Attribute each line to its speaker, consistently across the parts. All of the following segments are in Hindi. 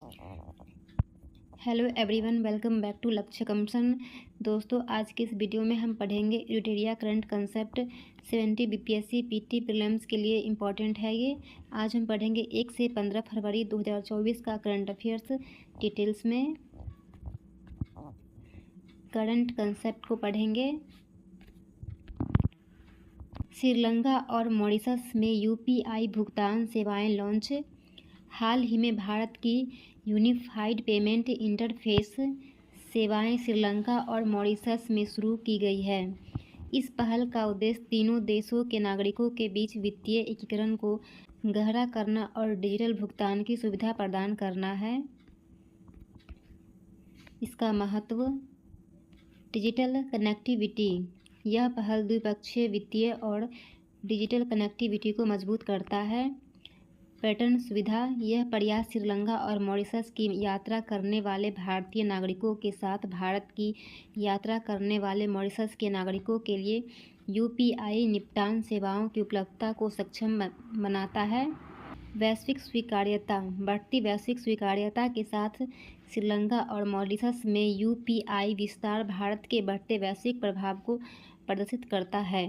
Speaker 1: Hello everyone, welcome back to Lakshya compassion. दोस्तों, आज के इस वीडियो में हम पढ़ेंगे यूटेरिया current concept 70 BPSC PT prelims के लिए इम्पॉर्टेंट है ये। आज हम पढ़ेंगे 1 से 15 फरवरी 2024 का करंट अफेयर्स डिटेल्स में। करंट कंसेप्ट को पढ़ेंगे। श्रीलंका और मॉरिशस में यूपीआई भुगतान सेवाएं लॉन्च। हाल ही में भारत की यूनिफाइड पेमेंट इंटरफेस सेवाएं श्रीलंका और मॉरिशस में शुरू की गई है। इस पहल का उद्देश्य तीनों देशों के नागरिकों के बीच वित्तीय एकीकरण को गहरा करना और डिजिटल भुगतान की सुविधा प्रदान करना है। इसका महत्व। Digital connectivity. यह पहल द्विपक्षीय वित्तीय और डिजिटल कनेक्टिविटी को मजबूत करता है। पर्यटन सुविधा। यह प्रयास श्रीलंका और मॉरिशस की यात्रा करने वाले भारतीय नागरिकों के साथ भारत की यात्रा करने वाले मॉरिशस के नागरिकों के लिए यूपीआई निपटान सेवाओं की उपलब्धता को सक्षम बनाता है। वैश्विक स्वीकार्यता। बढ़ती वैश्विक स्वीकार्यता के साथ श्रीलंका और मॉरिशस में यूपीआई विस्तार भारत के बढ़ते वैश्विक प्रभाव को प्रदर्शित करता है।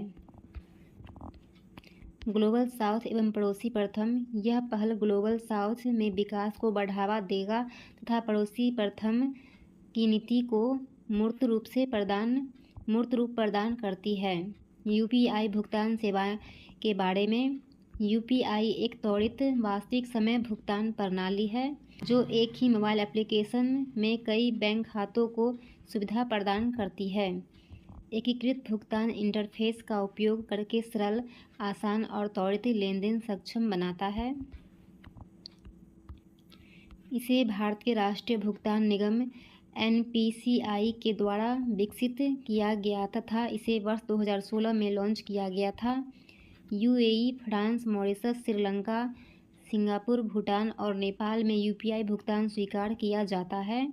Speaker 1: ग्लोबल साउथ एवं पड़ोसी प्रथम। यह पहल ग्लोबल साउथ में विकास को बढ़ावा देगा तथा पड़ोसी प्रथम की नीति को मूर्त रूप प्रदान करती है। यूपीआई भुगतान सेवाएं के बारे में। यूपीआई एक त्वरित वास्तविक समय भुगतान प्रणाली है जो एक ही मोबाइल एप्लीकेशन में कई बैंक खातों को सुविधा प्रदान करती है। एकीकृत भुगतान इंटरफेस का उपयोग करके सरल, आसान और त्वरित लेनदेन सक्षम बनाता है। इसे भारत के राष्ट्रीय भुगतान निगम एनपीसीआई के द्वारा विकसित किया गया तथा इसे वर्ष 2016 में लॉन्च किया गया था। UAE, France, Mauritius, Sri Lanka, Singapore, Bhutan और नेपाल में यूपीआई भुगतान स्वीकार किया जाता है।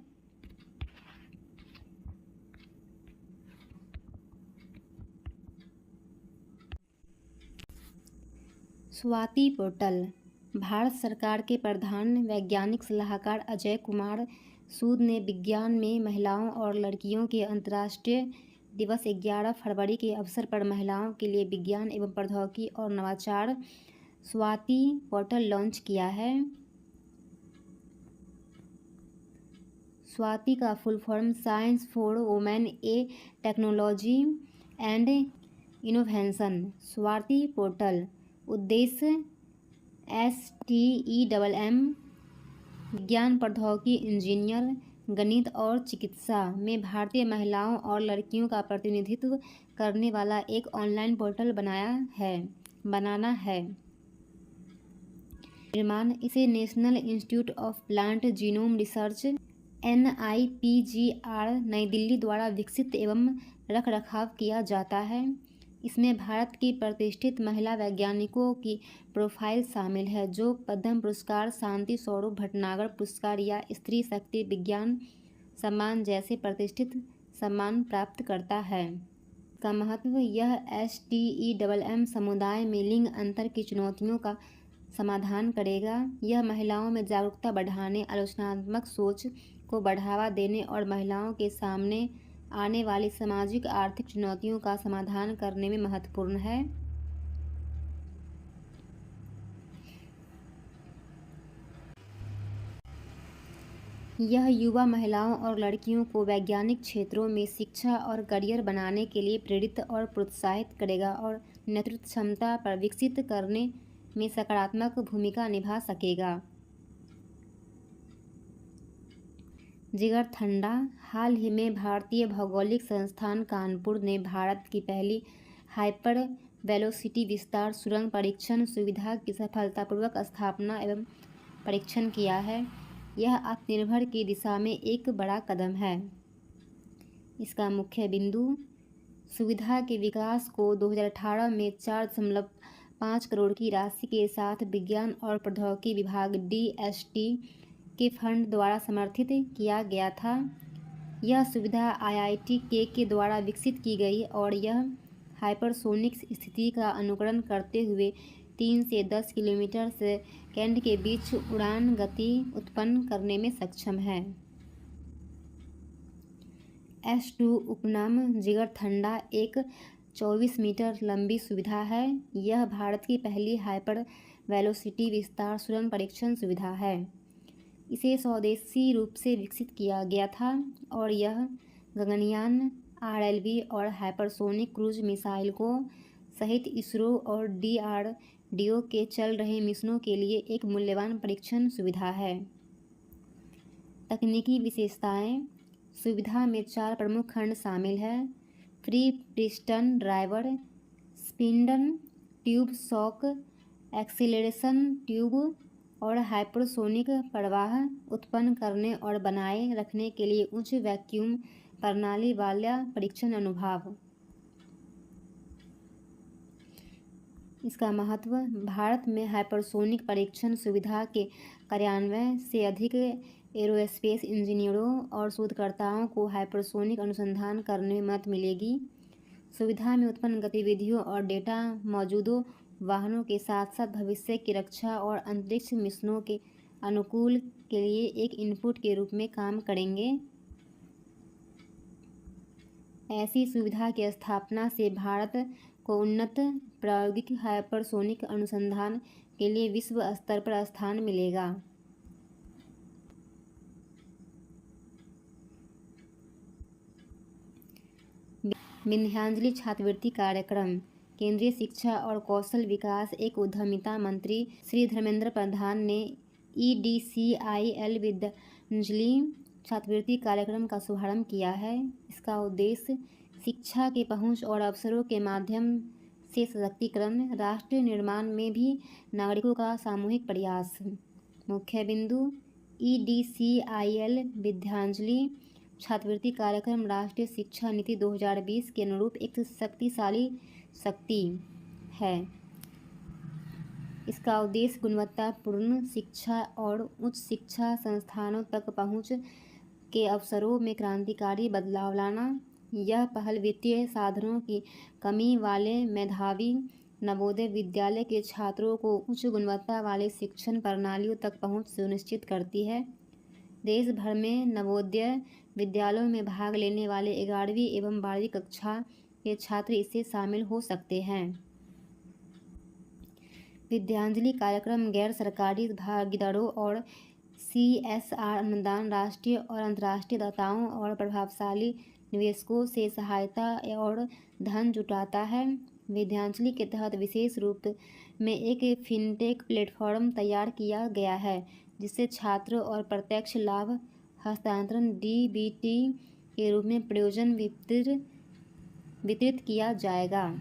Speaker 1: स्वाति पोर्टल। भारत सरकार के प्रधान वैज्ञानिक सलाहकार अजय कुमार सूद ने विज्ञान में महिलाओं और लड़कियों के अंतर्राष्ट्रीय दिवस 11 फरवरी के अवसर पर महिलाओं के लिए विज्ञान एवं प्रौद्योगिकी और नवाचार स्वाति पोर्टल लॉन्च किया है। स्वाति का full form science for women A technology and innovation. Swati portal उद्देश्य STEM विज्ञान, प्रौद्योगिकी, इंजीनियर, गणित और चिकित्सा में भारतीय महिलाओं और लड़कियों का प्रतिनिधित्व करने वाला एक ऑनलाइन पोर्टल बनाना है। निर्माण। इसे national institute of plant genome research NIPGR नई दिल्ली द्वारा विकसित एवं रखरखाव किया जाता है। इसमें भारत की प्रतिष्ठित महिला वैज्ञानिकों की प्रोफाइल शामिल है जो पद्म पुरस्कार, शांति स्वरूप भटनागर पुरस्कार या स्त्री शक्ति विज्ञान सम्मान जैसे प्रतिष्ठित सम्मान प्राप्त करता है। का महत्व। यह STEM समुदाय में लिंग अंतर की चुनौतियों का समाधान करेगा। यह महिलाओं में जागरूकता बढ़ाने, आलोचनात्मक सोच को बढ़ावा देने और महिलाओं के सामने आने वाली सामाजिक आर्थिक चुनौतियों का समाधान करने में महत्वपूर्ण है। यह युवा महिलाओं और लड़कियों को वैज्ञानिक क्षेत्रों में शिक्षा और करियर बनाने के लिए प्रेरित और प्रोत्साहित करेगा और नेतृत्व क्षमता पर विकसित करने में सकारात्मक भूमिका निभा सकेगा। जिगर ठंडा। हाल ही में भारतीय भौगोलिक संस्थान कानपुर ने भारत की पहली हाइपर वेलोसिटी विस्तार सुरंग परीक्षण सुविधा की सफलतापूर्वक स्थापना एवं परीक्षण किया है। यह आत्मनिर्भर की दिशा में एक बड़ा कदम है। इसका मुख्य बिंदु। सुविधा के विकास को 2018 में 4.5 करोड़ की राशि के साथ विज्ञान और प्रौद्योगिकी विभाग DST के फंड द्वारा समर्थित किया गया था। यह सुविधा IIT के द्वारा विकसित की गई और यह हाइपरसोनिक स्थिति का अनुकरण करते हुए 3 से 10 किलोमीटर से कैंड के बीच उड़ान गति उत्पन्न करने में सक्षम है। S2 उपनाम जिगर ठंडा एक 24 मीटर लंबी सुविधा है। यह भारत की पहली हाइपर वेलोसिटी विस्तार सुरंग परीक्षण सुविधा है। इसे स्वदेशी रूप से विकसित किया गया था और यह गगनयान RLV और हाइपरसोनिक क्रूज मिसाइल को सहित इसरो और DRDO के चल रहे मिशनों के लिए एक मूल्यवान परीक्षण सुविधा है। तकनीकी विशेषताएं। सुविधा में 4 प्रमुख खंड शामिल हैं: free piston driver, spindle tube shock acceleration tube और हाइपरसोनिक प्रवाह उत्पन्न करने और बनाए रखने के लिए उच्च वैक्यूम प्रणाली वाला परीक्षण अनुभाग। इसका महत्व। भारत में हाइपरसोनिक परीक्षण सुविधा के कार्यान्वयन से अधिक एरोस्पेस इंजीनियरों और शोधकर्ताओं को हाइपरसोनिक अनुसंधान करने में मदद मिलेगी। सुविधा में उत्पन्न गतिविधियों और डेटा मौजूदा वाहनों के साथ साथ भविष्य की रक्षा और अंतरिक्ष मिशनों के अनुकूल के लिए एक इनपुट के रूप में काम करेंगे। ऐसी सुविधा की स्थापना से भारत को उन्नत प्रायोगिक हाइपरसोनिक अनुसंधान के लिए विश्व स्तर पर स्थान मिलेगा। विंध्याचली छात्रवृत्ति कार्यक्रम। केंद्रीय शिक्षा और कौशल विकास एवं उद्यमिता मंत्री श्री धर्मेंद्र प्रधान ने EDCIL विंध्याचली छात्रवृत्ति कार्यक्रम का शुभारंभ किया है। इसका उद्देश्य शिक्षा की पहुंच और अवसरों के माध्यम से सशक्तिकरण, राष्ट्र निर्माण में भी नागरिकों का सामूहिक प्रयास। मुख्य बिंदु। EDCIL विंध्याचली छात्रवृत्ति कार्यक्रम राष्ट्रीय शिक्षा नीति 2020 के अनुरूप एक शक्तिशाली शक्ति है। इसका उद्देश्य गुणवत्तापूर्ण शिक्षा और उच्च शिक्षा संस्थानों तक पहुंच के अवसरों में क्रांतिकारी बदलाव लाना। यह पहल वित्तीय साधनों की कमी वाले मेधावी नवोदय विद्यालय के छात्रों को उच्च गुणवत्ता वाले शिक्षण प्रणालियों तक पहुंच सुनिश्चित करती है। देश भर में नवोदय विद्यालयों में भाग लेने वाले 11वीं एवं 12वीं कक्षा के छात्र इससे शामिल हो सकते हैं। विंध्याचली कार्यक्रम गैर सरकारी भागीदारों और CSR अनुदान, राष्ट्रीय और अंतर्राष्ट्रीय दाताओं और प्रभावशाली निवेशकों से सहायता और धन जुटाता है। विंध्याचली के तहत विशेष रूप में एक फिनटेक प्लेटफॉर्म तैयार किया गया है, जिससे छात्र और प्रत्यक्ष लाभ हस्तांतरण DBT के रूप में प्रयोजन वितरित किया जाएगा।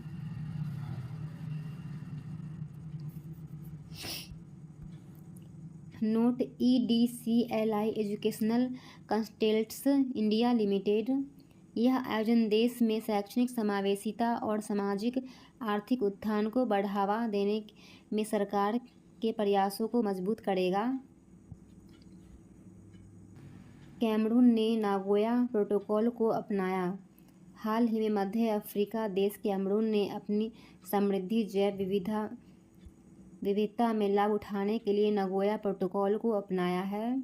Speaker 1: Note. EDCLI educational consultants India limited. यह आयोजन देश में शैक्षणिक समावेशिता और सामाजिक आर्थिक उत्थान को बढ़ावा देने में सरकार के प्रयासों को मजबूत करेगा। कैमरून ने नागोया प्रोटोकॉल को अपनाया। हाल ही में मध्य अफ्रीका देश कैमरून ने अपनी समृद्ध जैव विविधता में लाभ उठाने के लिए नागोया प्रोटोकॉल को अपनाया है।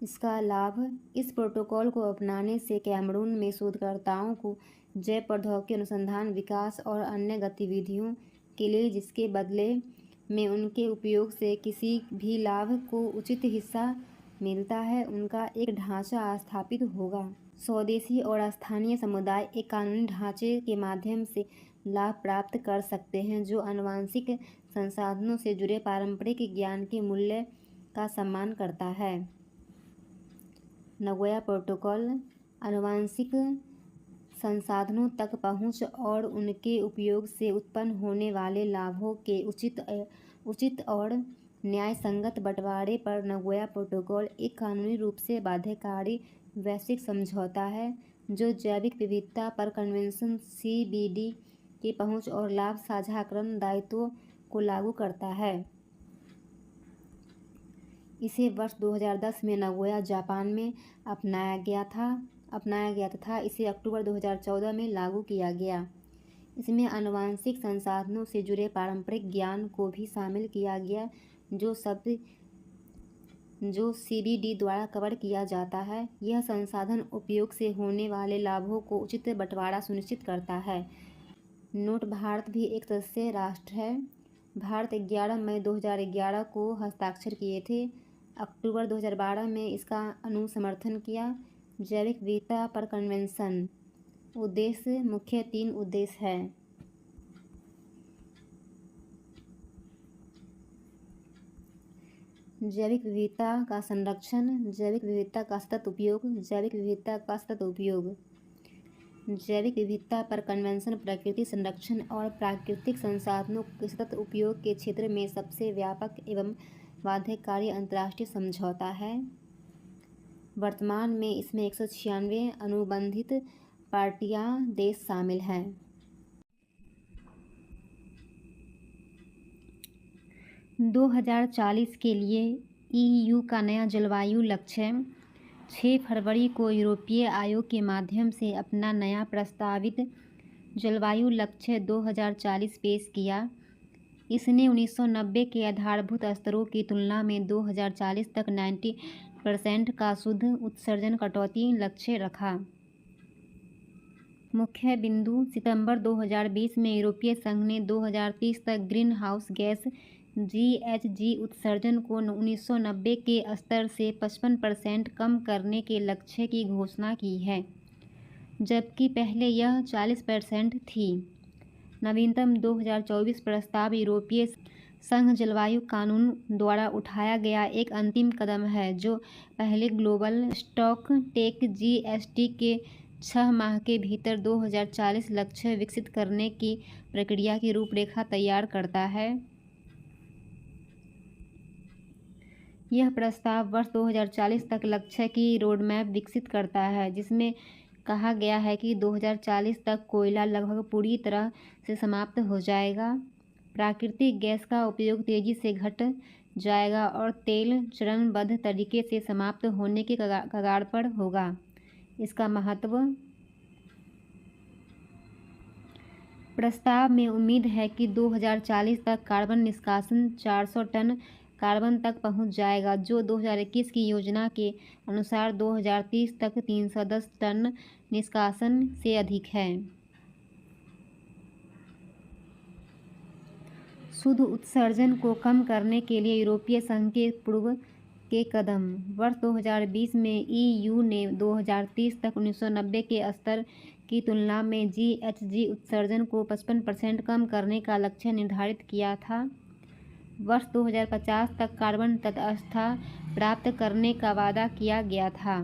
Speaker 1: इसका लाभ। इस प्रोटोकॉल को अपनाने से कैमरून में शोधकर्ताओं को जैव प्रौद्योगिकी अनुसंधान, विकास और अन्य गतिविधियों के लिए जिसके बदले में उनके उपयोग से किसी भी लाभ को उचित हिस्सा मिलता है, उनका एक ढांचा स्थापित होगा। स्वदेशी और स्थानीय समुदाय एक कानूनी ढांचे के माध्यम से लाभ प्राप्त कर सकते हैं जो आनुवंशिक संसाधनों से जुड़े पारंपरिक ज्ञान के मूल्य का सम्मान करता है। नागोया प्रोटोकॉल आनुवंशिक संसाधनों तक पहुंच और उनके उपयोग से उत्पन्न होने वाले लाभों के उचित और न्यायसंगत बंटवारे पर नागोया प्रोटोकॉल एक कानूनी रूप से बाध्यकारी वैश्विक समझौता है जो जैविक विविधता पर कन्वेंशन CBD की पहुंच और लाभ साझाकरण दायित्वों को लागू करता है। इसे वर्ष 2010 में नागोया, जापान में अपनाया गया तथा इसे अक्टूबर 2014 में लागू किया गया। इसमें आनुवंशिक संसाधनों से जुड़े पारंपरिक ज्ञान को भी शामिल किया गया, जो CBD द्वारा कवर किया जाता है। यह संसाधन उपयोग से होने वाले लाभों को उचित बंटवारा सुनिश्चित करता है। नोट: भारत भी एक सदस्य राष्ट्र है। भारत 11 मई 2011 को हस्ताक्षर किए थे। अक्टूबर 2012 में इसका अनुसमर्थन किया। जैविक विविधता पर कन्वेंशन। उद्देश्य: मुख्य 3 उद्देश्य हैं। जैविक विविधता का संरक्षण, जैविक विविधता का सतत उपयोग, जैविक विविधता का सतत उपयोग। जैविक विविधता पर कन्वेंशन प्रकृति संरक्षण और प्राकृतिक संसाधनों के सतत उपयोग के क्षेत्र में सबसे व्यापक एवं बाध्यकारी अंतर्राष्ट्रीय समझौता है। वर्तमान में इसमें 196 अनुबंधित पार्टियां देश शामिल हैं। 2040 के लिए EU का नया जलवायु लक्ष्य। 6 फरवरी को यूरोपीय आयोग के माध्यम से अपना नया प्रस्तावित जलवायु लक्ष्य 2040 पेश किया। इसने 1990 के आधारभूत स्तरों की तुलना में 2040 तक 90% का शुद्ध उत्सर्जन कटौती लक्ष्य रखा। मुख्य बिंदु: सितंबर 2020 में यूरोपीय संघ ने 2030 तक ग्रीन हाउस गैस GHG उत्सर्जन को 1990 के स्तर से 55% कम करने के लक्ष्य की घोषणा की है, जबकि पहले यह 40% थी। नवीनतम 2024 प्रस्ताव यूरोपीय संघ जलवायु कानून द्वारा उठाया गया एक अंतिम कदम है, जो पहले ग्लोबल स्टॉक टेक GST के 6 माह के भीतर 2040 लक्ष्य विकसित करने की प्रक्रिया की रूपरेखा तैयार करता है। यह प्रस्ताव वर्ष 2040 तक लक्ष्य की रोडमैप विकसित करता है, जिसमें कहा गया है कि 2040 तक कोयला लगभग पूरी तरह से समाप्त हो जाएगा, प्राकृतिक गैस का उपयोग तेजी से घट जाएगा और तेल चरणबद्ध तरीके से समाप्त होने के कगार पर होगा। इसका महत्व: प्रस्ताव में उम्मीद है कि 2040 तक कार्बन निष्कासन 400 टन कार्बन तक पहुंच जाएगा, जो 2021 की योजना के अनुसार 2030 तक 310 टन निष्कासन से अधिक है। शुद्ध उत्सर्जन को कम करने के लिए यूरोपीय संघ के पूर्व के कदम: वर्ष 2020 में EU ने 2030 तक 1990 के स्तर की तुलना में GHG उत्सर्जन को 55% कम करने का लक्ष्य निर्धारित किया था। वर्ष 2050 तक कार्बन तटस्थता प्राप्त करने का वादा किया गया था।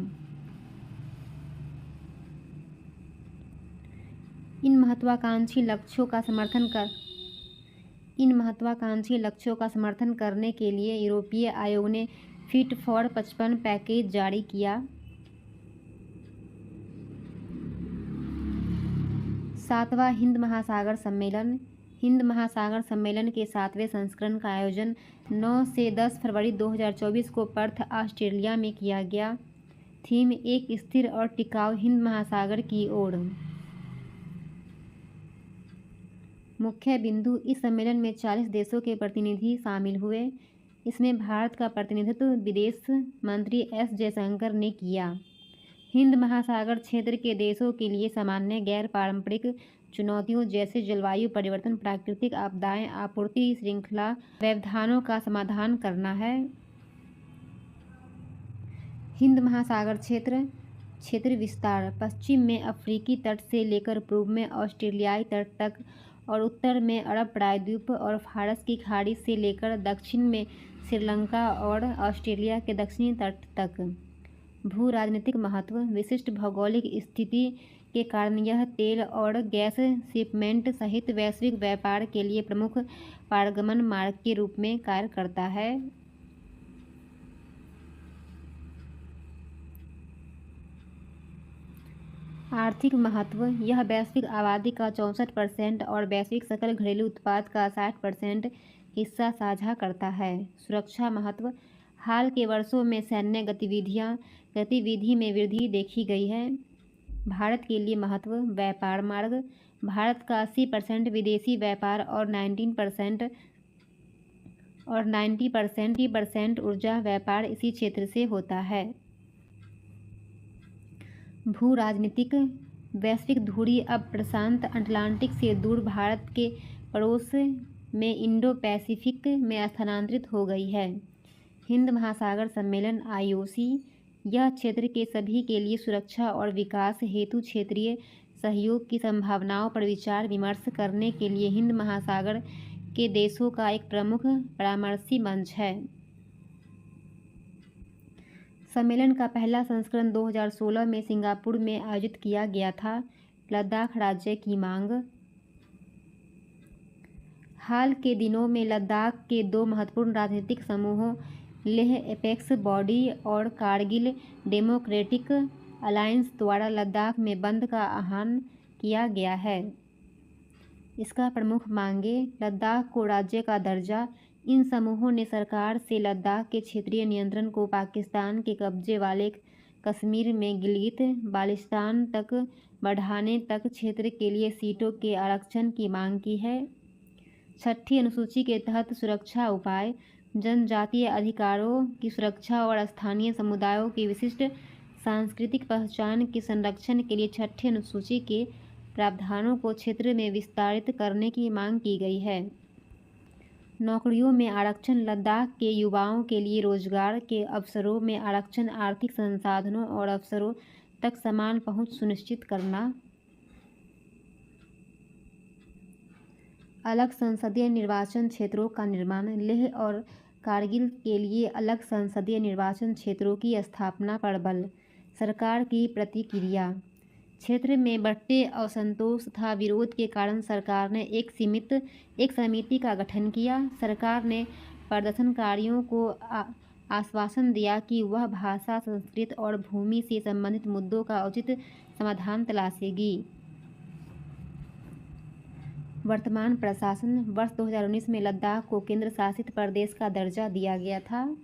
Speaker 1: इन महत्वाकांक्षी लक्ष्यों का समर्थन करने के लिए यूरोपीय आयोग ने फिट फॉर 55 पैकेज जारी किया। 7वां हिंद महासागर सम्मेलन। हिंद महासागर सम्मेलन के 7वें संस्करण का आयोजन 9 से 10 फरवरी 2024 को पर्थ, ऑस्ट्रेलिया में किया गया। थीम: एक स्थिर और टिकाऊ हिंद महासागर की ओर। मुख्य बिंदु: इस सम्मेलन में 40 देशों के प्रतिनिधि शामिल हुए। इसमें भारत का प्रतिनिधित्व विदेश मंत्री S जयशंकर ने किया। हिंद महासागर क्षेत्र के देशों के लिए सामान्य गैर पारंपरिक चुनौतियों जैसे जलवायु परिवर्तन, प्राकृतिक आपदाएं, आपूर्ति श्रृंखला व्यवधानों का समाधान करना है। हिंद महासागर क्षेत्र विस्तार: पश्चिम में अफ्रीकी तट से लेकर पूर्व में ऑस्ट्रेलियाई तट तक और उत्तर में अरब प्रायद्वीप और फारस की खाड़ी से लेकर दक्षिण में श्रीलंका और ऑस्ट्रेलिया के दक्षिणी तट तक। भू राजनीतिक महत्व: विशिष्ट भौगोलिक स्थिति के कारण यह तेल और गैस शिपमेंट सहित वैश्विक व्यापार के लिए प्रमुख पारगमन मार्ग के रूप में कार्य करता है। आर्थिक महत्व: यह वैश्विक आबादी का 64% और वैश्विक सकल घरेलू उत्पाद का 60% हिस्सा साझा करता है। सुरक्षा महत्व: हाल के वर्षों में सैन्य गतिविधि में वृद्धि देखी गई है। भारत के लिए महत्व: व्यापार मार्ग, भारत का 80% विदेशी व्यापार और 90% ऊर्जा व्यापार इसी क्षेत्र से होता है। भू राजनीतिक वैश्विक धुरी अब प्रशांत अटलांटिक से दूर भारत के पड़ोस में इंडो पैसिफिक में स्थानांतरित हो गई है। हिंद महासागर सम्मेलन IOC यह क्षेत्र के सभी के लिए सुरक्षा और विकास हेतु क्षेत्रीय सहयोग की संभावनाओं पर विचार विमर्श करने के लिए हिंद महासागर के देशों का एक प्रमुख परामर्शी मंच है। सम्मेलन का पहला संस्करण 2016 में सिंगापुर में आयोजित किया गया था। लद्दाख राज्य की मांग। हाल के दिनों में लद्दाख के दो महत्वपूर्ण राजनीतिक समूहों लेह एपेक्स बॉडी और कारगिल डेमोक्रेटिक अलायंस द्वारा लद्दाख में बंद का आह्वान किया गया है। इसका प्रमुख मांगे लद्दाख को राज्य का दर्जा। इन समूहों ने सरकार से लद्दाख के क्षेत्रीय नियंत्रण को पाकिस्तान के कब्जे वाले कश्मीर में गिलगित बाल्टिस्तान तक बढ़ाने तक क्षेत्र के लिए सीटों के आरक्षण की मांग की है। छठी अनुसूची के तहत सुरक्षा उपाय। जनजातीय अधिकारों की सुरक्षा और स्थानीय समुदायों की विशिष्ट सांस्कृतिक पहचान के संरक्षण के लिए छठी अनुसूची के प्रावधानों को क्षेत्र में विस्तारित करने की मांग की गई है। नौकरियों में आरक्षण। लद्दाख के युवाओं के लिए रोजगार के अवसरों में आरक्षण। आर्थिक संसाधनों और अवसरों तक समान पहुंच सुनिश्चित करना। अलग संसदीय निर्वाचन क्षेत्रों का निर्माण। लेह और कारगिल के लिए अलग संसदीय निर्वाचन क्षेत्रों की स्थापना पर बल। सरकार की प्रतिक्रिया। क्षेत्र में बढ़ते असंतोष तथा विरोध के कारण सरकार ने एक समिति का गठन किया। सरकार ने प्रदर्शनकारियों को आश्वासन दिया कि वह भाषा, संस्कृति और भूमि से संबंधित मुद्दों का उचित समाधान तलाशेगी। वर्तमान प्रशासन। वर्ष 2019 में लद्दाख को केंद्र शासित प्रदेश का दर्जा दिया गया था।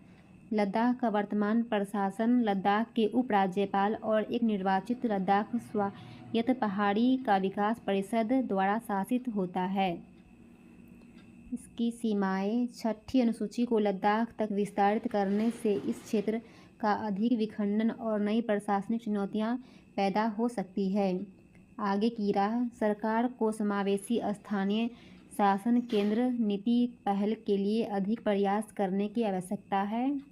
Speaker 1: लद्दाख का वर्तमान प्रशासन लद्दाख के उपराज्यपाल और एक निर्वाचित लद्दाख स्वायत्त पहाड़ी का विकास परिषद द्वारा शासित होता है। इसकी सीमाएं। छठी अनुसूची को लद्दाख तक विस्तारित करने से इस क्षेत्र का अधिक विखंडन और नई प्रशासनिक चुनौतियां पैदा हो सकती है। आगे की राह। सरकार को समावेशी स्थानीय शासन केंद्र नीति पहल के लिए अधिक प्रयास करने की आवश्यकता है।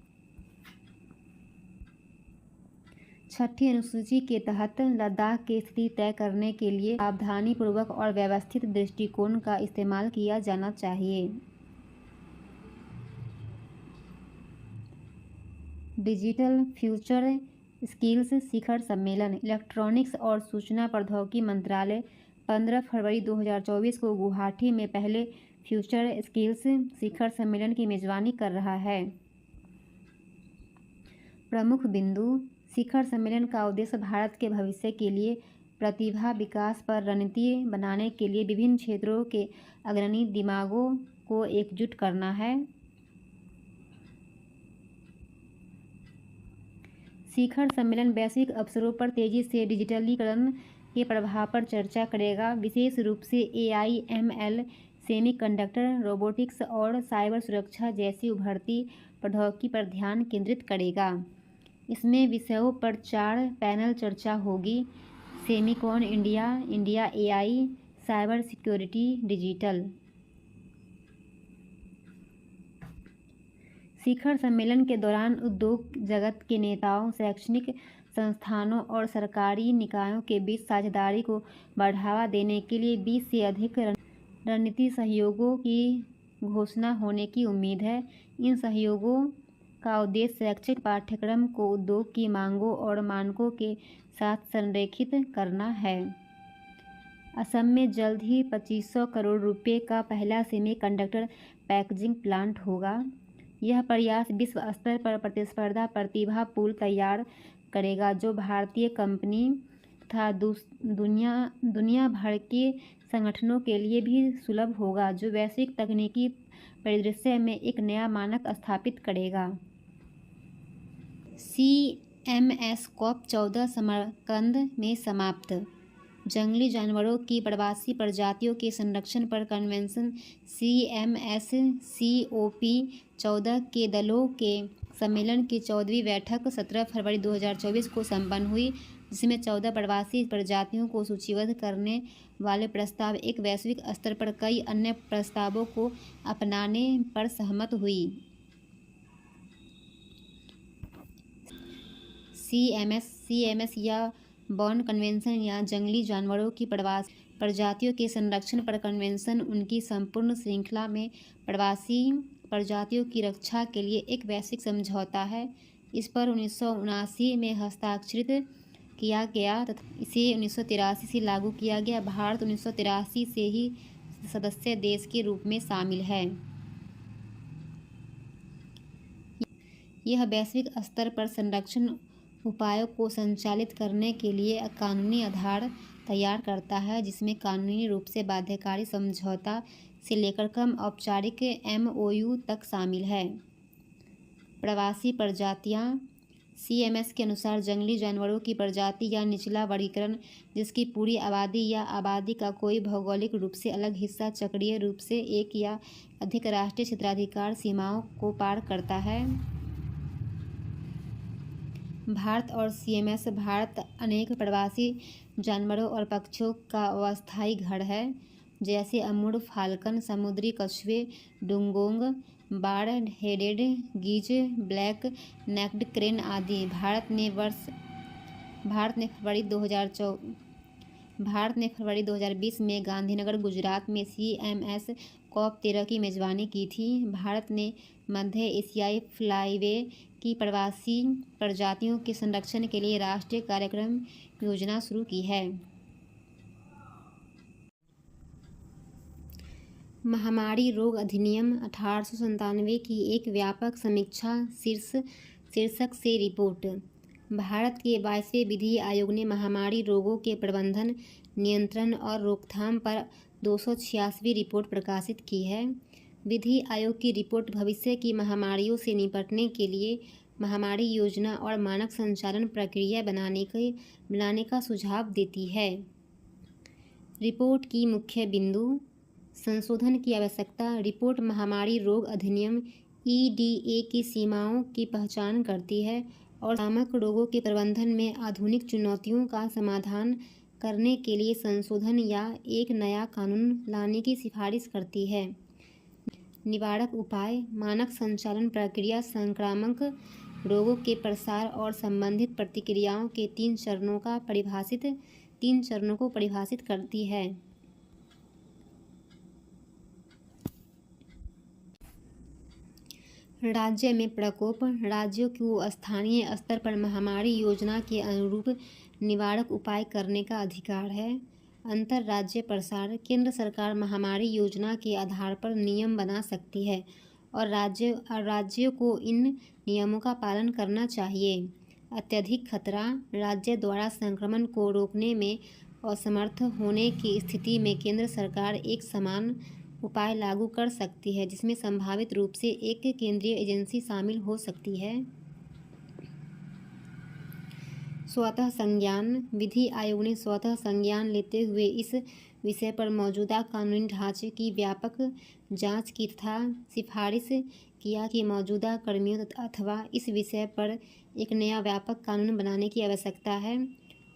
Speaker 1: छठी अनुसूची के तहत लद्दाख की स्थिति तय करने के लिए सावधानीपूर्वक और व्यवस्थित दृष्टिकोण का इस्तेमाल किया जाना चाहिए। डिजिटल फ्यूचर स्किल्स शिखर सम्मेलन। इलेक्ट्रॉनिक्स और सूचना प्रौद्योगिकी मंत्रालय 15 फरवरी 2024 को गुवाहाटी में पहले फ्यूचर स्किल्स शिखर सम्मेलन की मेजबानी कर रहा है। प्रमुख बिंदु। शिखर सम्मेलन का उद्देश्य भारत के भविष्य के लिए प्रतिभा विकास पर रणनीति बनाने के लिए विभिन्न क्षेत्रों के अग्रणी दिमागों को एकजुट करना है। शिखर सम्मेलन वैश्विक अवसरों पर तेजी से डिजिटलीकरण के प्रभाव पर चर्चा करेगा, विशेष रूप से AI, ML, सेमीकंडक्टर, रोबोटिक्स और साइबर सुरक्षा जैसी उभरती प्रौद्योगिकी पर ध्यान केंद्रित करेगा। इसमें विषयों पर 4 पैनल चर्चा होगी। Semicon India, India AI, cyber security, digital. शिखर सम्मेलन के दौरान उद्योग जगत के नेताओं, शैक्षणिक संस्थानों और सरकारी निकायों के बीच साझेदारी को बढ़ावा देने के लिए 20 से अधिक रणनीतिक सहयोगों की घोषणा होने की उम्मीद है। इन सहयोगों का उद्देश्य शैक्षिक पाठ्यक्रम को उद्योग की मांगों और मानकों के साथ संरेखित करना है। असम में जल्द ही 2500 करोड़ रुपए का पहला सेमीकंडक्टर पैकेजिंग प्लांट होगा। यह प्रयास विश्व स्तर पर प्रतिस्पर्धा प्रतिभा पूल तैयार करेगा, जो भारतीय कंपनी तथा दुनिया भर के संगठनों के लिए भी सुलभ होगा, जो वैश्विक तकनीकी परिदृश्य में एक नया मानक स्थापित करेगा। CMS COP 14 समरकंद में समाप्त। जंगली जानवरों की प्रवासी प्रजातियों के संरक्षण पर कन्वेंशन CMSCOP-14 के दलों के सम्मेलन की 14वीं बैठक 17 फरवरी 2024 को संपन्न हुई, जिसमें 14 प्रवासी प्रजातियों को सूचीबद्ध करने वाले प्रस्ताव एक वैश्विक स्तर पर कई अन्य प्रस्तावों को अपनाने पर सहमत हुई। CMS या बॉर्न कन्वेंशन या जंगली जानवरों की प्रवासी प्रजातियों के संरक्षण पर कन्वेंशन उनकी संपूर्ण श्रृंखला में प्रवासी प्रजातियों की रक्षा के लिए एक वैश्विक समझौता है। इस पर 1979 में हस्ताक्षरित किया गया तथा इसे 1983 से लागू किया गया। भारत 1983 से ही सदस्य देश के रूप में शामिल है। यह वैश्विक स्तर पर संरक्षण उपायों को संचालित करने के लिए कानूनी आधार तैयार करता है, जिसमें कानूनी रूप से बाध्यकारी समझौता से लेकर कम औपचारिक MOU तक शामिल है। प्रवासी प्रजातियां CMS के अनुसार जंगली जानवरों की प्रजाति या निचला वर्गीकरण जिसकी पूरी आबादी या आबादी का कोई भौगोलिक रूप से अलग हिस्सा चक्रीय रूप से एक या अधिक राष्ट्रीय क्षेत्राधिकार सीमाओं को पार करता है। भारत और CMS भारत अनेक प्रवासी जानवरों और पक्षियों का अस्थायी घर है, जैसे अमूर फाल्कन, समुद्री कछुए, dugong, bar headed geese, black necked crane आदि। भारत ने फरवरी 2020 में गांधीनगर, गुजरात में CMS COP-13 की मेजबानी की थी। भारत ने मध्य एशियाई फ्लाईवे की प्रवासी प्रजातियों के संरक्षण के लिए राष्ट्रीय कार्यक्रम योजना शुरू की है। महामारी रोग अधिनियम 1897 की एक व्यापक समीक्षा शीर्षक से रिपोर्ट। भारत के 22वें विधि आयोग ने महामारी रोगों के प्रबंधन, नियंत्रण और रोकथाम पर 286वीं रिपोर्ट प्रकाशित की है। विधि आयोग की रिपोर्ट भविष्य की महामारियों से निपटने के लिए महामारी योजना और मानक संचालन प्रक्रिया बनाने का सुझाव देती है। रिपोर्ट की मुख्य बिंदु: संशोधन की आवश्यकता। रिपोर्ट महामारी रोग अधिनियम EDA की सीमाओं की पहचान करती है और संक्रामक रोगों के प्रबंधन में आधुनिक चुनौतियों का समाधान करने के लिए संशोधन या एक नया कानून लाने की सिफारिश करती है। निवारक उपाय: मानक संचालन प्रक्रिया संक्रामक रोगों के प्रसार और संबंधित प्रतिक्रियाओं के 3 चरणों को परिभाषित करती है। राज्य में प्रकोप: राज्यों को स्थानीय स्तर पर महामारी योजना के अनुरूप निवारक उपाय करने का अधिकार है। अंतर्राज्यीय प्रसार: केंद्र सरकार महामारी योजना के आधार पर नियम बना सकती है और राज्यों को इन नियमों का पालन करना चाहिए। अत्यधिक खतरा: राज्य द्वारा संक्रमण को रोकने में असमर्थ होने की स्थिति में केंद्र सरकार एक समान उपाय लागू कर सकती है, जिसमें संभावित रूप से एक केंद्रीय एजेंसी शामिल हो सकती है। स्वतः संज्ञान: विधि आयोग ने स्वतः संज्ञान लेते हुए इस विषय पर मौजूदा कानूनी ढांचे की व्यापक जांच की तथा सिफारिश किया कि मौजूदा कर्मियों अथवा इस विषय पर एक नया व्यापक कानून बनाने की आवश्यकता है।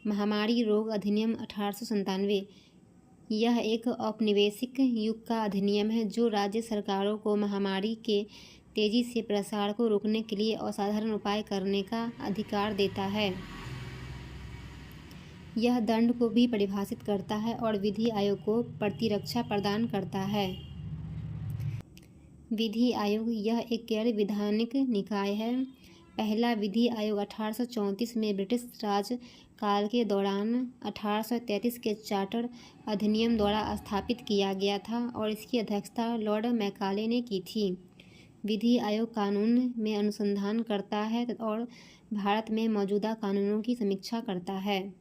Speaker 1: महामारी रोग अधिनियम 1897: यह एक औपनिवेशिक युग का अधिनियम है जो राज्य सरकारों को महामारी के तेजी से प्रसार को रोकने के लिए असाधारण उपाय करने का अधिकार देता है। यह दंड को भी परिभाषित करता है और विधि आयोग को प्रतिरक्षा प्रदान करता है। विधि आयोग: यह एक गैर विधानिक निकाय है। पहला विधि आयोग 1834 में ब्रिटिश राज काल के दौरान 1833 के चार्टर अधिनियम द्वारा स्थापित किया गया था और इसकी अध्यक्षता लॉर्ड मैकाले ने की थी। विधि आयोग कानून में अनुसंधान करता है और भारत में मौजूदा कानूनों की समीक्षा करता है।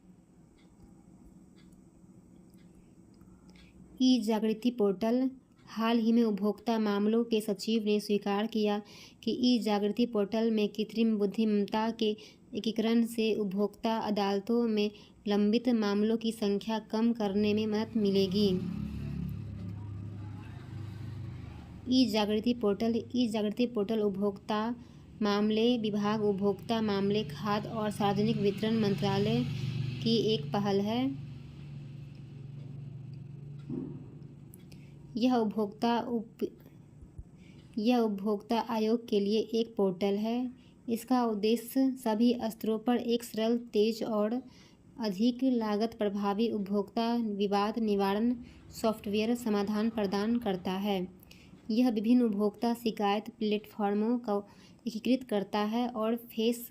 Speaker 1: ई जागृति पोर्टल: हाल ही में उपभोक्ता मामलों के सचिव ने स्वीकार किया कि ई-जागृति पोर्टल में कृत्रिम बुद्धिमत्ता के एकीकरण से उपभोक्ता अदालतों में लंबित मामलों की संख्या कम करने में मदद मिलेगी। ई-जागृति पोर्टल उपभोक्ता मामले विभाग, उपभोक्ता मामले, खाद्य और सार्वजनिक वितरण मंत्रालय की एक पहल है। यह उपभोक्ता आयोग के लिए एक पोर्टल है। इसका उद्देश्य सभी स्तरों पर एक सरल, तेज और अधिक लागत प्रभावी उपभोक्ता विवाद निवारण सॉफ्टवेयर समाधान प्रदान करता है। यह विभिन्न उपभोक्ता शिकायत प्लेटफॉर्मों को एकीकृत करता है और फेस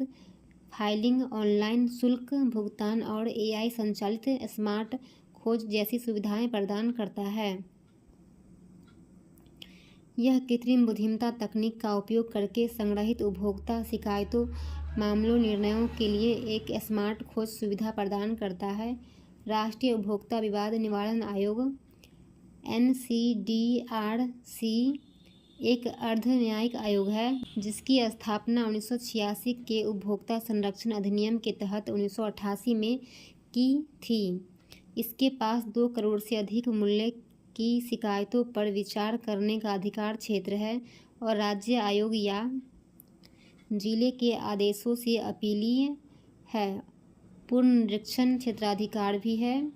Speaker 1: फाइलिंग, ऑनलाइन शुल्क भुगतान और AI संचालित स्मार्ट खोज जैसी सुविधाएं प्रदान करता है। यह कृत्रिम बुद्धिमत्ता तकनीक का उपयोग करके संग्रहित उपभोक्ता शिकायतों, मामलों, निर्णयों के लिए एक स्मार्ट खोज सुविधा प्रदान करता है। राष्ट्रीय उपभोक्ता विवाद निवारण आयोग NCDRC एक अर्ध न्यायिक आयोग है जिसकी स्थापना 1986 के उपभोक्ता संरक्षण अधिनियम के तहत 1988 में की थी। इसके पास 2 करोड़ से अधिक मूल्य की शिकायतों पर विचार करने का अधिकार क्षेत्र है और राज्य आयोग या जिले के आदेशों से अपीलीय है। पूर्ण निरीक्षण क्षेत्राधिकार भी है।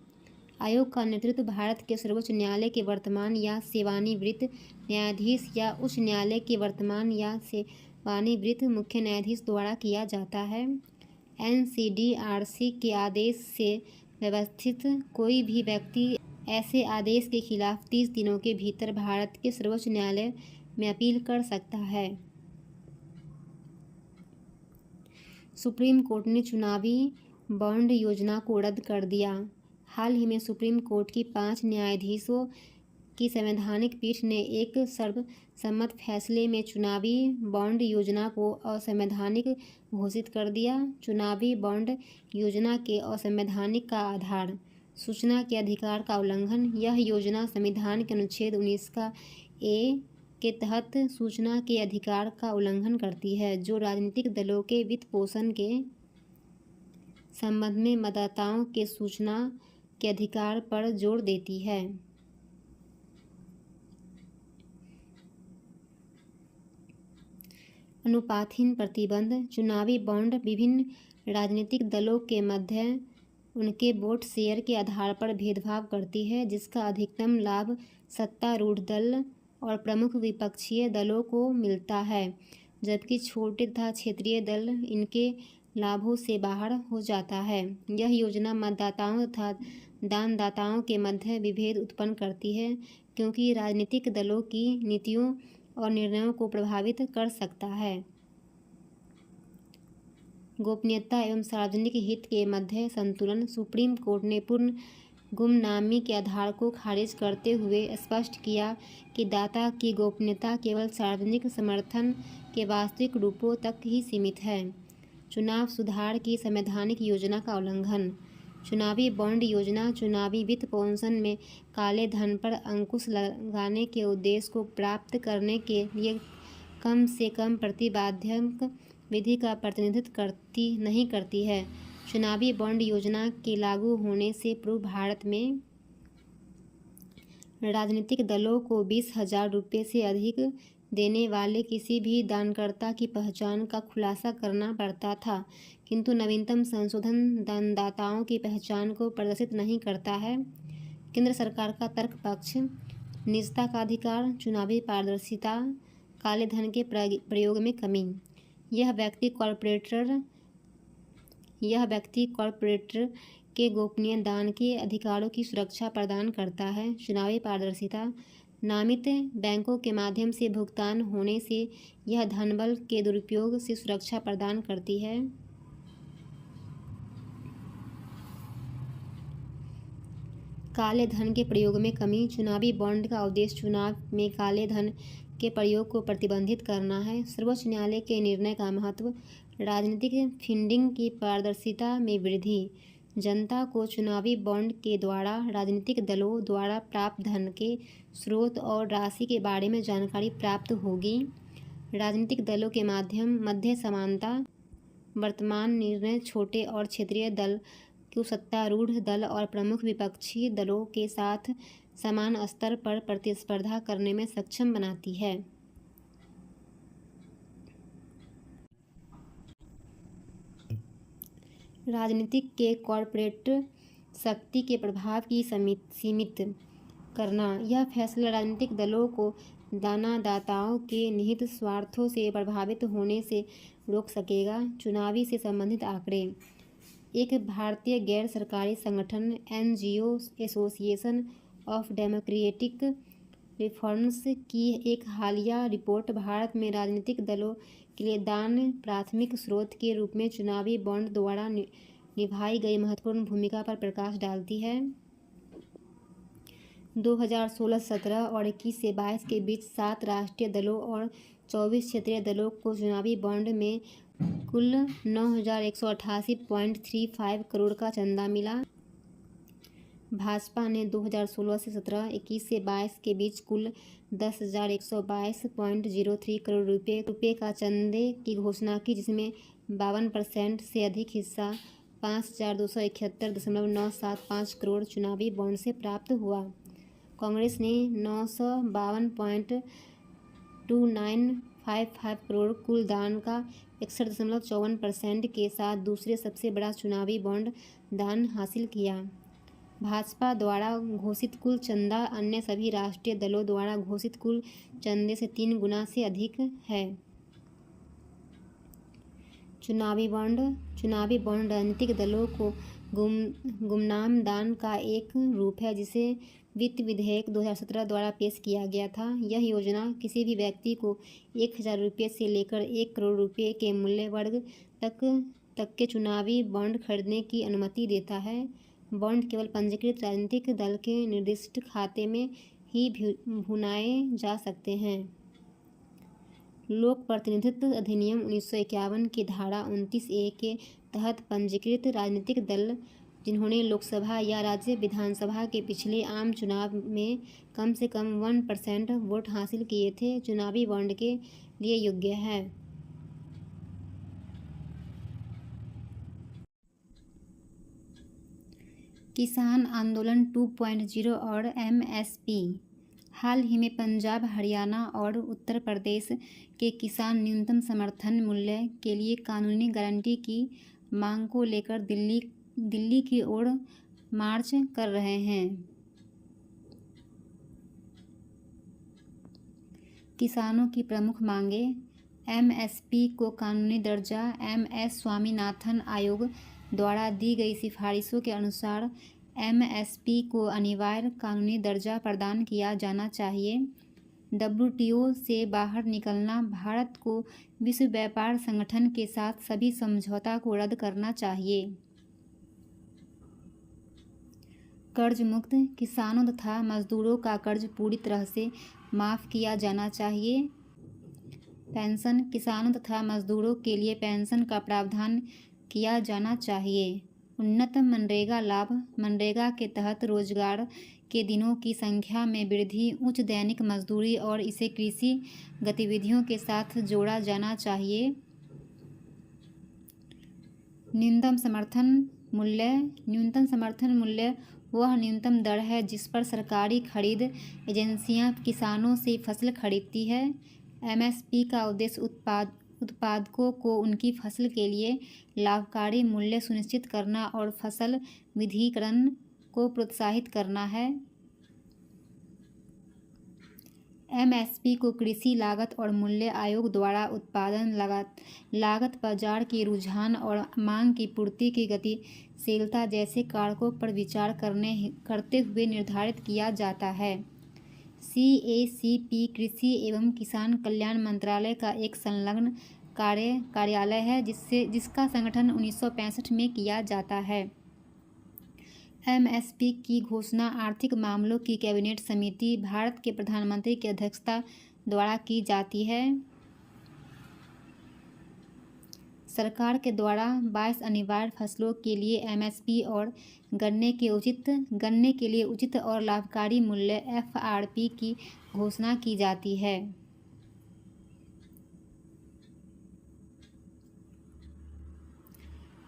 Speaker 1: आयोग का नेतृत्व भारत के सर्वोच्च न्यायालय के वर्तमान या सेवानिवृत्त न्यायाधीश या उच्च न्यायालय के वर्तमान या सेवानिवृत्त मुख्य न्यायाधीश द्वारा किया जाता है। NCDRC के आदेश से व्यवस्थित कोई भी व्यक्ति ऐसे आदेश के खिलाफ 30 दिनों के भीतर भारत के सर्वोच्च न्यायालय में अपील कर सकता है। सुप्रीम कोर्ट ने चुनावी बॉन्ड योजना को रद्द कर दिया। हाल ही में सुप्रीम कोर्ट की 5 न्यायाधीशों की संवैधानिक पीठ ने एक सर्वसम्मत फैसले में चुनावी बॉन्ड योजना को असंवैधानिक घोषित कर दिया। चुनावी बॉन्ड योजना के असंवैधानिक का आधार सूचना के अधिकार का उल्लंघन। यह योजना संविधान के अनुच्छेद 19 का ए के तहत सूचना के अधिकार का उल्लंघन करती है, जो राजनीतिक दलों के वित्त पोषण के संबंध में मतदाताओं के सूचना के अधिकार पर जोर देती है। अनुपातहीन प्रतिबंध। चुनावी बॉन्ड विभिन्न राजनीतिक दलों के मध्य उनके वोट शेयर के आधार पर भेदभाव करती है, जिसका अधिकतम लाभ सत्तारूढ़ दल और प्रमुख विपक्षीय दलों को मिलता है, जबकि छोटे तथा क्षेत्रीय दल इनके लाभों से बाहर हो जाता है। यह योजना मतदाताओं तथा दानदाताओं के मध्य विभेद उत्पन्न करती है, क्योंकि राजनीतिक दलों की नीतियों और निर्णयों को प्रभावित कर सकता है। गोपनीयता एवं सार्वजनिक हित के मध्य संतुलन। सुप्रीम कोर्ट ने पूर्ण गुमनामी के आधार को खारिज करते हुए स्पष्ट किया कि दाता की गोपनीयता केवल सार्वजनिक समर्थन के वास्तविक रूपों तक ही सीमित है। चुनाव सुधार की संवैधानिक योजना का उल्लंघन। चुनावी बॉन्ड योजना चुनावी वित्त पोषण में काले धन पर अंकुश लगाने के उद्देश्य को प्राप्त करने के लिए कम से कम प्रतिबंधात्मक विधि का प्रतिनिधित्व नहीं करती है। चुनावी बॉन्ड योजना के लागू होने से पूर्व भारत में राजनीतिक दलों को 20,000 रुपये से अधिक देने वाले किसी भी दानकर्ता की पहचान का खुलासा करना पड़ता था, किंतु नवीनतम संशोधन दानदाताओं की पहचान को प्रदर्शित नहीं करता है। केंद्र सरकार का तर्क पक्ष। निजता का अधिकार। चुनावी पारदर्शिता। काले धन के प्रयोग में कमी। यह व्यक्ति कॉर्पोरेटर के गोपनीय दान के अधिकारों की सुरक्षा प्रदान करता है। चुनावी पारदर्शिता। नामित बैंकों के माध्यम से भुगतान होने से यह धनबल के दुरुपयोग से सुरक्षा प्रदान करती है। काले धन के प्रयोग में कमी। चुनावी बॉन्ड का उद्देश्य चुनाव में काले धन के प्रयोग को प्रतिबंधित करना है। सर्वोच्च न्यायालय के निर्णय का महत्व। राजनीतिक फंडिंग की पारदर्शिता में वृद्धि। जनता को चुनावी बॉन्ड के द्वारा राजनीतिक दलों द्वारा प्राप्त धन के स्रोत और राशि के बारे में जानकारी प्राप्त होगी। राजनीतिक दलों के मध्य समानता। वर्तमान निर्णय छोटे और क्षेत्रीय दल को सत्तारूढ़ दल और प्रमुख विपक्षी दलों के साथ समान स्तर पर प्रतिस्पर्धा करने में सक्षम बनाती है। राजनीतिक के कॉर्पोरेट शक्ति के प्रभाव की सीमित करना। यह फैसला राजनीतिक दलों को दाताओं के निहित स्वार्थों से प्रभावित होने से रोक सकेगा। चुनावी से संबंधित आंकड़े। एक भारतीय गैर सरकारी संगठन NGO association of democratic reforms की एक हालिया रिपोर्ट भारत में राजनीतिक दलों के लिए दान प्राथमिक स्रोत के रूप में चुनावी बॉन्ड द्वारा निभाई गई महत्वपूर्ण भूमिका पर प्रकाश डालती है। 2016-17 और 21 से 22 के बीच 7 राष्ट्रीय दलों और 24 क्षेत्रीय दलों को चुनावी बॉन्ड में कुल 9,188.35 करोड़ का चंदा मिला। भाजपा ने 2016 से 17, 21 से 22 के बीच कुल 10,122.03 करोड़ रुपये का चंदे की घोषणा की, जिसमें 52% से अधिक हिस्सा 5,271.975 करोड़ चुनावी बॉन्ड से प्राप्त हुआ। कांग्रेस ने 952.2955 करोड़ कुल दान का 61.54% के साथ दूसरे सबसे बड़ा चुनावी बॉन्ड दान हासिल किया। भाजपा द्वारा घोषित कुल चंदा अन्य सभी राष्ट्रीय दलों द्वारा घोषित कुल चंदे से 3 गुना से अधिक है। चुनावी बॉन्ड राजनीतिक दलों को गुमनाम दान का एक रूप है, जिसे वित्त विधेयक 2017 द्वारा पेश किया गया था। यह योजना किसी भी व्यक्ति को 1,000 रुपये से लेकर 1 करोड़ रुपये के मूल्य वर्ग तक के चुनावी बॉन्ड खरीदने की अनुमति देता है। बॉन्ड केवल पंजीकृत राजनीतिक दल के निर्दिष्ट खाते में ही भुनाए जा सकते हैं। लोक प्रतिनिधित्व अधिनियम 1951 की धारा 29A के तहत पंजीकृत राजनीतिक दल जिन्होंने लोकसभा या राज्य विधानसभा के पिछले आम चुनाव में कम से कम 1% वोट हासिल किए थे, चुनावी बॉन्ड के लिए योग्य है। किसान आंदोलन 2.0 और MSP। हाल ही में पंजाब, हरियाणा और उत्तर प्रदेश के किसान न्यूनतम समर्थन मूल्य के लिए कानूनी गारंटी की मांग को लेकर दिल्ली की ओर मार्च कर रहे हैं। किसानों की प्रमुख मांगें। MSP को कानूनी दर्जा। MS स्वामीनाथन आयोग द्वारा दी गई सिफारिशों के अनुसार MSP को अनिवार्य कानूनी दर्जा प्रदान किया जाना चाहिए। WTO से बाहर निकलना। भारत को विश्व व्यापार संगठन के साथ सभी समझौता को रद्द करना चाहिए। कर्ज मुक्त। किसानों तथा मजदूरों का कर्ज पूरी तरह से माफ़ किया जाना चाहिए। पेंशन। किसानों तथा मजदूरों के लिए पेंशन का प्रावधान किया जाना चाहिए। उन्नत मनरेगा लाभ। मनरेगा के तहत रोजगार के दिनों की संख्या में वृद्धि, उच्च दैनिक मजदूरी और इसे कृषि गतिविधियों के साथ जोड़ा जाना चाहिए। न्यूनतम समर्थन मूल्य। न्यूनतम समर्थन मूल्य वह न्यूनतम दर है जिस पर सरकारी खरीद एजेंसियां किसानों से फसल खरीदती है। MSP का उद्देश्य उत्पादकों को उनकी फसल के लिए लाभकारी मूल्य सुनिश्चित करना और फसल विविधीकरण को प्रोत्साहित करना है। MSP को कृषि लागत और मूल्य आयोग द्वारा उत्पादन लागत, बाजार की रुझान और मांग की पूर्ति की गतिशीलता जैसे कारकों पर विचार करते हुए निर्धारित किया जाता है। CACP कृषि एवं किसान कल्याण मंत्रालय का एक संलग्न कार्यालय है जिसका संगठन 1965 में किया जाता है। MSP की घोषणा आर्थिक मामलों की कैबिनेट समिति, भारत के प्रधानमंत्री की अध्यक्षता द्वारा की जाती है। सरकार के द्वारा 22 अनिवार्य फसलों के लिए एमएसपी और गन्ने के लिए उचित और लाभकारी मूल्य एफआरपी की घोषणा की जाती है।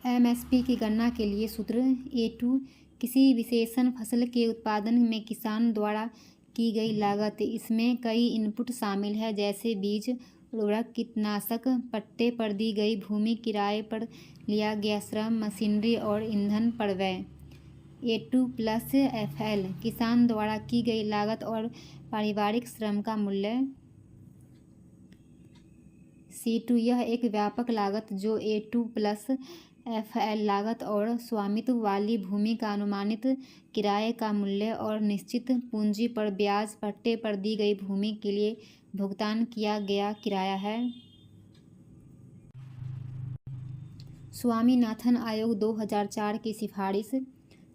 Speaker 1: एमएसपी की गणना के लिए सूत्र A2 किसी विशेषण फसल के उत्पादन में किसान द्वारा की गई लागत। इसमें कई इनपुट शामिल है, जैसे बीज, उर्वरक, कीटनाशक, पट्टे पर दी गई भूमि, किराए पर लिया गया श्रम, मशीनरी और ईंधन पर व्यय। A2 प्लस FL किसान द्वारा की गई लागत और पारिवारिक श्रम का मूल्य। C2 यह एक व्यापक लागत जो A2 प्लस FL लागत और स्वामित्व वाली भूमि का अनुमानित किराए का मूल्य और निश्चित पूंजी पर ब्याज, पट्टे पर दी गई भूमि के लिए भुगतान किया गया किराया है। स्वामीनाथन आयोग 2004 की सिफारिश।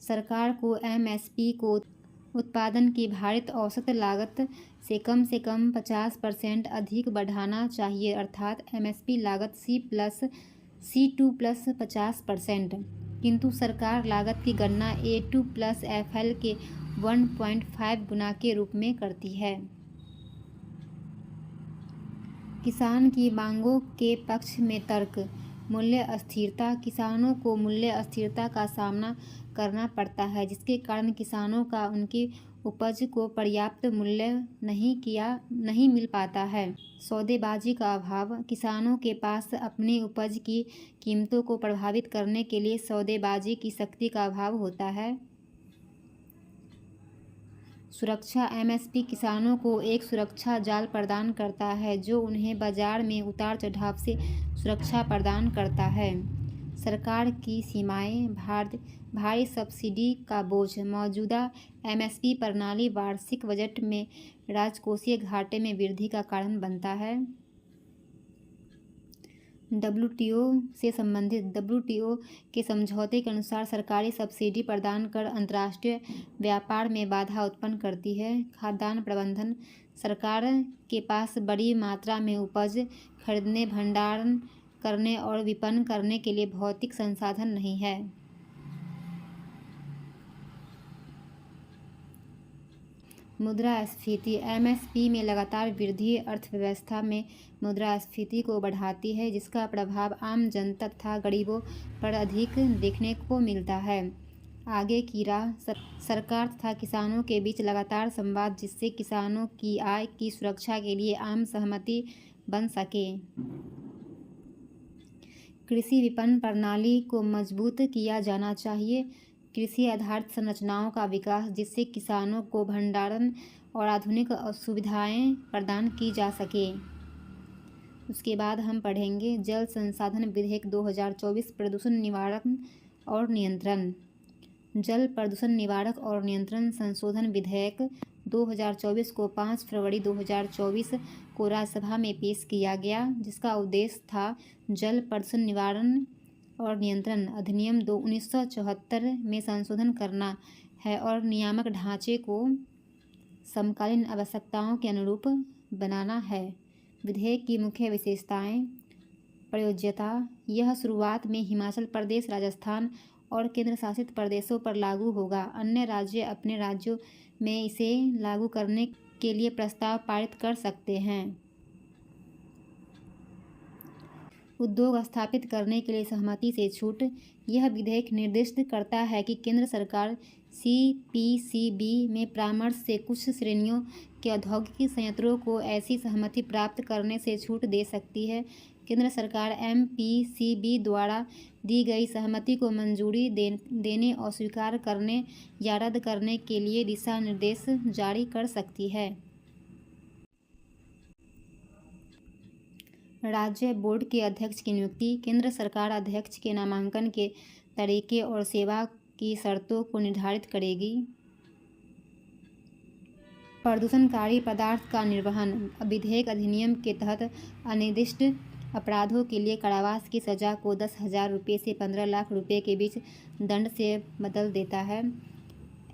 Speaker 1: सरकार को एमएसपी को उत्पादन की भारित औसत लागत से कम 50% अधिक बढ़ाना चाहिए, अर्थात एमएसपी लागत C2 प्लस 50%। किंतु सरकार लागत की गणना A2 प्लस FL के 1.5 गुना के रूप में करती है। किसान की मांगों के पक्ष में तर्क। मूल्य अस्थिरता। किसानों को मूल्य अस्थिरता का सामना करना पड़ता है, जिसके कारण किसानों का उनकी उपज को पर्याप्त मूल्य नहीं मिल पाता है। सौदेबाजी का अभाव। किसानों के पास अपनी उपज की कीमतों को प्रभावित करने के लिए सौदेबाजी की शक्ति का अभाव होता है। सुरक्षा। एमएसपी किसानों को एक सुरक्षा जाल प्रदान करता है जो उन्हें बाजार में उतार चढ़ाव से सुरक्षा प्रदान करता है। सरकार की सीमाएं। भारी सब्सिडी का बोझ। मौजूदा एमएसपी प्रणाली वार्षिक बजट में राजकोषीय घाटे में वृद्धि का कारण बनता है। WTO से संबंधित। WTO के समझौते के अनुसार सरकारी सब्सिडी प्रदान कर अंतर्राष्ट्रीय व्यापार में बाधा उत्पन्न करती है। खाद्यान्न प्रबंधन। सरकार के पास बड़ी मात्रा में उपज खरीदने, भंडारण करने और विपणन करने के लिए भौतिक संसाधन नहीं है। मुद्रास्फीति। एमएसपी में लगातार वृद्धि अर्थव्यवस्था में मुद्रास्फीति को बढ़ाती है, जिसका प्रभाव आम जनता तथा गरीबों पर अधिक देखने को मिलता है। आगे की राह। सरकार तथा किसानों के बीच लगातार संवाद, जिससे किसानों की आय की सुरक्षा के लिए आम सहमति बन सके। कृषि विपणन प्रणाली को मजबूत किया जाना चाहिए। कृषि आधारित संरचनाओं का विकास, जिससे किसानों को भंडारण और आधुनिक सुविधाएं प्रदान की जा सके। उसके बाद हम पढ़ेंगे जल संसाधन विधेयक 2024 प्रदूषण निवारण और नियंत्रण। जल प्रदूषण निवारक और नियंत्रण संशोधन विधेयक 2024 को 5 फरवरी 2024 को राज्यसभा में पेश किया गया, जिसका उद्देश्य था जल प्रदूषण निवारण और नियंत्रण अधिनियम 1974 में संशोधन करना है और नियामक ढांचे को समकालीन आवश्यकताओं के अनुरूप बनाना है। विधेयक की मुख्य विशेषताएं। प्रयोज्यता। यह शुरुआत में हिमाचल प्रदेश, राजस्थान और केंद्र शासित प्रदेशों पर लागू होगा। अन्य राज्य अपने राज्यों में इसे लागू करने के लिए प्रस्ताव पारित कर सकते हैं। उद्योग स्थापित करने के लिए सहमति से छूट। यह विधेयक निर्दिष्ट करता है कि केंद्र सरकार CPCB में परामर्श से कुछ श्रेणियों के औद्योगिक संयंत्रों को ऐसी सहमति प्राप्त करने से छूट दे सकती है। केंद्र सरकार MPCB द्वारा दी गई सहमति को मंजूरी देने, अस्वीकार करने या रद्द करने के लिए दिशा निर्देश जारी कर सकती है। राज्य बोर्ड के अध्यक्ष की नियुक्ति। केंद्र सरकार अध्यक्ष के नामांकन के तरीके और सेवा की शर्तों को निर्धारित करेगी। प्रदूषणकारी पदार्थ का निर्वहन। विधेयक अधिनियम के तहत अनिर्दिष्ट अपराधों के लिए कारावास की सजा को 10,000 रुपये से 15 लाख रुपये के बीच दंड से बदल देता है।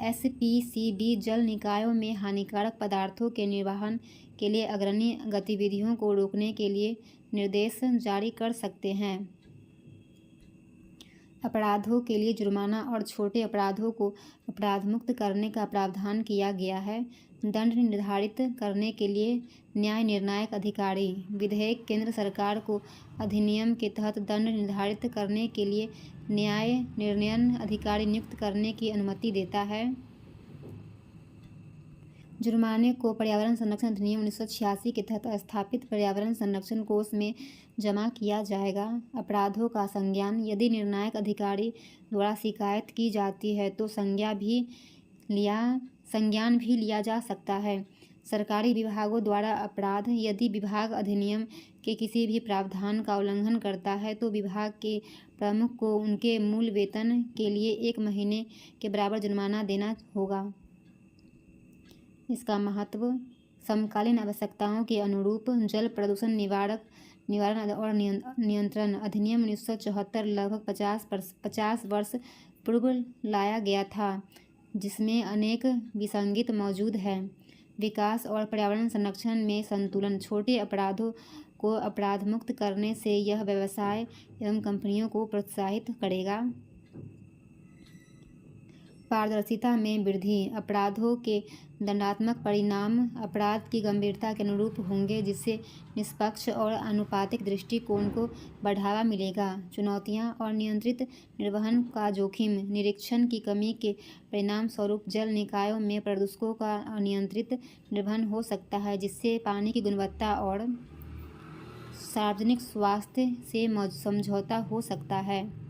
Speaker 1: SPCB जल निकायों में हानिकारक पदार्थों के निर्वहन के लिए अग्रणी गतिविधियों को रोकने के लिए निर्देश जारी कर सकते हैं। अपराधों के लिए जुर्माना और छोटे अपराधों को अपराधमुक्त करने का प्रावधान किया गया है। दंड निर्धारित करने के लिए न्याय निर्णायक अधिकारी। विधेयक केंद्र सरकार को अधिनियम के तहत दंड निर्धारित करने के लिए न्याय निर्णयन अधिकारी नियुक्त करने की अनुमति देता है। जुर्माने को पर्यावरण संरक्षण अधिनियम 1986 के तहत स्थापित पर्यावरण संरक्षण कोष में जमा किया जाएगा। अपराधों का संज्ञान। यदि निर्णायक अधिकारी द्वारा शिकायत की जाती है तो संज्ञान भी लिया जा सकता है। सरकारी विभागों द्वारा अपराध। यदि विभाग अधिनियम के किसी भी प्रावधान का उल्लंघन करता है तो विभाग के प्रमुख को उनके मूल वेतन के लिए 1 महीने के बराबर जुर्माना देना होगा। इसका महत्व। समकालीन आवश्यकताओं के अनुरूप जल प्रदूषण निवारण और नियंत्रण अधिनियम 1974 लगभग 50 वर्ष पूर्व लाया गया था, जिसमें अनेक विसंगति मौजूद है। विकास और पर्यावरण संरक्षण में संतुलन। छोटे अपराधों को अपराधमुक्त करने से यह व्यवसाय एवं कंपनियों को प्रोत्साहित करेगा। पारदर्शिता में वृद्धि। अपराधों के दंडात्मक परिणाम अपराध की गंभीरता के अनुरूप होंगे, जिससे निष्पक्ष और आनुपातिक दृष्टिकोण को बढ़ावा मिलेगा। चुनौतियां और नियंत्रित निर्वहन का जोखिम। निरीक्षण की कमी के परिणामस्वरूप जल निकायों में प्रदूषकों का अनियंत्रित निर्वहन हो सकता है, जिससे पानी की गुणवत्ता और सार्वजनिक स्वास्थ्य से समझौता हो सकता है।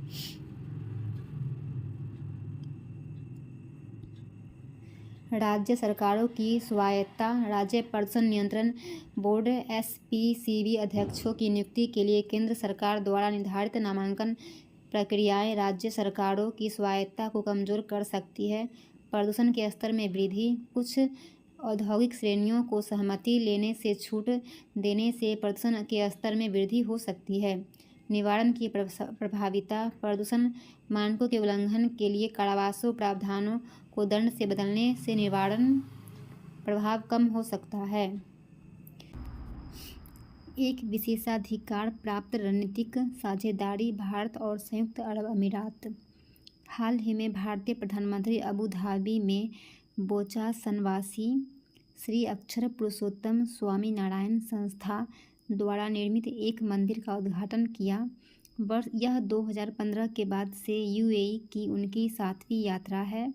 Speaker 1: राज्य सरकारों की स्वायत्तता। राज्य प्रदूषण नियंत्रण बोर्ड SPCB अध्यक्षों की नियुक्ति के लिए केंद्र सरकार द्वारा निर्धारित नामांकन प्रक्रियाएं राज्य सरकारों की स्वायत्तता को कमजोर कर सकती है। प्रदूषण के स्तर में वृद्धि। कुछ औद्योगिक श्रेणियों को सहमति लेने से छूट देने से प्रदूषण के स्तर में वृद्धि हो सकती है। निवारण की प्रभाविता। प्रदूषण मानकों के उल्लंघन के लिए कारावासों प्रावधानों को दंड से बदलने से निवारण प्रभाव कम हो सकता है। एक विशेषाधिकार प्राप्त रणनीतिक साझेदारी। भारत और संयुक्त अरब अमीरात। हाल ही में भारतीय प्रधानमंत्री अबू धाबी में बोचासनवासी श्री अक्षर पुरुषोत्तम स्वामी नारायण संस्था द्वारा निर्मित एक मंदिर का उद्घाटन किया। यह 2015 के बाद से UAE की उनकी 7वीं यात्रा है।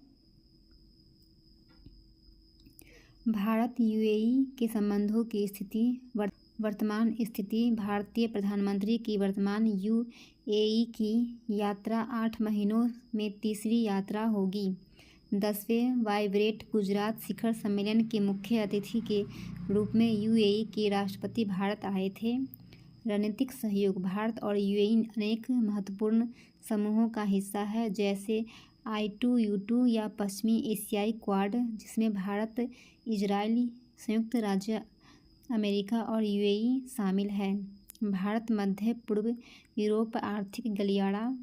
Speaker 1: भारत UAE के संबंधों की स्थिति। वर्तमान स्थिति। भारतीय प्रधानमंत्री की वर्तमान UAE की यात्रा 8 महीनों में तीसरी यात्रा होगी। 10वें वाइब्रेंट गुजरात शिखर सम्मेलन के मुख्य अतिथि के रूप में UAE के राष्ट्रपति भारत आए थे। रणनीतिक सहयोग। भारत और UAE अनेक महत्वपूर्ण समूहों का हिस्सा है, जैसे I2U2 या पश्चिमी एशियाई क्वाड, जिसमें भारत, इजराइल, संयुक्त राज्य अमेरिका और UAE शामिल है। भारत मध्य पूर्व यूरोप आर्थिक गलियारा।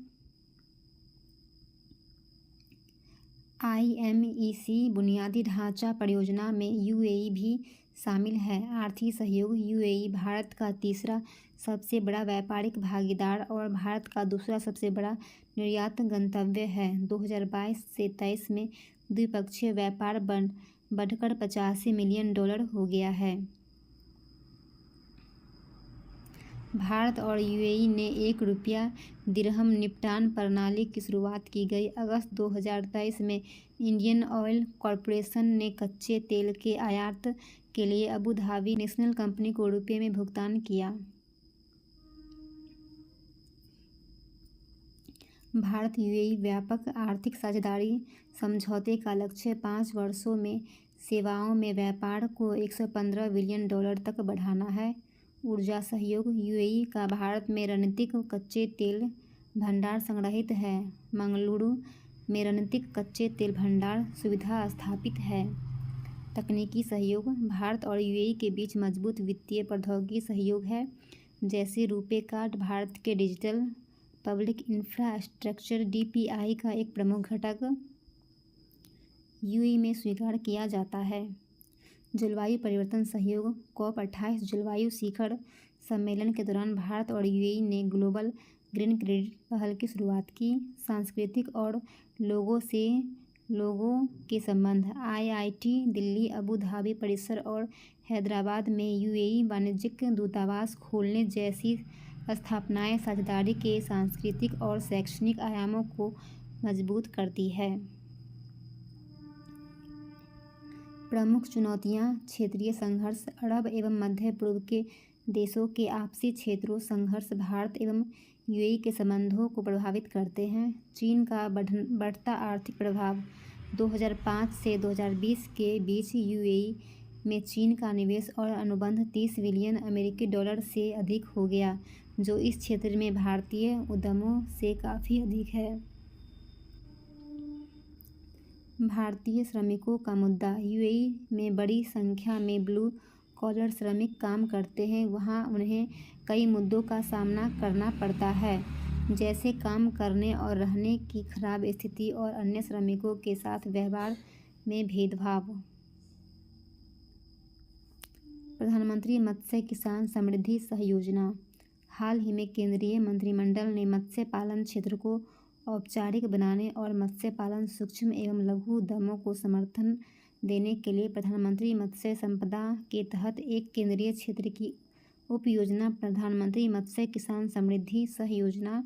Speaker 1: IMEC बुनियादी ढांचा परियोजना में UAE भी शामिल है। आर्थिक सहयोग। UAE भारत का तीसरा सबसे बड़ा व्यापारिक भागीदार और भारत का दूसरा सबसे बड़ा निर्यात गंतव्य है। 2022 से 23 में द्विपक्षीय व्यापार बढ़कर $85 मिलियन हो गया है। भारत और UAE ने ₹1 दिरहम निपटान प्रणाली की शुरुआत की गई। अगस्त 2023 में इंडियन ऑयल कॉरपोरेशन ने कच्चे तेल के आयात के लिए अबू धाबी नेशनल कंपनी को रुपये में भुगतान किया। भारत UAE व्यापक आर्थिक साझेदारी समझौते का लक्ष्य 5 वर्षों में सेवाओं में व्यापार को $115 बिलियन तक बढ़ाना है। ऊर्जा सहयोग। UAE का भारत में रणनीतिक कच्चे तेल भंडार संग्रहित है। मंगलुरु में रणनीतिक कच्चे तेल भंडार सुविधा स्थापित है। तकनीकी सहयोग। भारत और UAE के बीच मजबूत वित्तीय प्रौद्योगिकी सहयोग है, जैसे रुपे कार्ड भारत के डिजिटल पब्लिक इंफ्रास्ट्रक्चर DPI का एक प्रमुख घटक UAE में स्वीकार किया जाता है। जलवायु परिवर्तन सहयोग। COP28 जलवायु शिखर सम्मेलन के दौरान भारत और UAE ने ग्लोबल ग्रीन क्रेडिट पहल की शुरुआत की। सांस्कृतिक और लोगों के संबंध। IIT दिल्ली, अबू धाबी परिसर और हैदराबाद में UAE वाणिज्यिक दूतावास खोलने जैसी स्थापनाएं साझेदारी के सांस्कृतिक और शैक्षणिक आयामों को मजबूत करती है। प्रमुख चुनौतियां। क्षेत्रीय संघर्ष। अरब एवं मध्य पूर्व के देशों के आपसी क्षेत्रों संघर्ष भारत एवं UAE के संबंधों को प्रभावित करते हैं। चीन का बढ़ता आर्थिक प्रभाव। 2005 से 2020 के बीच UAE में चीन का निवेश और अनुबंध $30 बिलियन से अधिक हो गया, जो इस क्षेत्र में भारतीय उद्यमों से काफ़ी अधिक है। भारतीय श्रमिकों का मुद्दा। UAE में बड़ी संख्या में ब्लू कॉलर श्रमिक काम करते हैं। वहाँ उन्हें कई मुद्दों का सामना करना पड़ता है, जैसे काम करने और रहने की खराब स्थिति और अन्य श्रमिकों के साथ व्यवहार में भेदभाव। प्रधानमंत्री मत्स्य किसान समृद्धि सहयोजना। हाल ही में केंद्रीय मंत्रिमंडल ने मत्स्य पालन क्षेत्र को औपचारिक बनाने और मत्स्य पालन सूक्ष्म एवं लघु उद्यमों को समर्थन देने के लिए प्रधानमंत्री मत्स्य संपदा के तहत एक केंद्रीय क्षेत्र की उपयोजना प्रधानमंत्री मत्स्य किसान समृद्धि सहयोजना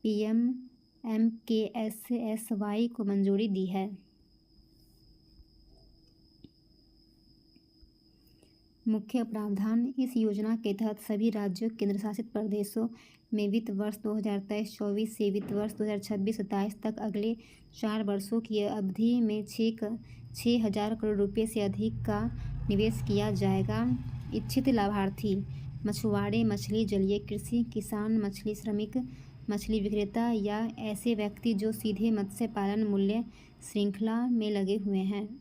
Speaker 1: PMMKSSY को मंजूरी दी है। मुख्य प्रावधान। इस योजना के तहत सभी राज्यों केंद्र शासित प्रदेशों में वित्त वर्ष 2023-24 से वित्त वर्ष 2026-27 तक अगले 4 वर्षों की अवधि में 6,000 करोड़ रुपये से अधिक का निवेश किया जाएगा। इच्छित लाभार्थी। मछुआरे, मछली जलीय कृषि किसान, मछली श्रमिक, मछली विक्रेता या ऐसे व्यक्ति जो सीधे मत्स्य पालन मूल्य श्रृंखला में लगे हुए हैं।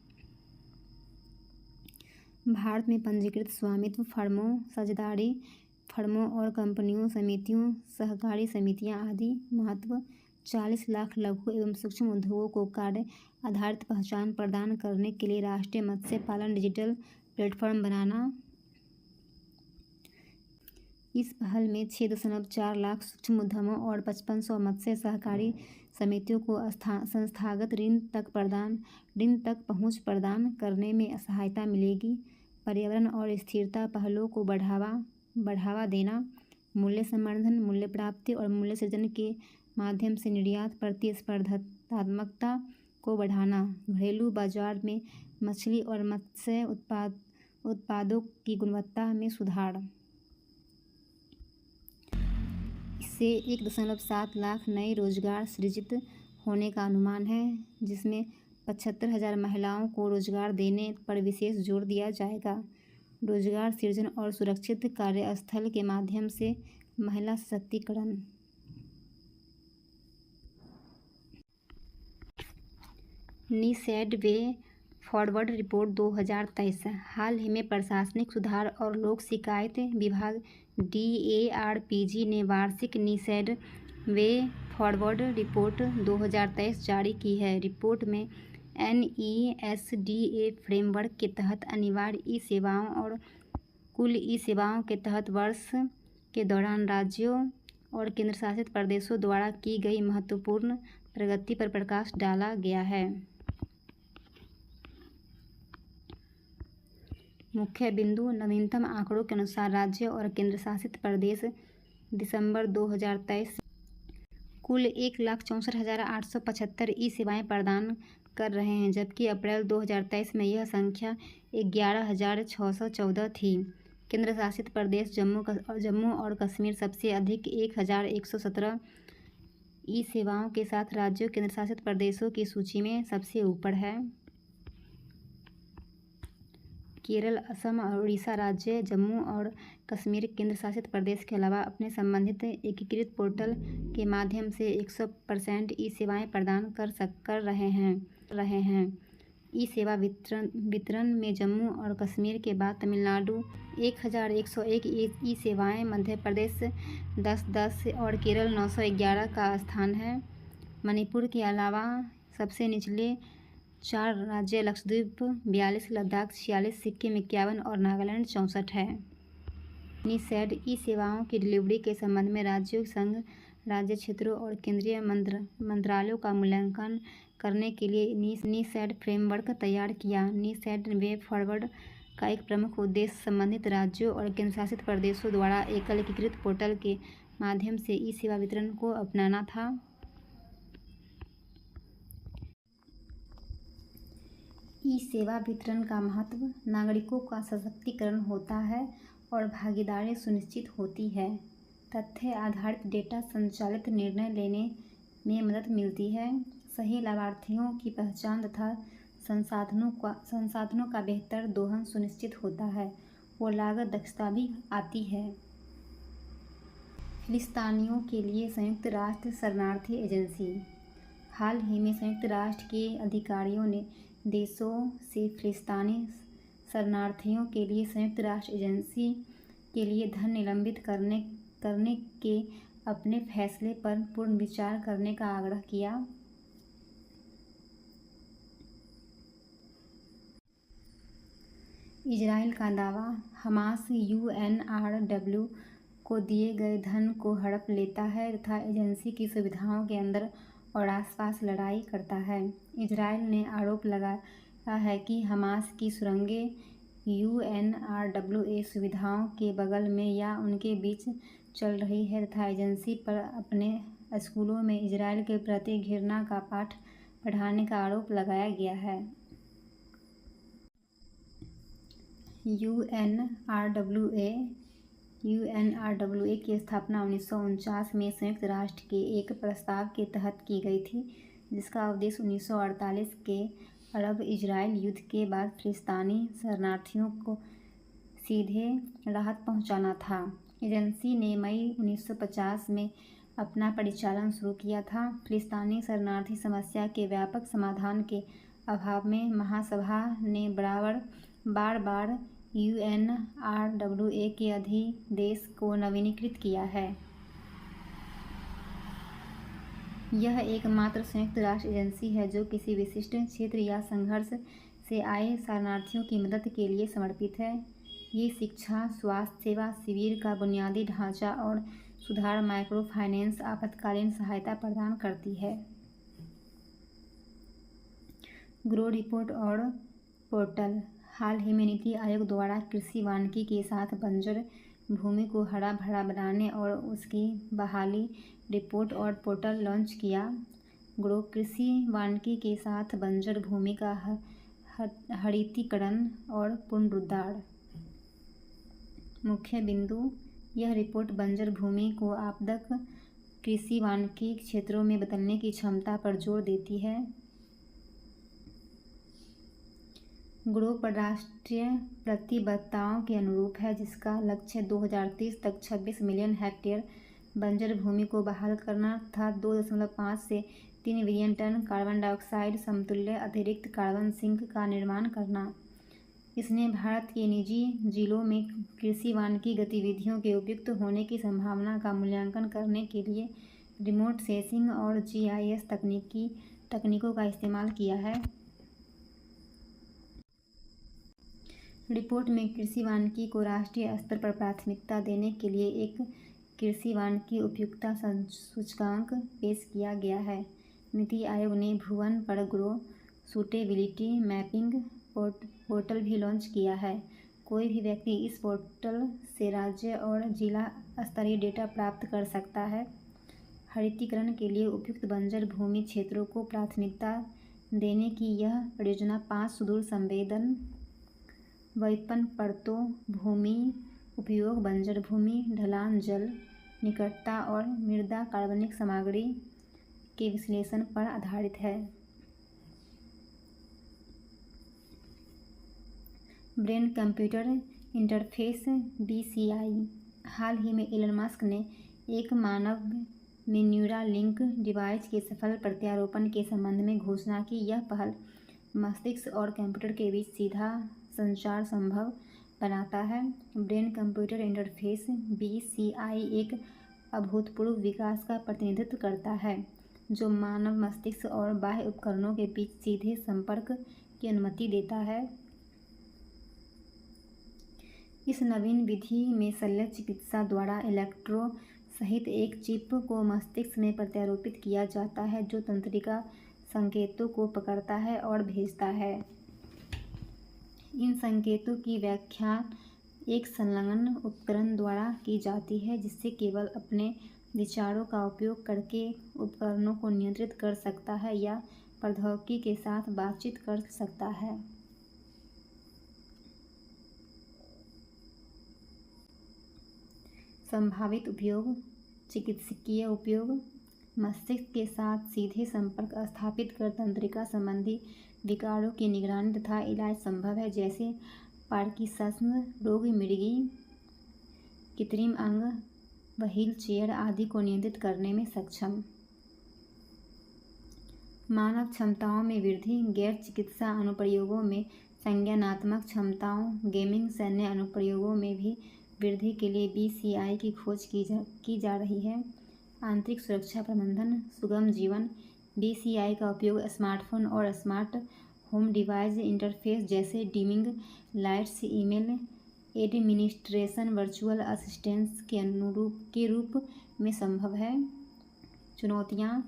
Speaker 1: भारत में पंजीकृत स्वामित्व फर्मों, साझेदारी फर्मों और कंपनियों, समितियों, सहकारी समितियां आदि। महत्व। 40 लाख लघु एवं सूक्ष्म उद्योगों को कार्य आधारित पहचान प्रदान करने के लिए राष्ट्रीय मत्स्य पालन डिजिटल प्लेटफॉर्म बनाना। इस पहल में 6.4 लाख सूक्ष्म उद्यमों और 5500 मत्स्य सहकारी समितियों को संस्थागत ऋण तक पहुँच प्रदान करने में सहायता मिलेगी। पर्यावरण और स्थिरता पहलों को बढ़ावा देना। मूल्य संवर्धन, मूल्य प्राप्ति और मूल्य सृजन के माध्यम से निर्यात प्रतिस्पर्धात्मकता को बढ़ाना। घरेलू बाजार में मछली और मत्स्य उत्पादों की गुणवत्ता में सुधार। इससे 1.7 लाख नए रोजगार सृजित होने का अनुमान है, जिसमें 75,000 महिलाओं को रोजगार देने पर विशेष जोर दिया जाएगा। रोजगार सृजन और सुरक्षित कार्यस्थल के माध्यम से महिला सशक्तिकरण। नीसेड वे फॉरवर्ड रिपोर्ट 2023। हाल ही में प्रशासनिक सुधार और लोक शिकायत विभाग DARPG ने वार्षिक नीसेड वे फॉरवर्ड रिपोर्ट 2023 जारी की है। रिपोर्ट में NESDA फ्रेमवर्क के तहत अनिवार्य ई-सेवाओं और कुल ई-सेवाओं के तहत वर्ष के दौरान राज्यों और केंद्रशासित प्रदेशों द्वारा की गई महत्वपूर्ण प्रगति पर प्रकाश डाला गया है। मुख्य बिंदु। नवीनतम आंकड़ों के अनुसार राज्य और केंद्रशासित प्रदेश दिसंबर 2023 कुल 1,64,875 ई-सेवाएँ प्रदान कर रहे हैं, जबकि अप्रैल 2023 में यह संख्या 11,614 थी। केंद्र शासित प्रदेश जम्मू और कश्मीर सबसे अधिक 1,117 ई-सेवाओं के साथ राज्यों केंद्र शासित प्रदेशों की सूची में सबसे ऊपर है। केरल, असम और उड़ीसा राज्य जम्मू और कश्मीर केंद्र शासित प्रदेश के अलावा अपने संबंधित एकीकृत पोर्टल के माध्यम से 100% ई-सेवाएँ प्रदान कर रहे हैं। ई-सेवा वितरण में जम्मू और कश्मीर के बाद तमिलनाडु 1,101 ई-सेवाएँ, मध्य प्रदेश 10 और केरल 911 का स्थान है। मणिपुर के अलावा सबसे निचले 4 राज्य लक्षद्वीप 42, लद्दाख 46, सिक्किम 51 और नागालैंड 64 है। नीसेड ई-सेवाओं की डिलीवरी के संबंध में राज्यों संग राज्य क्षेत्रों और केंद्रीय मंत्रालयों का मूल्यांकन करने के लिए नीसैड फ्रेमवर्क तैयार किया। नीसैड वे फॉरवर्ड का एक प्रमुख उद्देश्य संबंधित राज्यों और केंद्रशासित प्रदेशों द्वारा एकल एकीकृत पोर्टल के माध्यम से ई-सेवा वितरण को अपनाना था। ई-सेवा वितरण का महत्व नागरिकों का सशक्तिकरण होता है और भागीदारी सुनिश्चित होती है। तथ्य आधारित डेटा संचालित निर्णय लेने में मदद मिलती है। सही लाभार्थियों की पहचान तथा संसाधनों का बेहतर दोहन सुनिश्चित होता है और लागत दक्षता भी आती है। फिलिस्तीनियों के लिए संयुक्त राष्ट्र शरणार्थी एजेंसी। हाल ही में संयुक्त राष्ट्र के अधिकारियों ने देशों से फिलिस्तीनी शरणार्थियों के लिए संयुक्त राष्ट्र एजेंसी के लिए धन निलंबित करने के अपने फैसले पर पुनर्विचार करने का आग्रह किया। इजराइल का दावा, हमास यूएनआरडब्ल्यू को दिए गए धन को हड़प लेता है तथा एजेंसी की सुविधाओं के अंदर और आसपास लड़ाई करता है। इजराइल ने आरोप लगाया है कि हमास की सुरंगें यूएनआरडब्ल्यू सुविधाओं के बगल में या उनके बीच चल रही है तथा एजेंसी पर अपने स्कूलों में इजराइल के प्रति घृणा का पाठ पढ़ाने का आरोप लगाया गया है। यूएनआरडब्ल्यू की स्थापना 1949 में संयुक्त राष्ट्र के एक प्रस्ताव के तहत की गई थी, जिसका उद्देश्य 1948 के अरब-इजराइल युद्ध के बाद फिलिस्तीनी शरणार्थियों को सीधे राहत पहुंचाना था। एजेंसी ने मई 1950 में अपना परिचालन शुरू किया था। फिलिस्तीनी शरणार्थी समस्या के व्यापक समाधान के अभाव में महासभा ने बार बार यूएनआरडब्ल्यू के अधिदेश को नवीनीकृत किया है। यह एकमात्र संयुक्त राष्ट्र एजेंसी है जो किसी विशिष्ट क्षेत्र या संघर्ष से आए शरणार्थियों की मदद के लिए समर्पित है। ये शिक्षा, स्वास्थ्य सेवा, शिविर का बुनियादी ढांचा और सुधार, माइक्रो फाइनेंस, आपातकालीन सहायता प्रदान करती है। ग्रो रिपोर्ट और पोर्टल। हाल ही में नीति आयोग द्वारा कृषि वानिकी के साथ बंजर भूमि को हरा भरा बनाने और उसकी बहाली रिपोर्ट और पोर्टल लॉन्च किया। ग्रो कृषि वानिकी के साथ बंजर भूमि का हरितीकरण और पुनरुद्धार। मुख्य बिंदु। यह रिपोर्ट बंजर भूमि को आपातक कृषि वानिकी क्षेत्रों में बदलने की क्षमता पर जोर देती है। ग्रो राष्ट्रीय प्रतिबद्धताओं के अनुरूप है, जिसका लक्ष्य 2030 तक 26 मिलियन हेक्टेयर बंजर भूमि को बहाल करना तथा 2.5 से 3 बिलियन टन कार्बन डाइऑक्साइड समतुल्य अतिरिक्त कार्बन सिंक का निर्माण करना। इसने भारत के निजी जिलों में कृषि वानिकी गतिविधियों के उपयुक्त होने की संभावना का मूल्यांकन करने के लिए रिमोट सेंसिंग और जीआईएस तकनीकों का इस्तेमाल किया है। रिपोर्ट में कृषि वानिकी को राष्ट्रीय स्तर पर प्राथमिकता देने के लिए एक कृषि वानिकी उपयुक्तता सूचकांक पेश किया गया है। नीति आयोग ने भुवन पर ग्रो सूटेबिलिटी मैपिंग पोर्टल भी लॉन्च किया है। कोई भी व्यक्ति इस पोर्टल से राज्य और जिला स्तरीय डेटा प्राप्त कर सकता है। हरितीकरण के लिए उपयुक्त बंजर भूमि क्षेत्रों को प्राथमिकता देने की यह परियोजना 5 सुदूर संवेदन विपणन परतों, भूमि उपयोग, बंजर भूमि, ढलान, जल निकटता और मृदा कार्बनिक सामग्री के विश्लेषण पर आधारित है। Brain computer interface BCI। हाल ही में एलन मस्क ने एक मानव में न्यूरालिंक डिवाइस के सफल प्रत्यारोपण के संबंध में घोषणा की। यह पहल मस्तिष्क और कंप्यूटर के बीच सीधा संचार संभव बनाता है। ब्रेन कंप्यूटर इंटरफेस BCI एक अभूतपूर्व विकास का प्रतिनिधित्व करता है, जो मानव मस्तिष्क और बाह्य उपकरणों के बीच सीधे संपर्क की अनुमति देता है। इस नवीन विधि में शल्य चिकित्सा द्वारा सहित एक चिप को मस्तिष्क में प्रत्यारोपित किया जाता है जो तंत्रिका संकेतों को पकड़ता है और भेजता है। इन संकेतों की व्याख्या एक संलग्न उपकरण द्वारा की जाती है जिससे केवल अपने विचारों का उपयोग करके उपकरणों को नियंत्रित कर सकता है या प्रौद्योगिकी के साथ बातचीत कर सकता है। संभावित उपयोग: चिकित्सकीय उपयोग: मस्तिष्क के साथ सीधे संपर्क स्थापित कर तंत्रिका संबंधी विकारों की निगरानी तथा इलाज संभव है, जैसे पार्किंसंस रोग, मिर्गी, कृत्रिम अंग, व्हील चेयर आदि को नियंत्रित करने में सक्षम। मानव क्षमताओं में वृद्धि: गैर चिकित्सा अनुप्रयोगों में संज्ञानात्मक क्षमताओं, गेमिंग, सैन्य अनुप्रयोगों में भी वृद्धि के लिए BCI की खोज की जा रही है। आंतरिक सुरक्षा प्रबंधन, सुगम जीवन: BCI का उपयोग स्मार्टफोन और स्मार्ट होम डिवाइस इंटरफेस जैसे dimming lights, email administration, virtual assistants के रूप में संभव है। चुनौतियाँ: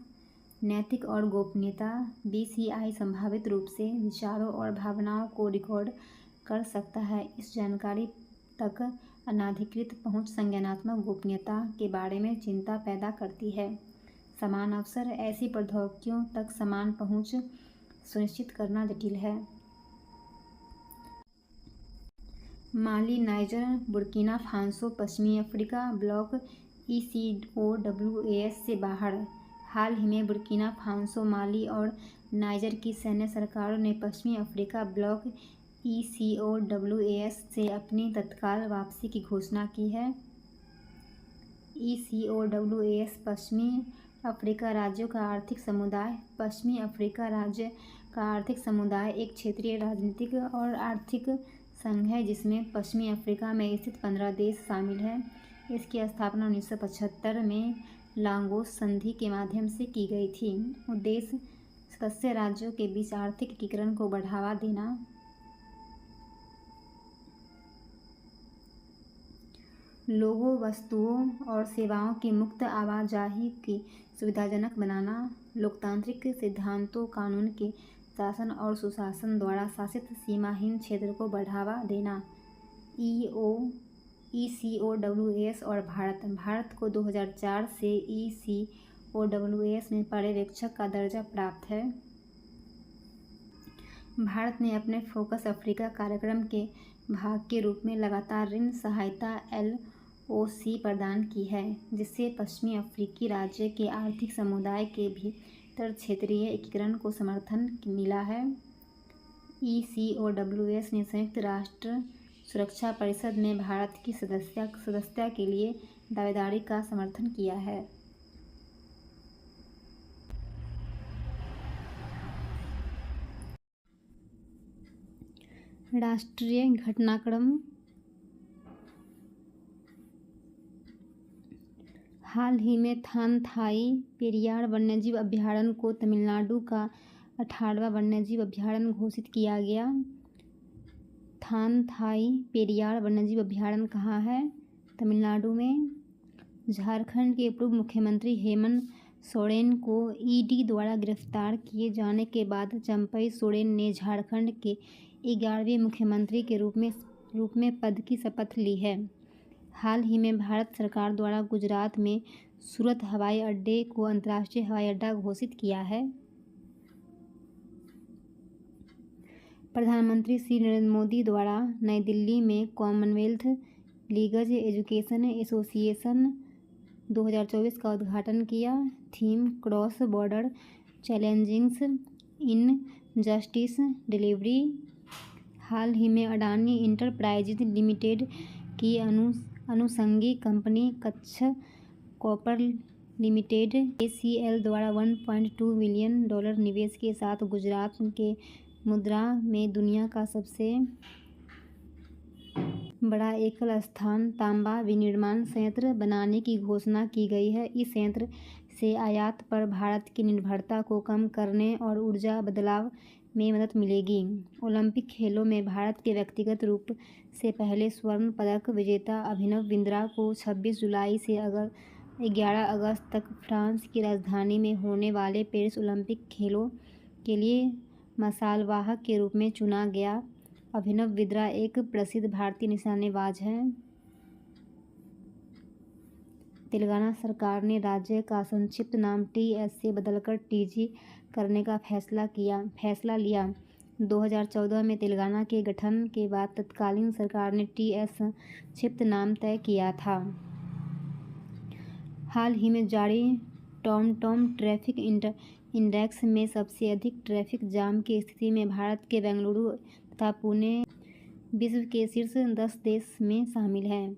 Speaker 1: नैतिक और गोपनीयता: BCI संभावित रूप से विचारों और भावनाओं को रिकॉर्ड कर सकता है। इस जानकारी तक अनधिकृत पहुंच संज्ञानात्मक गोपनीयता के बारे में चिंता पैदा करती है। समान अवसर: ऐसी प्रौद्योगिकियों तक समान पहुंच सुनिश्चित करना जटिल है। माली, नाइजर, बुर्किना फासो, पश्चिमी अफ्रीका ब्लॉक ECOWAS से बाहर। हाल ही में बुर्किना फासो, माली और नाइजर की सैन्य सरकारों ने पश्चिमी अफ्रीका ब्लॉक ECOWAS से अपनी तत्काल वापसी की घोषणा की है। ECOWAS पश्चिमी अफ्रीका राज्यों का आर्थिक समुदाय। पश्चिमी अफ्रीका राज्य का आर्थिक समुदाय एक क्षेत्रीय राजनीतिक और आर्थिक संघ है जिसमें पश्चिमी अफ्रीका में स्थित 15 देश शामिल हैं। इसकी स्थापना 1975 में लागोस संधि के माध्यम से की गई थी। उद्देश्य: सदस्य राज्यों के बीच आर्थिक एकीकरण को बढ़ावा देना। लोगों, वस्तुओं और सेवाओं की मुक्त आवाजाही की सुविधाजनक बनाना। लोकतांत्रिक सिद्धांतों, कानून के शासन और सुशासन द्वारा शासित सीमाहीन क्षेत्र को बढ़ावा देना। ECOWAS और भारत को 2004 से ECOWAS में पर्यवेक्षक का दर्जा प्राप्त है। भारत ने अपने फोकस अफ्रीका कार्यक्रम के भाग के रूप में लगातार ऋण सहायता LOC प्रदान की है, जिससे पश्चिमी अफ्रीकी राज्य के आर्थिक समुदाय के भीतर क्षेत्रीय एकीकरण को समर्थन मिला है। ECOWAS ने संयुक्त राष्ट्र सुरक्षा परिषद में भारत की सदस्यता के लिए दावेदारी का समर्थन किया है। राष्ट्रीय घटनाक्रम: हाल ही में थानथाई पेरियार वन्यजीव अभयारण्य को तमिलनाडु का 18वां वन्यजीव अभयारण्य घोषित किया गया। थानथाई पेरियार वन्यजीव अभयारण्य कहाँ है? तमिलनाडु में। झारखंड के पूर्व मुख्यमंत्री हेमंत सोरेन को ED द्वारा गिरफ्तार किए जाने के बाद चंपई सोरेन ने झारखंड के 11वें मुख्यमंत्री के रूप में पद की शपथ ली है। हाल ही में भारत सरकार द्वारा गुजरात में सूरत हवाई अड्डे को अंतर्राष्ट्रीय हवाई अड्डा घोषित किया है। प्रधानमंत्री श्री नरेंद्र मोदी द्वारा नई दिल्ली में कॉमनवेल्थ लीगल एजुकेशन एसोसिएशन 2024 का उद्घाटन किया। Theme: cross border challengings in justice delivery. हाल ही में अडानी इंटरप्राइजेज लिमिटेड की अनुषंगी कंपनी कच्छ कॉपर लिमिटेड KCL द्वारा $1.2 बिलियन निवेश के साथ गुजरात के मुंद्रा में दुनिया का सबसे बड़ा एकल स्थान तांबा विनिर्माण संयंत्र बनाने की घोषणा की गई है। इस संयंत्र से आयात पर भारत की निर्भरता को कम करने और ऊर्जा बदलाव में मदद मिलेगी। ओलंपिक खेलों में भारत के व्यक्तिगत रूप से पहले स्वर्ण पदक विजेता अभिनव बिंद्रा को 26 जुलाई से 11 अगस्त तक फ्रांस की राजधानी में होने वाले पेरिस ओलंपिक खेलों के लिए मशालवाहक के रूप में चुना गया। अभिनव बिंद्रा एक प्रसिद्ध भारतीय निशानेबाज हैं। तेलंगाना सरकार ने राज्य का संक्षिप्त नाम टीएस से बदलकर टीजी करने का फैसला लिया। 2014 में तेलंगाना के गठन के बाद तत्कालीन सरकार ने टीएस संक्षिप्त नाम तय किया था। हाल ही में जारी टॉमटॉम ट्रैफिक इंडेक्स में सबसे अधिक ट्रैफिक जाम की स्थिति में भारत के बेंगलुरु तथा पुणे विश्व के शीर्ष 10 देश में शामिल हैं।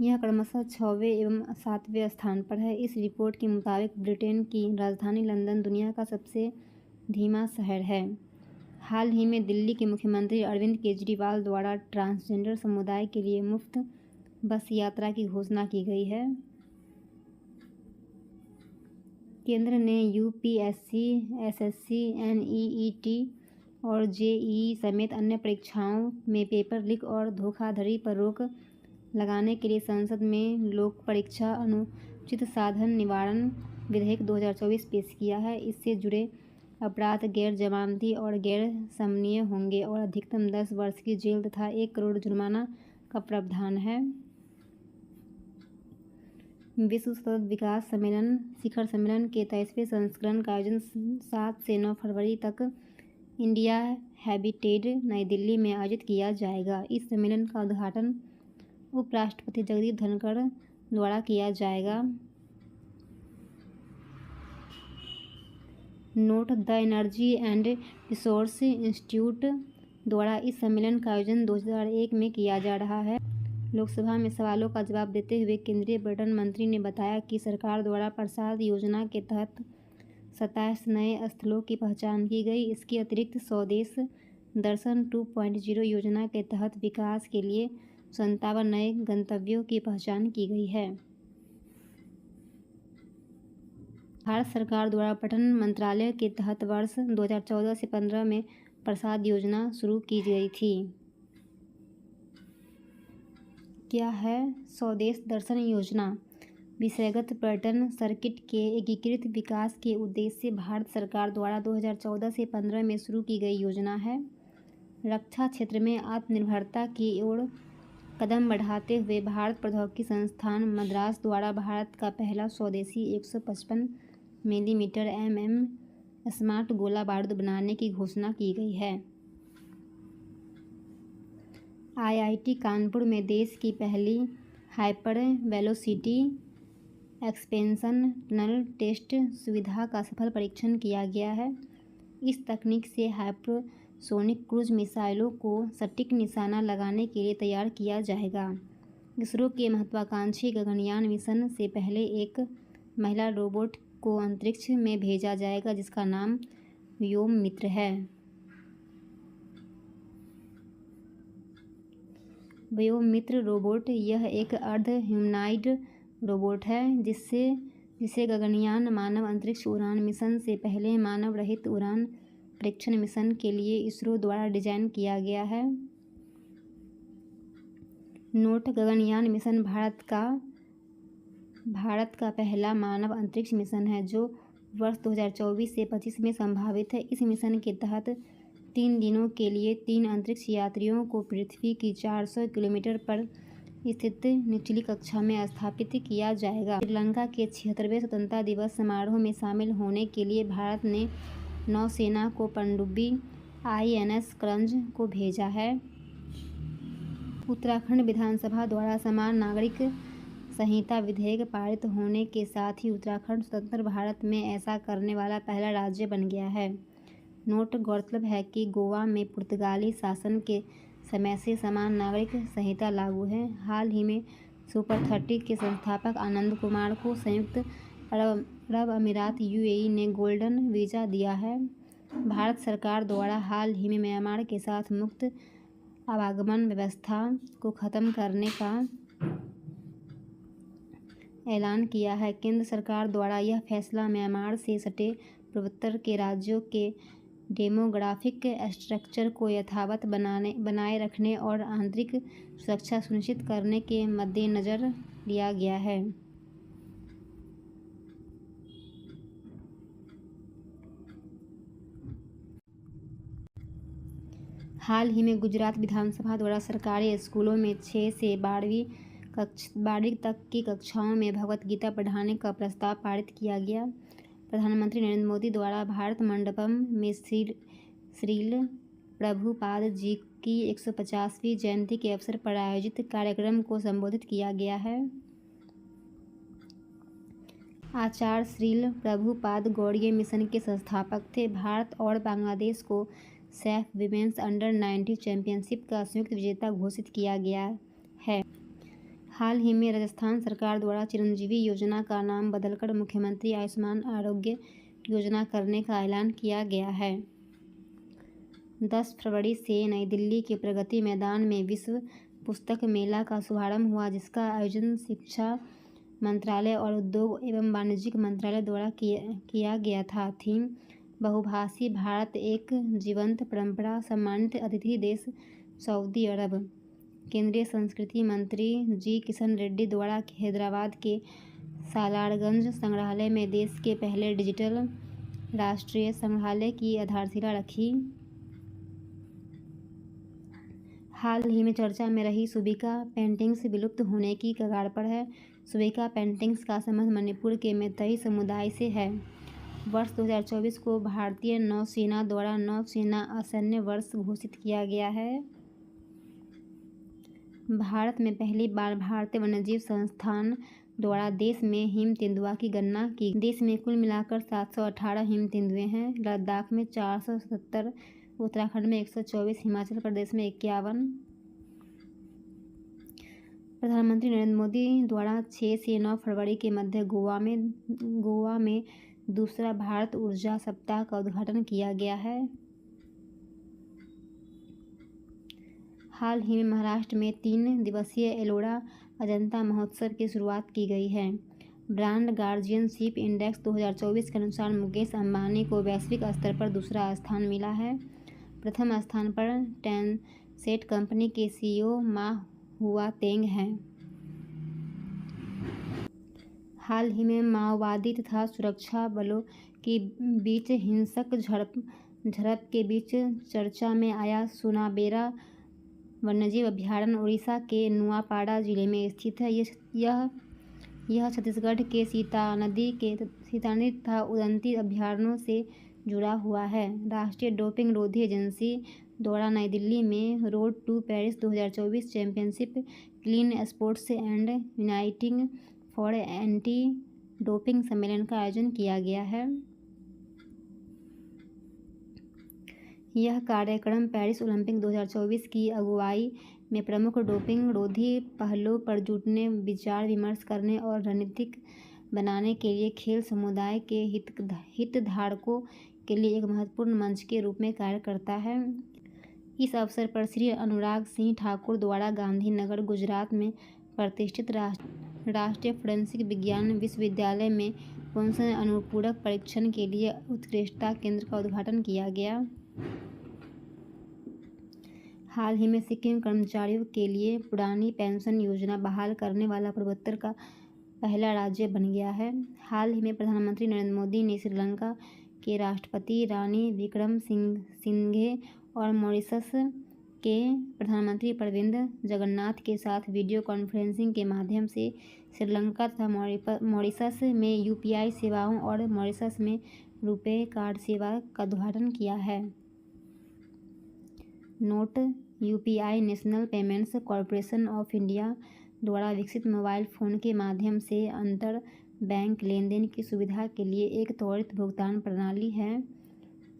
Speaker 1: यह क्रमशः 6वें एवं 7वें स्थान पर है। इस रिपोर्ट के मुताबिक ब्रिटेन की राजधानी लंदन दुनिया का सबसे धीमा शहर है। हाल ही में दिल्ली के मुख्यमंत्री अरविंद केजरीवाल द्वारा ट्रांसजेंडर समुदाय के लिए मुफ्त बस यात्रा की घोषणा की गई है। केंद्र ने यूपीएससी, एसएससी, एनईईटी और जेईई समेत अन्य परीक्षाओं में पेपर लीक और धोखाधड़ी पर रोक लगाने के लिए संसद में लोक परीक्षा अनुचित साधन निवारण विधेयक 2024 पेश किया है। इससे जुड़े अपराध गैर जमानती और गैर समनीय होंगे और अधिकतम 10 वर्ष की जेल तथा 1 करोड़ जुर्माना का प्रावधान है। विश्व सतत विकास सम्मेलन शिखर सम्मेलन के 23वें संस्करण का आयोजन 7 से 9 फरवरी तक इंडिया हैबिटेट नई दिल्ली में आयोजित किया जाएगा। इस सम्मेलन का उद्घाटन उपराष्ट्रपति जगदीप धनखड़ द्वारा किया जाएगा। Note the energy and resource institute द्वारा इस सम्मेलन का आयोजन 2001 में किया जा रहा है। लोकसभा में सवालों का जवाब देते हुए केंद्रीय पर्यटन मंत्री ने बताया कि सरकार द्वारा प्रसाद योजना के तहत 27 नए स्थलों की पहचान की गई। इसके अतिरिक्त स्वदेश दर्शन 2.0 योजना के तहत विकास के लिए 57 नए गंतव्यों की पहचान की गई है। भारत सरकार द्वारा पर्यटन मंत्रालय के तहत वर्ष 2014 से 15 में प्रसाद योजना शुरू की गई थी। क्या है स्वदेश दर्शन योजना? विषयगत पर्यटन सर्किट के एकीकृत विकास के उद्देश्य से भारत सरकार द्वारा 2014 से 15 में शुरू की गई योजना है। रक्षा क्षेत्र में आत्मनिर्भरता की ओर कदम बढ़ाते हुए भारत प्रौद्योगिकी संस्थान मद्रास द्वारा भारत का पहला स्वदेशी 155 मिलीमीटर स्मार्ट गोला बारूद बनाने की घोषणा की गई है। आईआईटी कानपुर में देश की पहली hyper velocity expansion tunnel test सुविधा का सफल परीक्षण किया गया है। इस तकनीक से हाइपरसोनिक क्रूज मिसाइलों को सटीक निशाना लगाने के लिए तैयार किया जाएगा। इसरो के महत्वाकांक्षी गगनयान मिशन से पहले एक महिला रोबोट को अंतरिक्ष में भेजा जाएगा जिसका नाम व्योममित्र है। व्योममित्र रोबोट यह एक अर्ध ह्यूमनॉइड रोबोट है जिसे गगनयान मानव अंतरिक्ष उड़ान मिशन से पहले मानव रहित उड़ान परीक्षण मिशन के लिए इसरो द्वारा डिजाइन किया गया है। नोट गगनयान मिशन भारत का पहला मानव अंतरिक्ष मिशन है जो वर्ष 2024 से 25 में संभावित है। इस मिशन के तहत 3 दिनों के लिए 3 अंतरिक्ष यात्रियों को पृथ्वी की 400 किलोमीटर पर स्थित निचली कक्षा में स्थापित किया जाएगा। श्रीलंका के 76वें स्वतंत्रता दिवस समारोह में शामिल होने के लिए भारत ने नौसेना को पनडुब्बी INS करंज को भेजा है। उत्तराखंड विधानसभा द्वारा समान नागरिक संहिता विधेयक पारित होने के साथ ही उत्तराखंड स्वतंत्र भारत में ऐसा करने वाला पहला राज्य बन गया है। नोट गौरतलब है कि गोवा में पुर्तगाली शासन के समय से समान नागरिक संहिता लागू है। हाल ही में सुपर 30 के संस्थापक आनंद कुमार को संयुक्त अरब अमीरात UAE ने गोल्डन वीज़ा दिया है। भारत सरकार द्वारा हाल ही में म्यांमार के साथ मुक्त आवागमन व्यवस्था को ख़त्म करने का ऐलान किया है। केंद्र सरकार द्वारा यह फैसला म्यांमार से सटे पूर्वोत्तर के राज्यों के डेमोग्राफिक स्ट्रक्चर को यथावत बनाए रखने और आंतरिक सुरक्षा सुनिश्चित करने के मद्देनज़र लिया गया है। हाल ही में गुजरात विधानसभा द्वारा सरकारी स्कूलों में 6 से 12वीं तक की कक्षाओं में भगवत गीता पढ़ाने का प्रस्ताव पारित किया गया। प्रधानमंत्री नरेंद्र मोदी द्वारा भारत मंडपम में श्रील प्रभुपाद जी की 150वीं जयंती के अवसर पर आयोजित कार्यक्रम को संबोधित किया गया है। आचार्य श्रील प्रभुपाद गौड़ीय मिशन के संस्थापक थे। भारत और बांग्लादेश को सैफ विमेंस अंडर 19 चैंपियनशिप का संयुक्त विजेता घोषित किया गया है। हाल ही में राजस्थान सरकार द्वारा चिरंजीवी योजना का नाम बदलकर मुख्यमंत्री आयुष्मान आरोग्य योजना करने का ऐलान किया गया है। 10 फरवरी से नई दिल्ली के प्रगति मैदान में विश्व पुस्तक मेला का शुभारंभ हुआ, जिसका आयोजन शिक्षा मंत्रालय और उद्योग एवं वाणिज्य मंत्रालय द्वारा किया गया था। थीम: बहुभाषी भारत, एक जीवंत परंपरा, सम्मानित अतिथि देश सऊदी अरब। केंद्रीय संस्कृति मंत्री जी किशन रेड्डी द्वारा हैदराबाद के सालारगंज संग्रहालय में देश के पहले डिजिटल राष्ट्रीय संग्रहालय की आधारशिला रखी। हाल ही में चर्चा में रही सुबिका पेंटिंग्स विलुप्त होने की कगार पर है। सुबिका पेंटिंग्स का संबंध मणिपुर के मैतेई समुदाय से है। वर्ष 2024 को भारतीय नौसेना द्वारा नौसेना असैन्य वर्ष घोषित किया गया है। भारत में पहली बार भारतीय वन्यजीव संस्थान द्वारा देश में हिम तेंदुआ की गणना की। देश में कुल मिलाकर 718 हिम तेंदुए हैं। लद्दाख में 470, उत्तराखंड में 124, हिमाचल प्रदेश में 51। प्रधानमंत्री नरेंद्र मोदी द्वारा 6 से 9 फरवरी के मध्य गोवा में दूसरा भारत ऊर्जा सप्ताह का उद्घाटन किया गया है। हाल ही में महाराष्ट्र में 3 दिवसीय एलोरा अजंता महोत्सव की शुरुआत की गई है। ब्रांड गार्जियनशिप इंडेक्स 2024 के अनुसार मुकेश अंबानी को वैश्विक स्तर पर दूसरा स्थान मिला है। प्रथम स्थान पर टेंसेंट कंपनी के CEO मा हुआ तेंग हैं। हाल ही में माओवादी तथा सुरक्षा बलों के बीच हिंसक झड़प के बीच चर्चा में आया सोनाबेरा वन्यजीव अभयारण्य उड़ीसा के नुआपाड़ा जिले में स्थित है। यह छत्तीसगढ़ के सीता नदी तथा उदंती अभयारण्यों से जुड़ा हुआ है। राष्ट्रीय डोपिंग रोधी एजेंसी द्वारा नई दिल्ली में road to Paris 2024 championship clean sports and uniting for anti doping सम्मेलन का आयोजन किया गया है। यह कार्यक्रम पेरिस ओलंपिक 2024 की अगुवाई में प्रमुख डोपिंग रोधी पहलुओं पर जुटने, विचार विमर्श करने और रणनीति बनाने के लिए खेल समुदाय के हितधारकों के लिए एक महत्वपूर्ण मंच के रूप में कार्य करता है। इस अवसर पर श्री अनुराग सिंह ठाकुर द्वारा गांधीनगर, गुजरात में प्रतिष्ठित राष्ट्रीय फोरेंसिक विज्ञान विश्वविद्यालय में पुंसक अनुपूरक परीक्षण के लिए उत्कृष्टता केंद्र का उद्घाटन किया गया। हाल ही में सिक्किम कर्मचारियों के लिए पुरानी पेंशन योजना बहाल करने वाला पूर्वोत्तर का पहला राज्य बन गया है। हाल ही में प्रधानमंत्री नरेंद्र मोदी ने श्रीलंका के राष्ट्रपति रानी विक्रमसिंघे और मॉरिशस के प्रधानमंत्री प्रविंद जगन्नाथ के साथ वीडियो कॉन्फ्रेंसिंग के माध्यम से श्रीलंका तथा मॉरिशस में UPI सेवाओं और मॉरिशस में रुपे कार्ड सेवा का उद्घाटन किया है। Note: UPI national payments corporation of India द्वारा विकसित मोबाइल फ़ोन के माध्यम से अंतर बैंक लेनदेन की सुविधा के लिए एक त्वरित भुगतान प्रणाली है।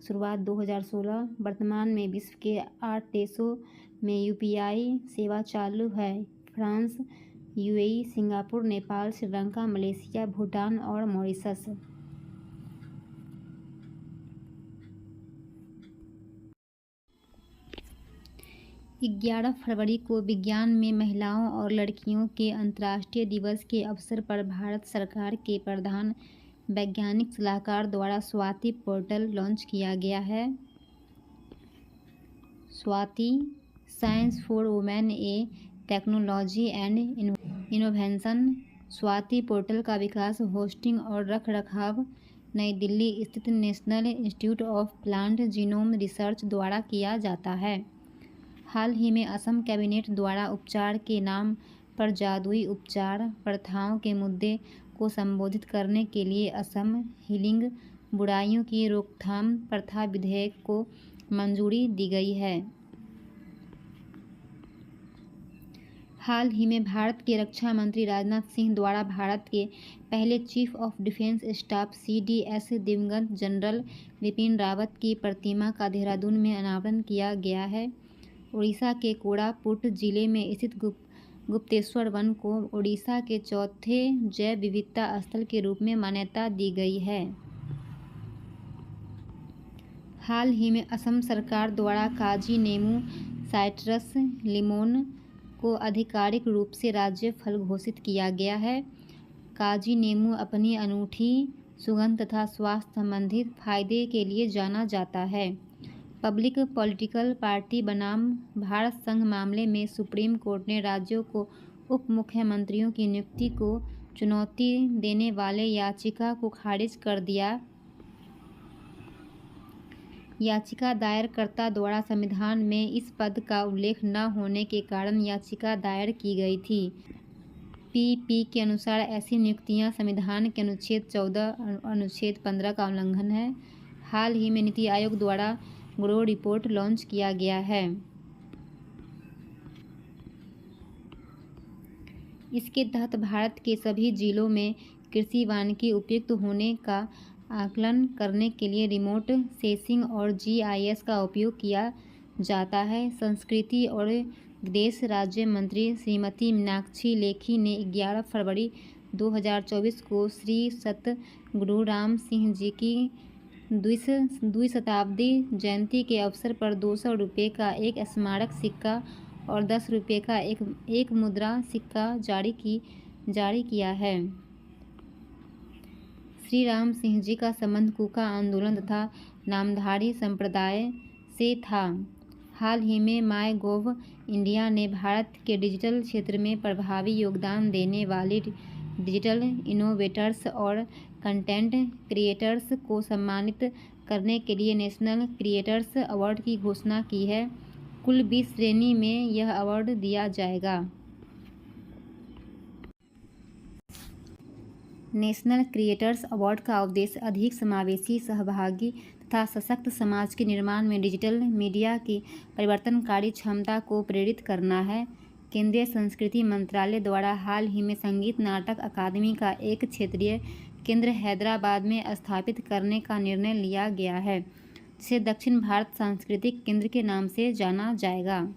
Speaker 1: शुरुआत 2016। वर्तमान में विश्व के 8 देशों में UPI सेवा चालू है: France, UAE, Singapore, Nepal, Sri Lanka, Malaysia, Bhutan और मॉरिशस। 11 फरवरी को विज्ञान में महिलाओं और लड़कियों के अंतर्राष्ट्रीय दिवस के अवसर पर भारत सरकार के प्रधान वैज्ञानिक सलाहकार द्वारा स्वाति पोर्टल लॉन्च किया गया है। Swati science for women A technology and innovation. Swati portal का विकास, होस्टिंग और रखरखाव नई दिल्ली स्थित national institute of plant genome research द्वारा किया जाता है। हाल ही में असम कैबिनेट द्वारा उपचार के नाम पर जादुई उपचार प्रथाओं के मुद्दे को संबोधित करने के लिए असम हीलिंग बुराइयों की रोकथाम प्रथा विधेयक को मंजूरी दी गई है। हाल ही में भारत के रक्षा मंत्री राजनाथ सिंह द्वारा भारत के पहले chief of defence staff CDS दिवंगत जनरल बिपिन रावत की प्रतिमा का देहरादून में अनावरण किया गया है। उड़ीसा के कोरापुट जिले में स्थित गुप्तेश्वर वन को उड़ीसा के चौथे जैव विविधता स्थल के रूप में मान्यता दी गई है। हाल ही में असम सरकार द्वारा काजी नेमू साइट्रस लिमोन को आधिकारिक रूप से राज्य फल घोषित किया गया है। काजी नेमू अपनी अनूठी सुगंध तथा स्वास्थ्य संबंधित फायदे के लिए जाना जाता है। पब्लिक पॉलिटिकल पार्टी बनाम भारत संघ मामले में सुप्रीम कोर्ट ने राज्यों को उप मुख्यमंत्रियों की नियुक्ति को चुनौती देने वाले याचिका को खारिज कर दिया। याचिका दायरकर्ता द्वारा संविधान में इस पद का उल्लेख न होने के कारण याचिका दायर की गई थी। PP के अनुसार ऐसी नियुक्तियां संविधान के अनुच्छेद 14 अनुच्छेद 15 का उल्लंघन है। हाल ही में नीति आयोग द्वारा ग्रो रिपोर्ट लॉन्च किया गया है। इसके तहत भारत के सभी जिलों में कृषि वानिकी उपयुक्त होने का आकलन करने के लिए रिमोट सेंसिंग और GIS का उपयोग किया जाता है। संस्कृति और विदेश राज्य मंत्री श्रीमती मीनाक्षी लेखी ने 11 फरवरी 2024 को श्री सतगुरु राम सिंह जी की द्विशताब्दी जयंती के अवसर पर 200 रुपये का एक स्मारक सिक्का और 10 रुपये का एक मुद्रा सिक्का जारी किया है। श्री राम सिंह जी का संबंध कूका आंदोलन तथा नामधारी संप्रदाय से था। हाल ही में माय गोव इंडिया ने भारत के डिजिटल क्षेत्र में प्रभावी योगदान देने वाले डिजिटल इनोवेटर्स और कंटेंट क्रिएटर्स को सम्मानित करने के लिए नेशनल क्रिएटर्स अवार्ड की घोषणा की है। कुल 20 श्रेणी में यह अवार्ड दिया जाएगा। नेशनल क्रिएटर्स अवार्ड का उद्देश्य अधिक समावेशी, सहभागी तथा सशक्त समाज के निर्माण में डिजिटल मीडिया की परिवर्तनकारी क्षमता को प्रेरित करना है। केंद्रीय संस्कृति मंत्रालय द्वारा हाल ही में संगीत नाटक अकादमी का एक क्षेत्रीय केंद्र हैदराबाद में स्थापित करने का निर्णय लिया गया है, जिसे दक्षिण भारत सांस्कृतिक केंद्र के नाम से जाना जाएगा।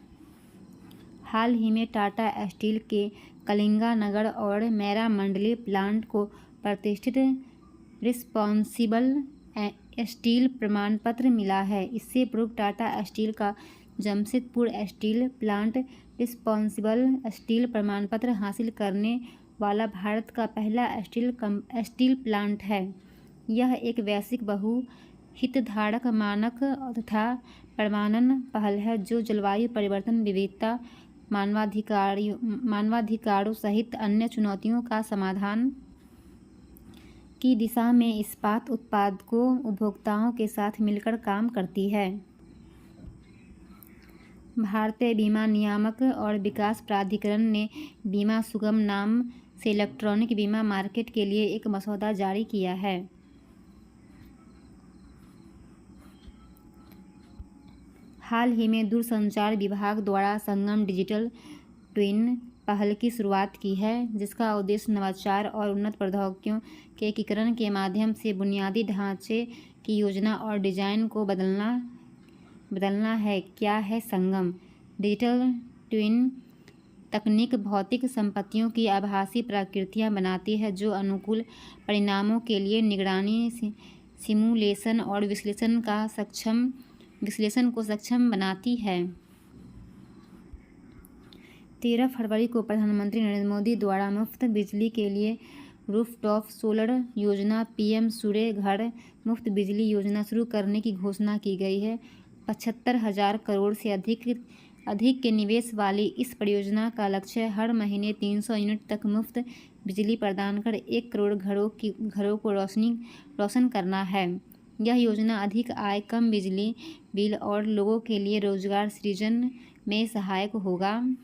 Speaker 1: हाल ही में टाटा स्टील के कलिंगा नगर और मैरा मंडली प्लांट को प्रतिष्ठित रिस्पॉन्सिबल स्टील प्रमाण पत्र मिला है। इससे पूर्व टाटा स्टील का Jamshedpur steel plant responsible steel प्रमाण पत्र हासिल करने वाला भारत का पहला स्टील प्लांट है। यह एक वैश्विक बहुहितधारक मानक तथा प्रमाणन पहल है जो जलवायु परिवर्तन, विविधता, मानवाधिकारों सहित अन्य चुनौतियों का समाधान की दिशा में इस्पात उत्पादकों उपभोक्ताओं के साथ मिलकर काम करती है। भारतीय बीमा नियामक और विकास प्राधिकरण ने बीमा सुगम नाम से इलेक्ट्रॉनिक बीमा मार्केट के लिए एक मसौदा जारी किया है। हाल ही में दूरसंचार विभाग द्वारा संगम डिजिटल ट्विन पहल की शुरुआत की है, जिसका उद्देश्य नवाचार और उन्नत प्रौद्योगिकियों के एकीकरण के माध्यम से बुनियादी ढांचे की योजना और डिजाइन को बदलना है। क्या है संगम? डिजिटल ट्विन तकनीक भौतिक संपत्तियों की आभासी प्रकृतियाँ बनाती है जो अनुकूल परिणामों के लिए निगरानी, सिमुलेशन और विश्लेषण को सक्षम बनाती है। 13 फरवरी को प्रधानमंत्री नरेंद्र मोदी द्वारा मुफ्त बिजली के लिए रूफटॉप सोलर योजना PM सूर्य घर मुफ्त बिजली योजना शुरू करने की घोषणा की गई है। 75,000 करोड़ से अधिक के निवेश वाली इस परियोजना का लक्ष्य हर महीने 300 यूनिट तक मुफ्त बिजली प्रदान कर 1 करोड़ घरों को रोशन करना है। यह योजना अधिक आय, कम बिजली बिल और लोगों के लिए रोजगार सृजन में सहायक होगा।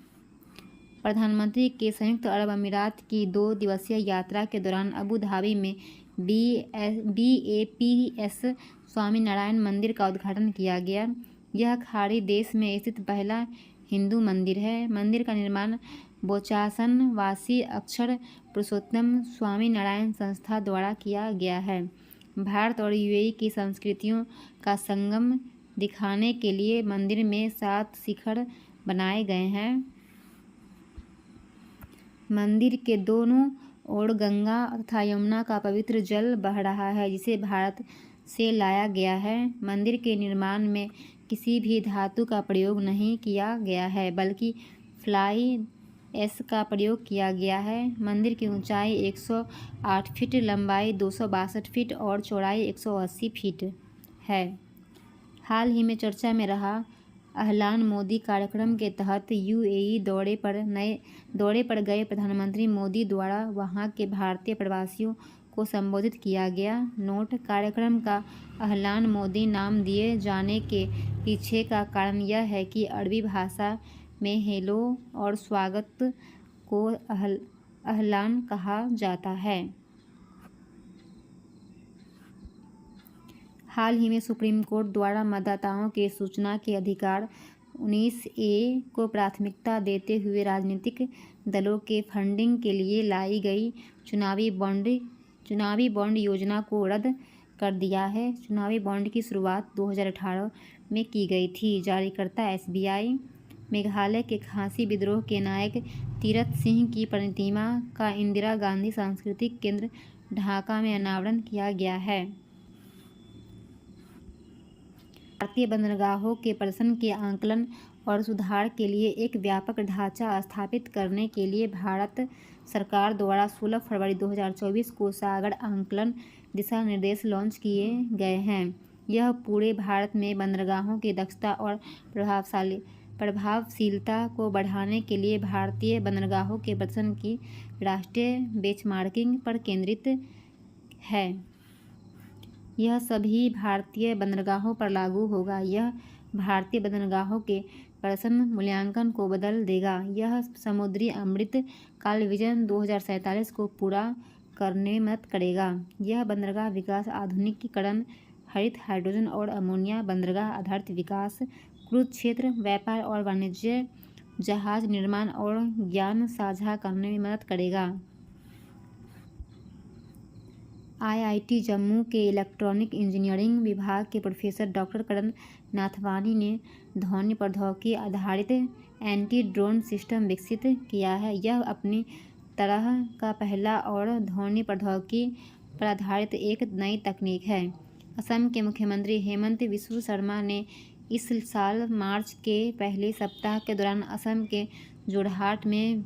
Speaker 1: प्रधानमंत्री के संयुक्त अरब अमीरात की 2 दिवसीय यात्रा के दौरान अबू धाबी में BAPS स्वामी नारायण मंदिर का उद्घाटन किया गया। यह खाड़ी देश में स्थित पहला हिंदू मंदिर है। मंदिर का निर्माण बोचासन वासी अक्षर पुरुषोत्तम स्वामी नारायण संस्था द्वारा किया गया है। भारत और UAE की संस्कृतियों का संगम दिखाने के लिए मंदिर में 7 शिखर बनाए गए हैं। मंदिर के दोनों ओर गंगा तथा यमुना का पवित्र जल बह रहा है, जिसे भारत से लाया गया है। मंदिर के निर्माण में किसी भी धातु का प्रयोग नहीं किया गया है, बल्कि फ्लाई ऐश का प्रयोग किया गया है। मंदिर की ऊंचाई 108 फीट, लंबाई 262 फीट और चौड़ाई 180 फीट है। हाल ही में चर्चा में रहा अहलान मोदी कार्यक्रम के तहत UAE दौरे पर गए प्रधानमंत्री मोदी द्वारा वहां के भारतीय प्रवासियों को संबोधित किया गया। नोट: कार्यक्रम का अहलान मोदी नाम दिए जाने के पीछे का कारण यह है कि अरबी भाषा में हेलो और स्वागत को अहलान कहा जाता है। हाल ही में सुप्रीम कोर्ट द्वारा मतदाताओं के सूचना के अधिकार 19A को प्राथमिकता देते हुए राजनीतिक दलों के फंडिंग के लिए लाई गई चुनावी बॉन्ड योजना को रद्द कर दिया है। चुनावी बॉन्ड की शुरुआत 2018 में की गई थी। जारीकर्ता SBI। मेघालय के खासी विद्रोह के नायक तीरथ सिंह की प्रतिमा का इंदिरा गांधी सांस्कृतिक केंद्र ढाका में अनावरण किया गया है। भारतीय बंदरगाहों के प्रदर्शन के आकलन और सुधार के लिए एक व्यापक ढांचा स्थापित करने के लिए भारत सरकार द्वारा 16 फरवरी 2024 को सागर आकलन दिशा निर्देश लॉन्च किए गए हैं। यह पूरे भारत में बंदरगाहों की दक्षता और प्रभावशीलता को बढ़ाने के लिए भारतीय बंदरगाहों के प्रदर्शन की राष्ट्रीय बेंचमार्किंग पर केंद्रित है। यह सभी भारतीय बंदरगाहों पर लागू होगा। यह भारतीय बंदरगाहों के प्रदर्शन मूल्यांकन को बदल देगा। यह समुद्री अमृत काल विजन 2047 को पूरा करने में मदद करेगा। यह बंदरगाह विकास, आधुनिकीकरण, हरित हाइड्रोजन और अमोनिया बंदरगाह आधारित विकास, क्रूज क्षेत्र, व्यापार और वाणिज्य, जहाज निर्माण और ज्ञान साझा करने में मदद करेगा। IIT जम्मू के इलेक्ट्रॉनिक इंजीनियरिंग विभाग के प्रोफेसर डॉक्टर करण नाथवानी ने ध्वनि प्रौद्योगिकी आधारित एंटी ड्रोन सिस्टम विकसित किया है। यह अपनी तरह का पहला और ध्वनि प्रौद्योगिकी पर आधारित एक नई तकनीक है। असम के मुख्यमंत्री हेमंत बिस्वा शर्मा ने इस साल मार्च के पहले सप्ताह के दौरान असम के जोरहाट में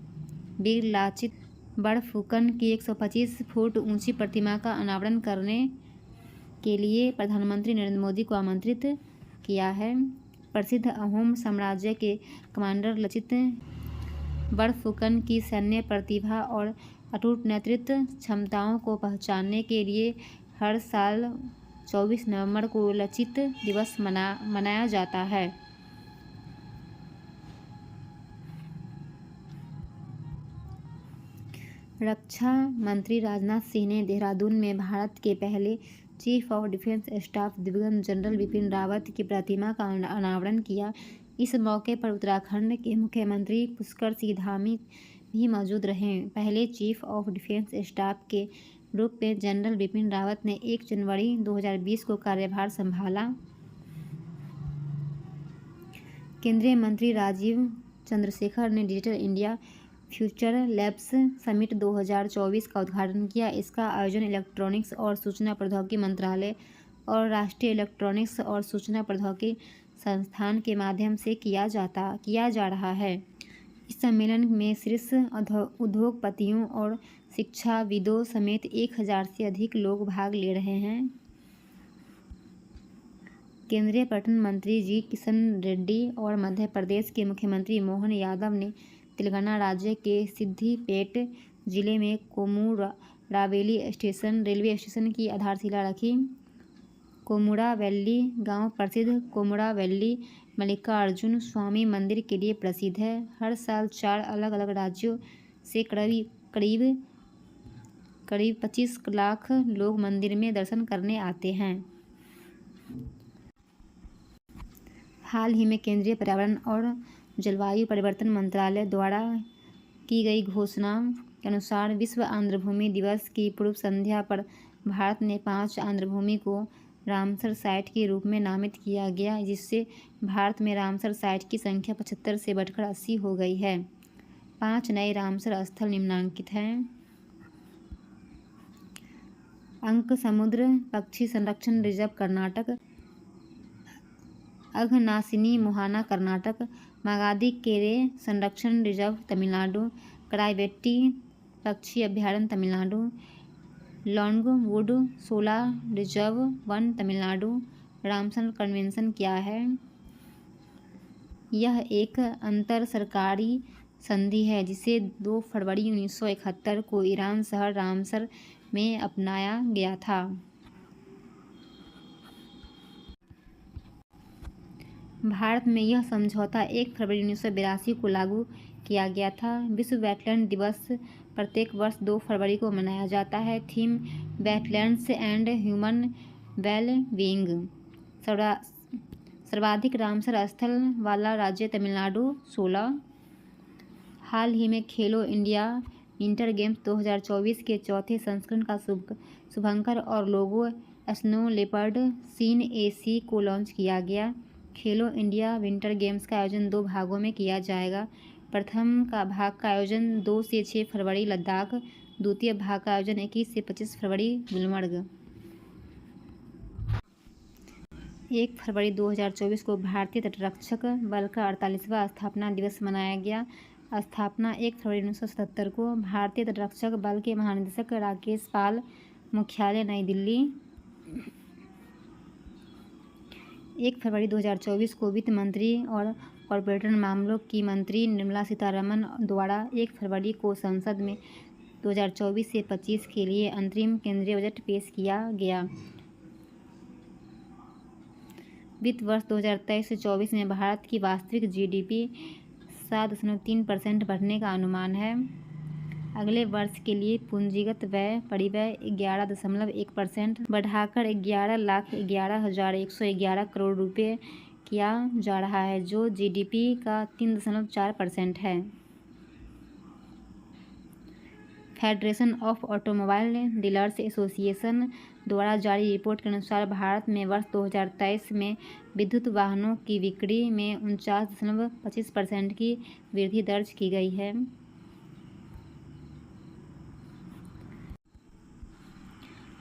Speaker 1: विरलाचित बड़फुकन की 125 फुट ऊंची प्रतिमा का अनावरण करने के लिए प्रधानमंत्री नरेंद्र मोदी को आमंत्रित किया है। प्रसिद्ध अहोम साम्राज्य के कमांडर लचित बड़फुकन की सैन्य प्रतिभा और अटूट नेतृत्व क्षमताओं को पहचानने के लिए हर साल 24 नवंबर को लचित दिवस मनाया जाता है। रक्षा मंत्री राजनाथ सिंह ने देहरादून में भारत के पहले चीफ ऑफ डिफेंस स्टाफ दिवंगत जनरल बिपिन रावत की प्रतिमा का अनावरण किया। इस मौके पर उत्तराखंड के मुख्यमंत्री पुष्कर सिंह धामी भी मौजूद रहे। पहले चीफ ऑफ डिफेंस स्टाफ के रूप में जनरल बिपिन रावत ने 1 जनवरी 2020 को कार्यभार संभाला। केंद्रीय मंत्री राजीव चंद्रशेखर ने digital India future labs summit 2024 का उद्घाटन किया। इसका आयोजन इलेक्ट्रॉनिक्स और सूचना प्रौद्योगिकी मंत्रालय और राष्ट्रीय इलेक्ट्रॉनिक्स और सूचना प्रौद्योगिकी संस्थान के माध्यम से किया जा रहा है। इस सम्मेलन में शीर्ष उद्योगपतियों और शिक्षाविदों समेत 1000 से अधिक लोग भाग ले रहे हैं। केंद्रीय पर्यटन मंत्री जी किशन रेड्डी और मध्य प्रदेश के मुख्यमंत्री मोहन यादव ने तेलंगाना राज्य के सिद्दीपेट जिले में कोमुरावेली रेलवे स्टेशन की आधारशिला रखी। कोमुरावेली गांव प्रसिद्ध कोमुरावेली मल्लिकार्जुन स्वामी मंदिर के लिए प्रसिद्ध है। हर साल 4 अलग अलग राज्यों से करीब 25 लाख लोग मंदिर में दर्शन करने आते हैं। हाल ही में केंद्रीय पर्यावरण और जलवायु परिवर्तन मंत्रालय द्वारा की गई घोषणा के अनुसार विश्व आर्द्रभूमि दिवस की पूर्व संध्या पर भारत ने 5 आर्द्रभूमि को रामसर साइट के रूप में नामित किया गया, जिससे भारत में रामसर साइट की संख्या 75 से बढ़कर 80 हो गई है। 5 नए रामसर स्थल निम्नलिखित हैं। अंक समुद्र पक्षी संरक्षण रिजर्व कर्नाटक, अघनाशिनी मोहाना कर्नाटक, मागादी केरे संरक्षण रिजर्व तमिलनाडु, कराईवेट्टी पक्षी अभ्यारण्य तमिलनाडु, लॉन्गवुड शोला रिजर्व वन तमिलनाडु। रामसर कन्वेंशन क्या है? यह एक अंतर सरकारी संधि है जिसे 2 फरवरी 1971 को ईरान शहर रामसर में अपनाया गया था। भारत में यह समझौता 1 फरवरी 1982 को लागू किया गया था। विश्व वेटलैंड दिवस प्रत्येक वर्ष 2 फरवरी को मनाया जाता है। Theme wetlands and human well-being. सर्वाधिक रामसर स्थल वाला राज्य तमिलनाडु 16। हाल ही में खेलो इंडिया विंटर गेम्स 2024 के चौथे संस्करण का शुभंकर और लोगो स्नो लेपर्ड सीन AC को लॉन्च किया गया। खेलो इंडिया विंटर गेम्स का आयोजन 2 भागों में किया जाएगा। प्रथम भाग का आयोजन 2 से 6 फरवरी लद्दाख, द्वितीय भाग का आयोजन 21 से 25 फरवरी गुलमर्ग। 1 फरवरी 2024 को भारतीय तटरक्षक बल का 48वां स्थापना दिवस मनाया गया। स्थापना 1 फरवरी 1977 को। भारतीय तटरक्षक बल के महानिदेशक राकेश पाल, मुख्यालय नई दिल्ली। 1 फरवरी 2024 को वित्त मंत्री और कॉरपोरेट मामलों की मंत्री निर्मला सीतारमण द्वारा 1 फरवरी को संसद में 2024 से 25 के लिए अंतरिम केंद्रीय बजट पेश किया गया। वित्त वर्ष 2023 से 24 में भारत की वास्तविक GDP 7.3% बढ़ने का अनुमान है। अगले वर्ष के लिए पूंजीगत व्यय परिव्यय 11.1% बढ़ाकर 11,11,111 करोड़ रुपये किया जा रहा है, जो GDP का 3.4% है। Federation of automobile dealers association द्वारा जारी रिपोर्ट के अनुसार भारत में वर्ष 2023 में विद्युत वाहनों की बिक्री में 49.25% की वृद्धि दर्ज की गई है।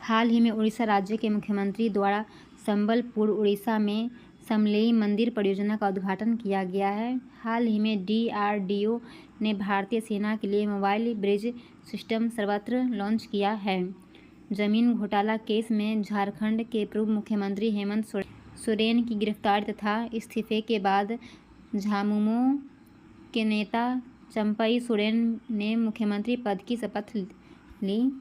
Speaker 1: हाल ही में उड़ीसा राज्य के मुख्यमंत्री द्वारा संबलपुर उड़ीसा में समलेई मंदिर परियोजना का उद्घाटन किया गया है। हाल ही में DRDO ने भारतीय सेना के लिए मोबाइल ब्रिज सिस्टम सर्वत्र लॉन्च किया है। जमीन घोटाला केस में झारखंड के पूर्व मुख्यमंत्री हेमंत सोरेन की गिरफ्तारी तथा इस्तीफे के बाद झामुमो के नेता चंपई सोरेन ने मुख्यमंत्री पद की शपथ ली।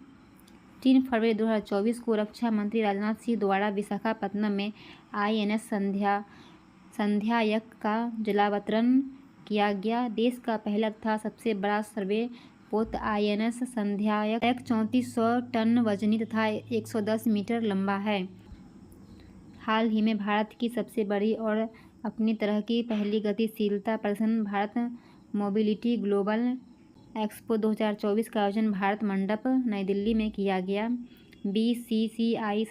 Speaker 1: 3 फरवरी 2024 को रक्षा मंत्री राजनाथ सिंह द्वारा विशाखापत्तनम में INS संध्यायक का जलावतरण किया गया। देश का पहला तथा सबसे बड़ा सर्वे पोत INS संध्यायक 3400 टन वजनी तथा 110 मीटर लंबा है। हाल ही में भारत की सबसे बड़ी और अपनी तरह की पहली गतिशीलता प्रदर्शन भारत मोबिलिटी ग्लोबल एक्सपो 2024 का आयोजन भारत मंडप नई दिल्ली में किया गया। BCCI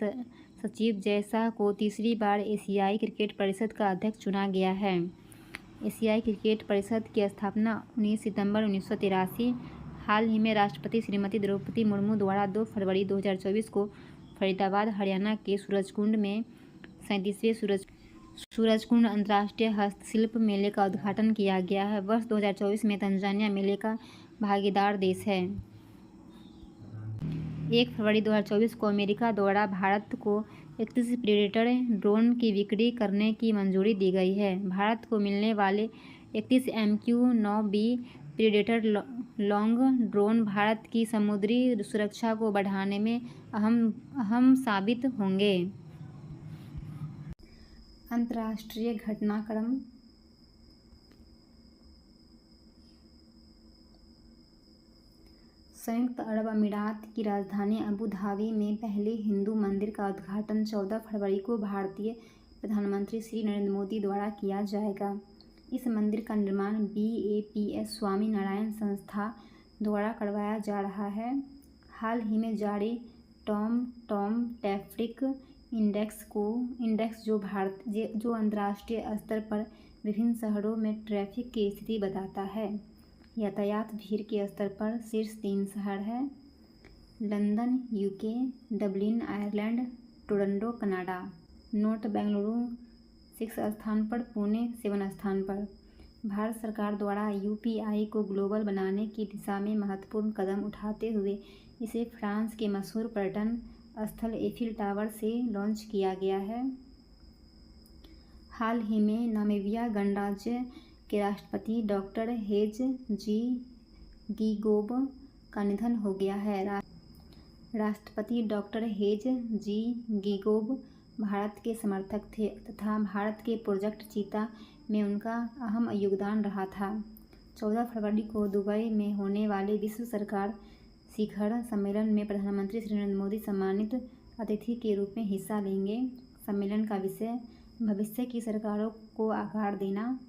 Speaker 1: सचिव जय शाह को तीसरी बार एशियाई क्रिकेट परिषद का अध्यक्ष चुना गया है। एशियाई क्रिकेट परिषद की स्थापना 19 सितंबर 1983। हाल ही में राष्ट्रपति श्रीमती द्रौपदी मुर्मू द्वारा 2 फरवरी 2024 को फरीदाबाद हरियाणा के सूरजकुंड में 37वें सूरजकुंड अंतर्राष्ट्रीय हस्तशिल्प मेले का उद्घाटन किया गया है। वर्ष 2024 में तंजानिया मेले का भागीदार देश है। 1 फरवरी 2024 को अमेरिका द्वारा भारत को 31 प्रेडेटर ड्रोन की बिक्री करने की मंजूरी दी गई है। भारत को मिलने वाले 31 MQ-9B predator long drone Bharat की समुद्री सुरक्षा को बढ़ाने में अहम साबित होंगे। अंतर्राष्ट्रीय घटनाक्रम। संयुक्त अरब अमीरात की राजधानी अबू धाबी में पहले हिंदू मंदिर का उद्घाटन 14 फरवरी को भारतीय प्रधानमंत्री श्री नरेंद्र मोदी द्वारा किया जाएगा। इस मंदिर का निर्माण BAPS स्वामी नारायण संस्था द्वारा करवाया जा रहा है। हाल ही में जारी टॉम ट्रैफिक इंडेक्स जो अंतर्राष्ट्रीय स्तर पर विभिन्न शहरों में ट्रैफिक की स्थिति बताता है। यातायात भीड़ के स्तर पर शीर्ष 3 शहर हैं: London UK, Dublin Ireland, Toronto Canada. Note: Bengaluru 6 स्थान पर, पुणे 7 स्थान पर। भारत सरकार द्वारा UPI को ग्लोबल बनाने की दिशा में महत्वपूर्ण कदम उठाते हुए इसे फ्रांस के मशहूर पर्यटन स्थल एफिल टावर से लॉन्च किया गया है। हाल ही में नामीबिया गणराज्य के राष्ट्रपति डॉक्टर हेज जी गीगोब का निधन हो गया है। राष्ट्रपति डॉक्टर हेज जी गीगोब भारत के समर्थक थे तथा भारत के प्रोजेक्ट चीता में उनका अहम योगदान रहा था। 14 फरवरी को दुबई में होने वाले विश्व सरकार शिखर सम्मेलन में प्रधानमंत्री श्री नरेंद्र मोदी सम्मानित अतिथि के रूप में हिस्सा लेंगे। सम्मेलन का विषय भविष्य की सरकारों को आकार देना।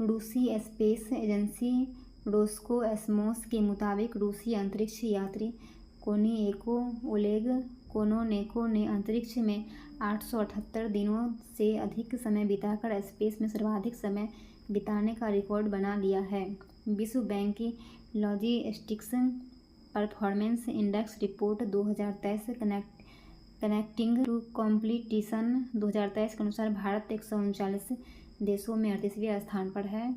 Speaker 1: रूसी स्पेस एजेंसी रोस्कोएस्मोस के मुताबिक रूसी अंतरिक्ष यात्री कोनिएको ओलेग कोनोनेको ने अंतरिक्ष में 878 दिनों से अधिक समय बिताकर स्पेस में सर्वाधिक समय बिताने का रिकॉर्ड बना लिया है। विश्व बैंक की logistics performance index report 2023 connecting to competition 2023 के अनुसार भारत 139 देशों में 38वें स्थान पर है।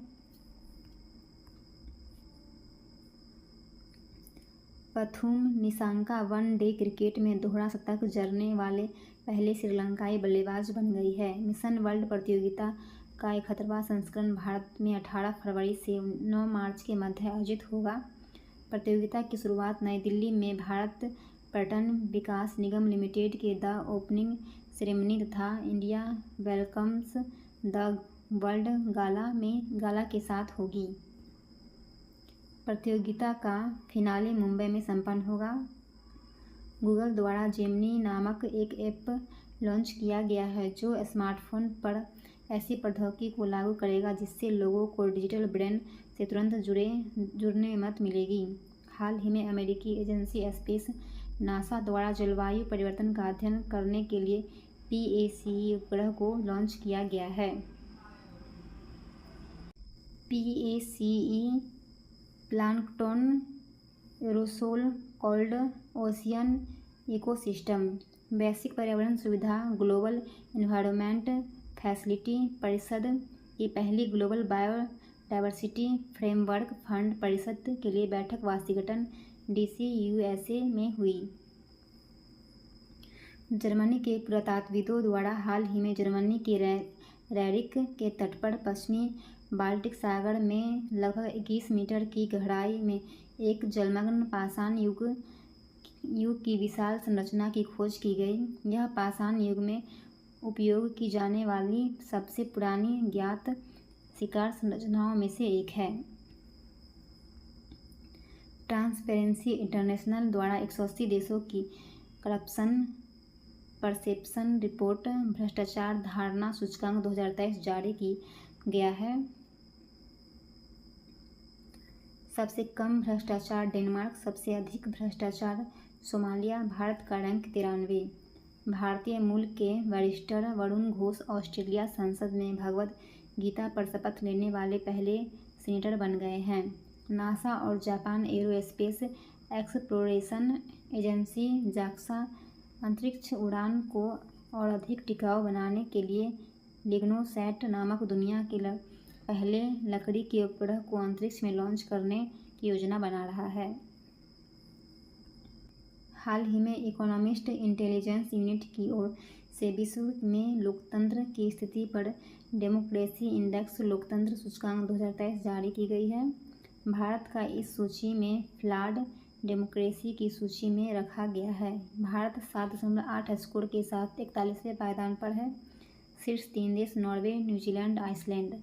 Speaker 1: पथुम निसांका वनडे क्रिकेट में दोहरा शतक जड़ने वाले पहले श्रीलंकाई बल्लेबाज बन गई है। मिशन वर्ल्ड प्रतियोगिता का 71वां संस्करण भारत में 18 फरवरी से 9 मार्च के मध्य आयोजित होगा। प्रतियोगिता की शुरुआत नई दिल्ली में भारत पर्यटन विकास निगम लिमिटेड के द ओपनिंग सेरेमनी तथा इंडिया वेलकम्स द वर्ल्ड गाला के साथ होगी। प्रतियोगिता का फिनाले मुंबई में संपन्न होगा। गूगल द्वारा जेमिनी नामक एक ऐप लॉन्च किया गया है जो स्मार्टफोन पर ऐसी प्रौद्योगिकी को लागू करेगा जिससे लोगों को डिजिटल ब्रेन से तुरंत जुड़ने में मदद मिलेगी। हाल ही में अमेरिकी एजेंसी स्पेस नासा द्वारा जलवायु परिवर्तन का अध्ययन करने के लिए PACE उपग्रह को लॉन्च किया गया है। PACE plankton aerosol cold ocean ecosystem वैश्विक पर्यावरण सुविधा ग्लोबल एनवायरनमेंट फैसिलिटी परिषद की पहली ग्लोबल बायोडायवर्सिटी फ्रेमवर्क फंड परिषद के लिए बैठक वाशिंगटन DC USA में हुई। जर्मनी के पुरातत्वविदों द्वारा हाल ही में जर्मनी के रैरिक के तट पर पश्चिमी बाल्टिक सागर में लगभग 21 मीटर की गहराई में एक जलमग्न पाषाण युग की विशाल संरचना की खोज की गई। यह पाषाण युग में उपयोग की जाने वाली सबसे पुरानी ज्ञात शिकार संरचनाओं में से एक है। ट्रांसपेरेंसी इंटरनेशनल द्वारा 180 देशों की करप्शन परसेप्शन रिपोर्ट भ्रष्टाचार धारणा सूचकांक 2023 जारी की गया है। सबसे कम भ्रष्टाचार डेनमार्क, सबसे अधिक भ्रष्टाचार सोमालिया। भारत का रैंक 93। भारतीय मूल के बैरिस्टर वरुण घोष ऑस्ट्रेलिया संसद में भगवद गीता पर शपथ लेने वाले पहले सीनेटर बन गए हैं। नासा और Japan aerospace exploration agency JAXA अंतरिक्ष उड़ान को और अधिक टिकाऊ बनाने के लिए लिग्नोसैट नामक दुनिया के पहले लकड़ी के उपग्रह को अंतरिक्ष में लॉन्च करने की योजना बना रहा है। हाल ही में इकोनॉमिस्ट इंटेलिजेंस यूनिट की ओर से विश्व में लोकतंत्र की स्थिति पर डेमोक्रेसी इंडेक्स लोकतंत्र सूचकांक 2023 जारी की गई है। भारत का इस सूची में फ्लॉड डेमोक्रेसी की सूची में रखा गया है। भारत 7.8 स्कोर के साथ 41वें पायदान पर है। शीर्ष 3 देश नॉर्वे, न्यूजीलैंड, आइसलैंड।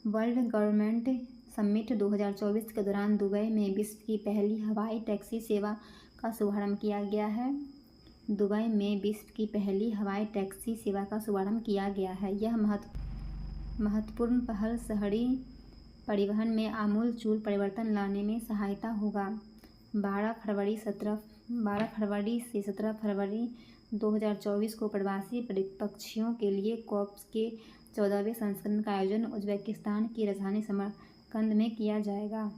Speaker 1: वर्ल्ड गवर्नमेंट समिट 2024 के दौरान दुबई में विश्व की पहली हवाई टैक्सी सेवा का शुभारंभ किया गया है। दुबई में विश्व की पहली हवाई टैक्सी सेवा का शुभारंभ किया गया है। यह महत्वपूर्ण पहल शहरी परिवहन में आमूल-चूल परिवर्तन लाने में सहायता होगा। 12 फरवरी से 17 फरवरी 2024 को प्रवासी पक्षियों के लिए कॉप्स के 14वें संस्करण का आयोजन उज्बेकिस्तान की राजधानी समरकंद में किया जाएगा।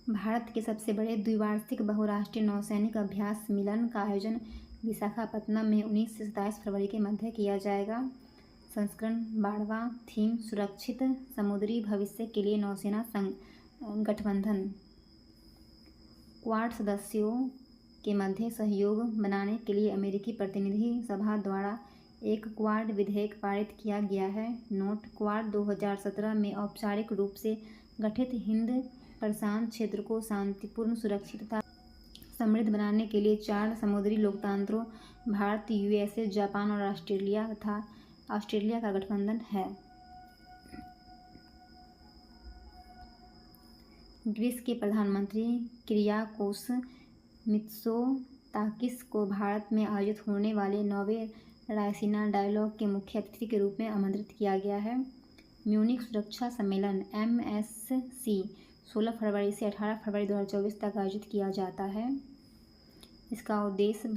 Speaker 1: भारत के सबसे बड़े द्विवार्षिक बहुराष्ट्रीय नौसैनिक अभ्यास मिलन का आयोजन विशाखापत्तनम में 19 से 27 फरवरी के मध्य किया जाएगा। संस्करण 12वां। थीम सुरक्षित समुद्री भविष्य के लिए नौसेना गठबंधन। क्वाड सदस्यों के मध्य सहयोग बनाने के लिए अमेरिकी प्रतिनिधि सभा द्वारा एक क्वाड विधेयक पारित किया गया है। नोट: क्वाड 2017 में औपचारिक रूप से गठित हिंद प्रशांत क्षेत्र को शांतिपूर्ण, सुरक्षित तथा समृद्ध बनाने के लिए 4 समुद्री लोकतंत्रों भारत, यूएसए, जापान और ऑस्ट्रेलिया का गठबंधन है। ग्रीस के प्रधानमंत्री किरियाकोस मित्सोताकिस को भारत में आयोजित होने वाले 9वें रायसीना डायलॉग के मुख्य अतिथि के रूप में आमंत्रित किया गया है। म्यूनिख सुरक्षा सम्मेलन MSC 16 फरवरी से 18 फरवरी 2024 तक आयोजित किया जाता है। इसका उद्देश्य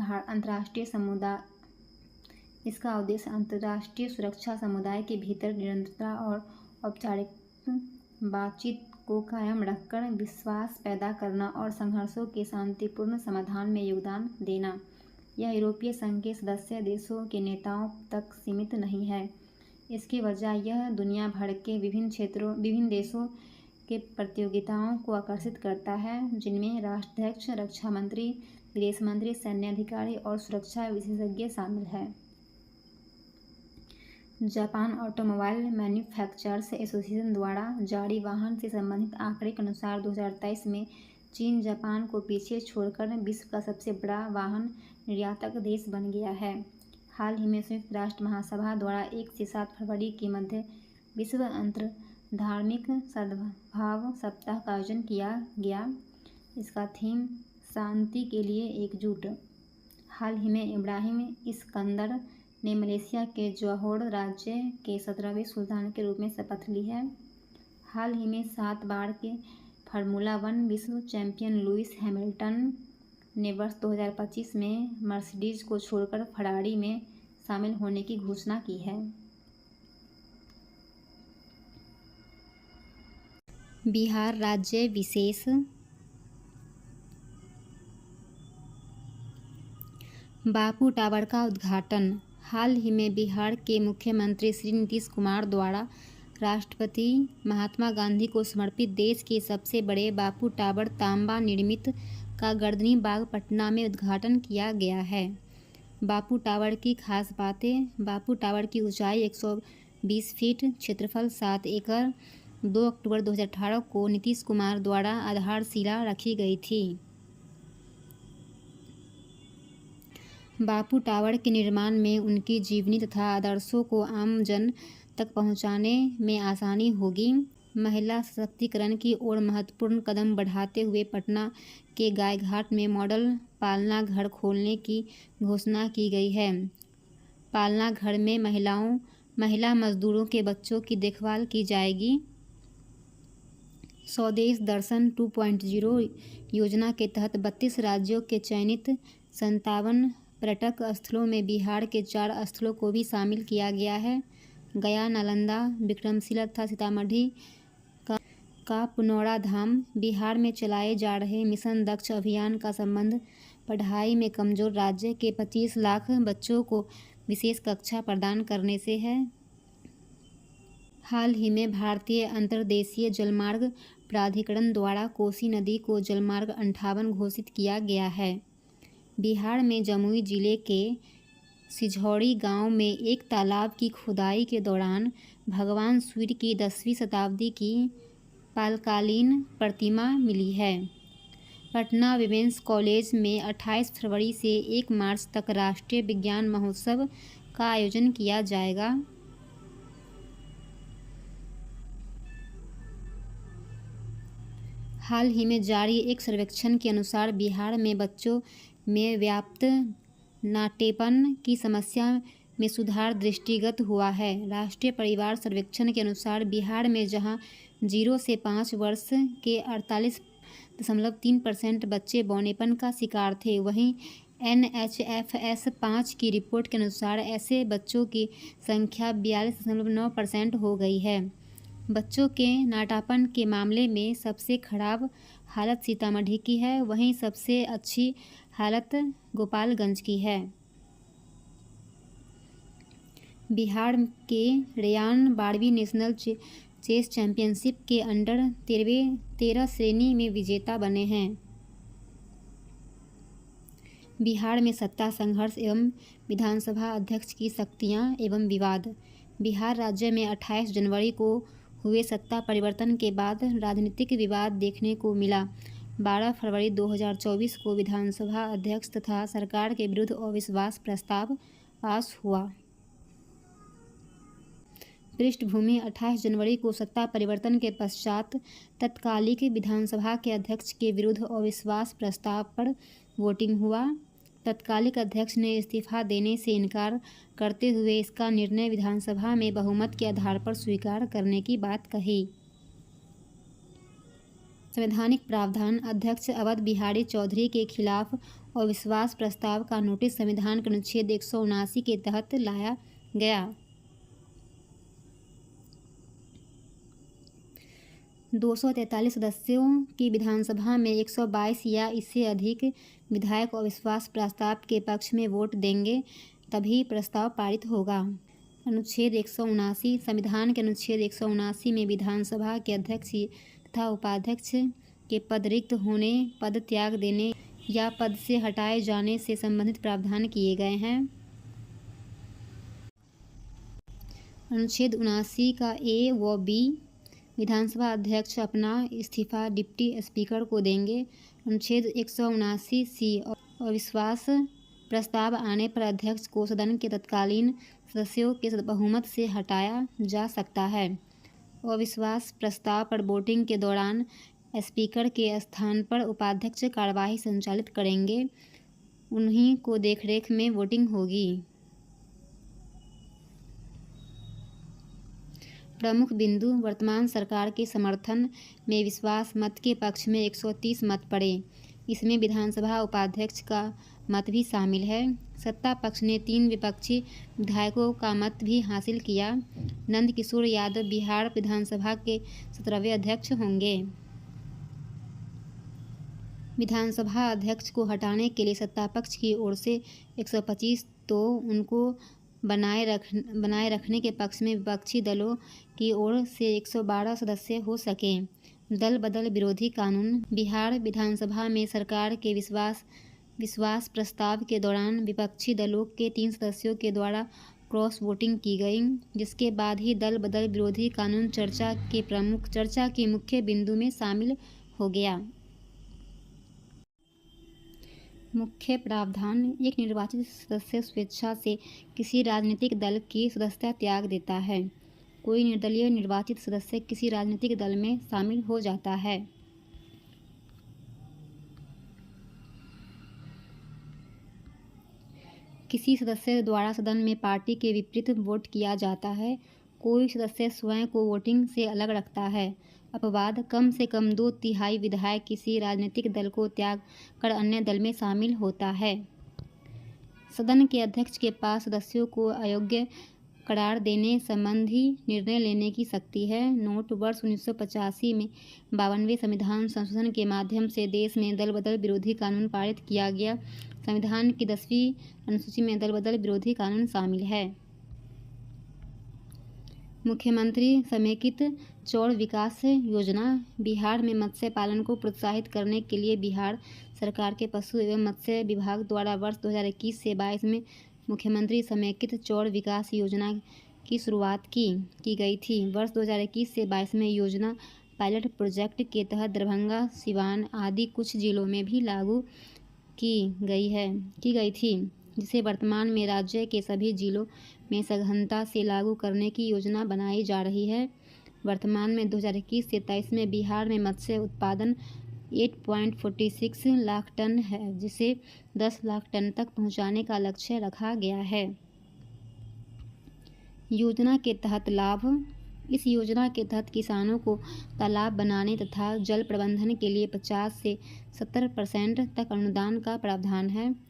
Speaker 1: अंतर्राष्ट्रीय सुरक्षा समुदाय के भीतर निरंतरता और औपचारिक बातचीत को कायम रखकर विश्वास पैदा करना और संघर्षों के शांतिपूर्ण समाधान में योगदान देना। यह यूरोपीय संघ के सदस्य देशों के नेताओं तक सीमित नहीं है। इसके बजाय यह दुनिया भर के विभिन्न देशों के प्रतियोगिताओं को आकर्षित करता है, जिनमें राष्ट्राध्यक्ष, रक्षा मंत्री, विदेश मंत्री, सैन्य अधिकारी और सुरक्षा विशेषज्ञ शामिल हैं। जापान ऑटोमोबाइल मैन्युफैक्चरर्स एसोसिएशन द्वारा जारी वाहन से संबंधित आंकड़े के अनुसार 2023 में चीन जापान को पीछे छोड़कर विश्व का सबसे बड़ा वाहन निर्यातक देश बन गया है। हाल ही में संयुक्त राष्ट्र महासभा द्वारा 1 से 7 फरवरी के मध्य विश्व अंतर्धार्मिक सद्भाव सप्ताह का आयोजन किया गया। इसका थीम शांति के लिए एकजुट। हाल ही में इब्राहिम इस्कंदर ने मलेशिया के जोहोर राज्य के 17वें सुल्तान के रूप में शपथ ली है। हाल ही में 7 बार के फार्मूला 1 विश्व चैंपियन लुइस हैमिल्टन ने वर्ष 2025 में मर्सिडीज को छोड़कर फरारी में शामिल होने की घोषणा की है। बिहार राज्य विशेष बापू टावर का उद्घाटन। हाल ही में बिहार के मुख्यमंत्री श्री नीतीश कुमार द्वारा राष्ट्रपति महात्मा गांधी को समर्पित देश के सबसे बड़े बापू टावर तांबा निर्मित का गर्दनी बाग पटना में उद्घाटन किया गया है। बापू टावर की खास बातें: बापू टावर की ऊंचाई 120 फीट, क्षेत्रफल 7 एकड़। 2 अक्टूबर 2018 को नीतीश कुमार द्वारा आधारशिला रखी गई थी। बापू टावर के निर्माण में उनकी जीवनी तथा आदर्शों को आम जन तक पहुंचाने में आसानी होगी। महिला सशक्तिकरण की ओर महत्वपूर्ण कदम बढ़ाते हुए पटना के गायघाट में मॉडल पालना घर खोलने की घोषणा की गई है। पालना घर में महिला मजदूरों के बच्चों की देखभाल की जाएगी। स्वदेश दर्शन 2.0 योजना के तहत 32 राज्यों के चयनित 57 पर्यटक स्थलों में बिहार के 4 स्थलों को भी शामिल किया गया है। गया, नालंदा, विक्रमशिला तथा सीतामढ़ी का पुनौरा धाम। बिहार में चलाए जा रहे मिशन दक्ष अभियान का संबंध पढ़ाई में कमजोर राज्य के 25 लाख बच्चों को विशेष कक्षा प्रदान करने से है। हाल ही में भारतीय अंतर्देशीय जलमार्ग प्राधिकरण द्वारा कोसी नदी को जलमार्ग 58 घोषित किया गया है। बिहार में जमुई जिले के सिझौड़ी गांव में एक तालाब की खुदाई के दौरान भगवान सूर्य की 10वीं शताब्दी की पालकालीन प्रतिमा मिली है। पटना विमेंस कॉलेज में 28 फरवरी से 1 मार्च तक राष्ट्रीय विज्ञान महोत्सव का आयोजन किया जाएगा। हाल ही में जारी एक सर्वेक्षण के अनुसार बिहार में बच्चों में व्याप्त नाटेपन की समस्या में सुधार दृष्टिगत हुआ है। राष्ट्रीय परिवार सर्वेक्षण के अनुसार बिहार में जहां 0 से 5 वर्ष के 48.3% बच्चे बौनेपन का शिकार थे, वहीं NHFS 5 की रिपोर्ट के अनुसार ऐसे बच्चों की संख्या 42.9% हो गई है। बच्चों के नाटापन के मामले में सबसे खराब हालत सीतामढ़ी की है, वहीं सबसे अच्छी हालत गोपालगंज की है। बिहार के रेयान 12वीं नेशनल चेस चैंपियनशिप के अंडर 13 श्रेणी में विजेता बने हैं। बिहार में सत्ता संघर्ष एवं विधानसभा अध्यक्ष की शक्तियां एवं विवाद। बिहार राज्य में 28 जनवरी को हुए सत्ता परिवर्तन के बाद राजनीतिक विवाद देखने को मिला। 12 फरवरी 2024 को विधानसभा अध्यक्ष तथा सरकार के विरुद्ध अविश्वास प्रस्ताव पास हुआ। पृष्ठभूमि 28 जनवरी को सत्ता परिवर्तन के पश्चात तत्कालिक विधानसभा के अध्यक्ष के विरुद्ध अविश्वास प्रस्ताव पर वोटिंग हुआ। तत्कालिक अध्यक्ष ने इस्तीफा देने से इनकार करते हुए इसका निर्णय विधानसभा में बहुमत के आधार पर स्वीकार करने की बात कही। संवैधानिक प्रावधान। अध्यक्ष अवध बिहारी चौधरी के खिलाफ अविश्वास प्रस्ताव का नोटिस संविधान के अनुच्छेद 179 के तहत लाया गया। 243 सदस्यों की विधानसभा में 122 या इससे अधिक विधायक अविश्वास प्रस्ताव के पक्ष में वोट देंगे, तभी प्रस्ताव पारित होगा। अनुच्छेद 179। संविधान के अनुच्छेद 179 में विधानसभा के अध्यक्ष तथा उपाध्यक्ष के पद रिक्त होने, पद त्याग देने या पद से हटाए जाने से संबंधित प्रावधान किए गए हैं। अनुच्छेद 79 का A व B। विधानसभा अध्यक्ष अपना इस्तीफा डिप्टी स्पीकर को देंगे। अनुच्छेद 179 C। अविश्वास प्रस्ताव आने पर अध्यक्ष को सदन के तत्कालीन सदस्यों के बहुमत से हटाया जा सकता है। अविश्वास प्रस्ताव पर वोटिंग के दौरान स्पीकर के स्थान पर उपाध्यक्ष कार्यवाही संचालित करेंगे, उन्हीं को देखरेख में वोटिंग होगी। प्रमुख बिंदु। वर्तमान सरकार के समर्थन में विश्वास मत के पक्ष में 130 मत पड़े। इसमें विधानसभा उपाध्यक्ष का मत भी शामिल है। सत्ता पक्ष ने 3 विपक्षी विधायकों का मत भी हासिल किया। नंद किशोर यादव बिहार विधानसभा के 17वें अध्यक्ष होंगे। विधानसभा अध्यक्ष को हटाने के लिए सत्ता पक्ष की ओर से 125 तो उनको बनाए रखने के पक्ष में विपक्षी दलों की ओर से 112 सदस्य हो सके। दल बदल विरोधी कानून। बिहार विधानसभा में सरकार के विश्वास प्रस्ताव के दौरान विपक्षी दलों के 3 सदस्यों के द्वारा क्रॉस वोटिंग की गई, जिसके बाद ही दल बदल विरोधी कानून चर्चा के मुख्य बिंदु में शामिल हो गया। मुख्य प्रावधान। एक निर्वाचित सदस्य स्वेच्छा से किसी राजनीतिक दल की सदस्यता त्याग देता है। कोई निर्दलीय निर्वाचित सदस्य किसी राजनीतिक दल में शामिल हो जाता है। किसी सदस्य द्वारा सदन में पार्टी के विपरीत वोट किया जाता है। कोई सदस्य स्वयं को वोटिंग से अलग रखता है। अपवाद। कम से कम 2/3 विधायक किसी राजनीतिक दल को त्याग कर अन्य दल में शामिल होता है। सदन के अध्यक्ष के पास सदस्यों को अयोग्य करार देने संबंधी निर्णय लेने की शक्ति है। नोट। वर्ष 1985 में 52वें संविधान संशोधन के माध्यम से देश में दल बदल विरोधी कानून पारित किया गया। संविधान की 10वीं अनुसूची में दल बदल विरोधी कानून शामिल है। मुख्यमंत्री समेकित चौड़ विकास योजना। बिहार में मत्स्य पालन को प्रोत्साहित करने के लिए बिहार सरकार के पशु एवं मत्स्य विभाग द्वारा वर्ष 2021 से 22 में मुख्यमंत्री समेकित चौड़ विकास योजना की शुरुआत की गई थी। वर्ष 2021 से 22 में योजना पायलट प्रोजेक्ट के तहत दरभंगा, सिवान आदि कुछ जिलों में भी लागू की गई थी, जिसे वर्तमान में राज्य के सभी जिलों में सघनता से लागू करने की योजना बनाई जा रही है। वर्तमान में 2021 से 23 में बिहार में मत्स्य उत्पादन 8.46 लाख टन है, जिसे 10 लाख टन तक पहुंचाने का लक्ष्य रखा गया है। योजना के तहत लाभ। इस योजना के तहत किसानों को तालाब बनाने तथा जल प्रबंधन के लिए 50 से 70% तक अनुदान का प्रावधान है।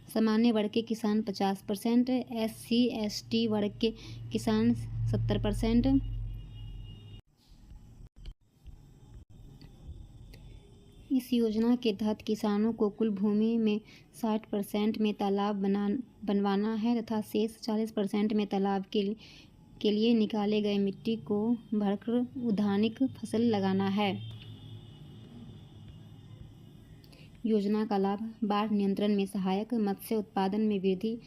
Speaker 1: सामान्य वर्ग के किसान 50%, SC/ST वर्ग के किसान 70%। इस योजना के तहत किसानों को कुल भूमि में 60% में तालाब बनवाना है तथा शेष 40% में तालाब के लिए निकाले गए मिट्टी को भरकर उद्यानिक फसल लगाना है। योजना का लाभ। बाढ़ नियंत्रण में सहायक, मत्स्य उत्पादन में वृद्धि,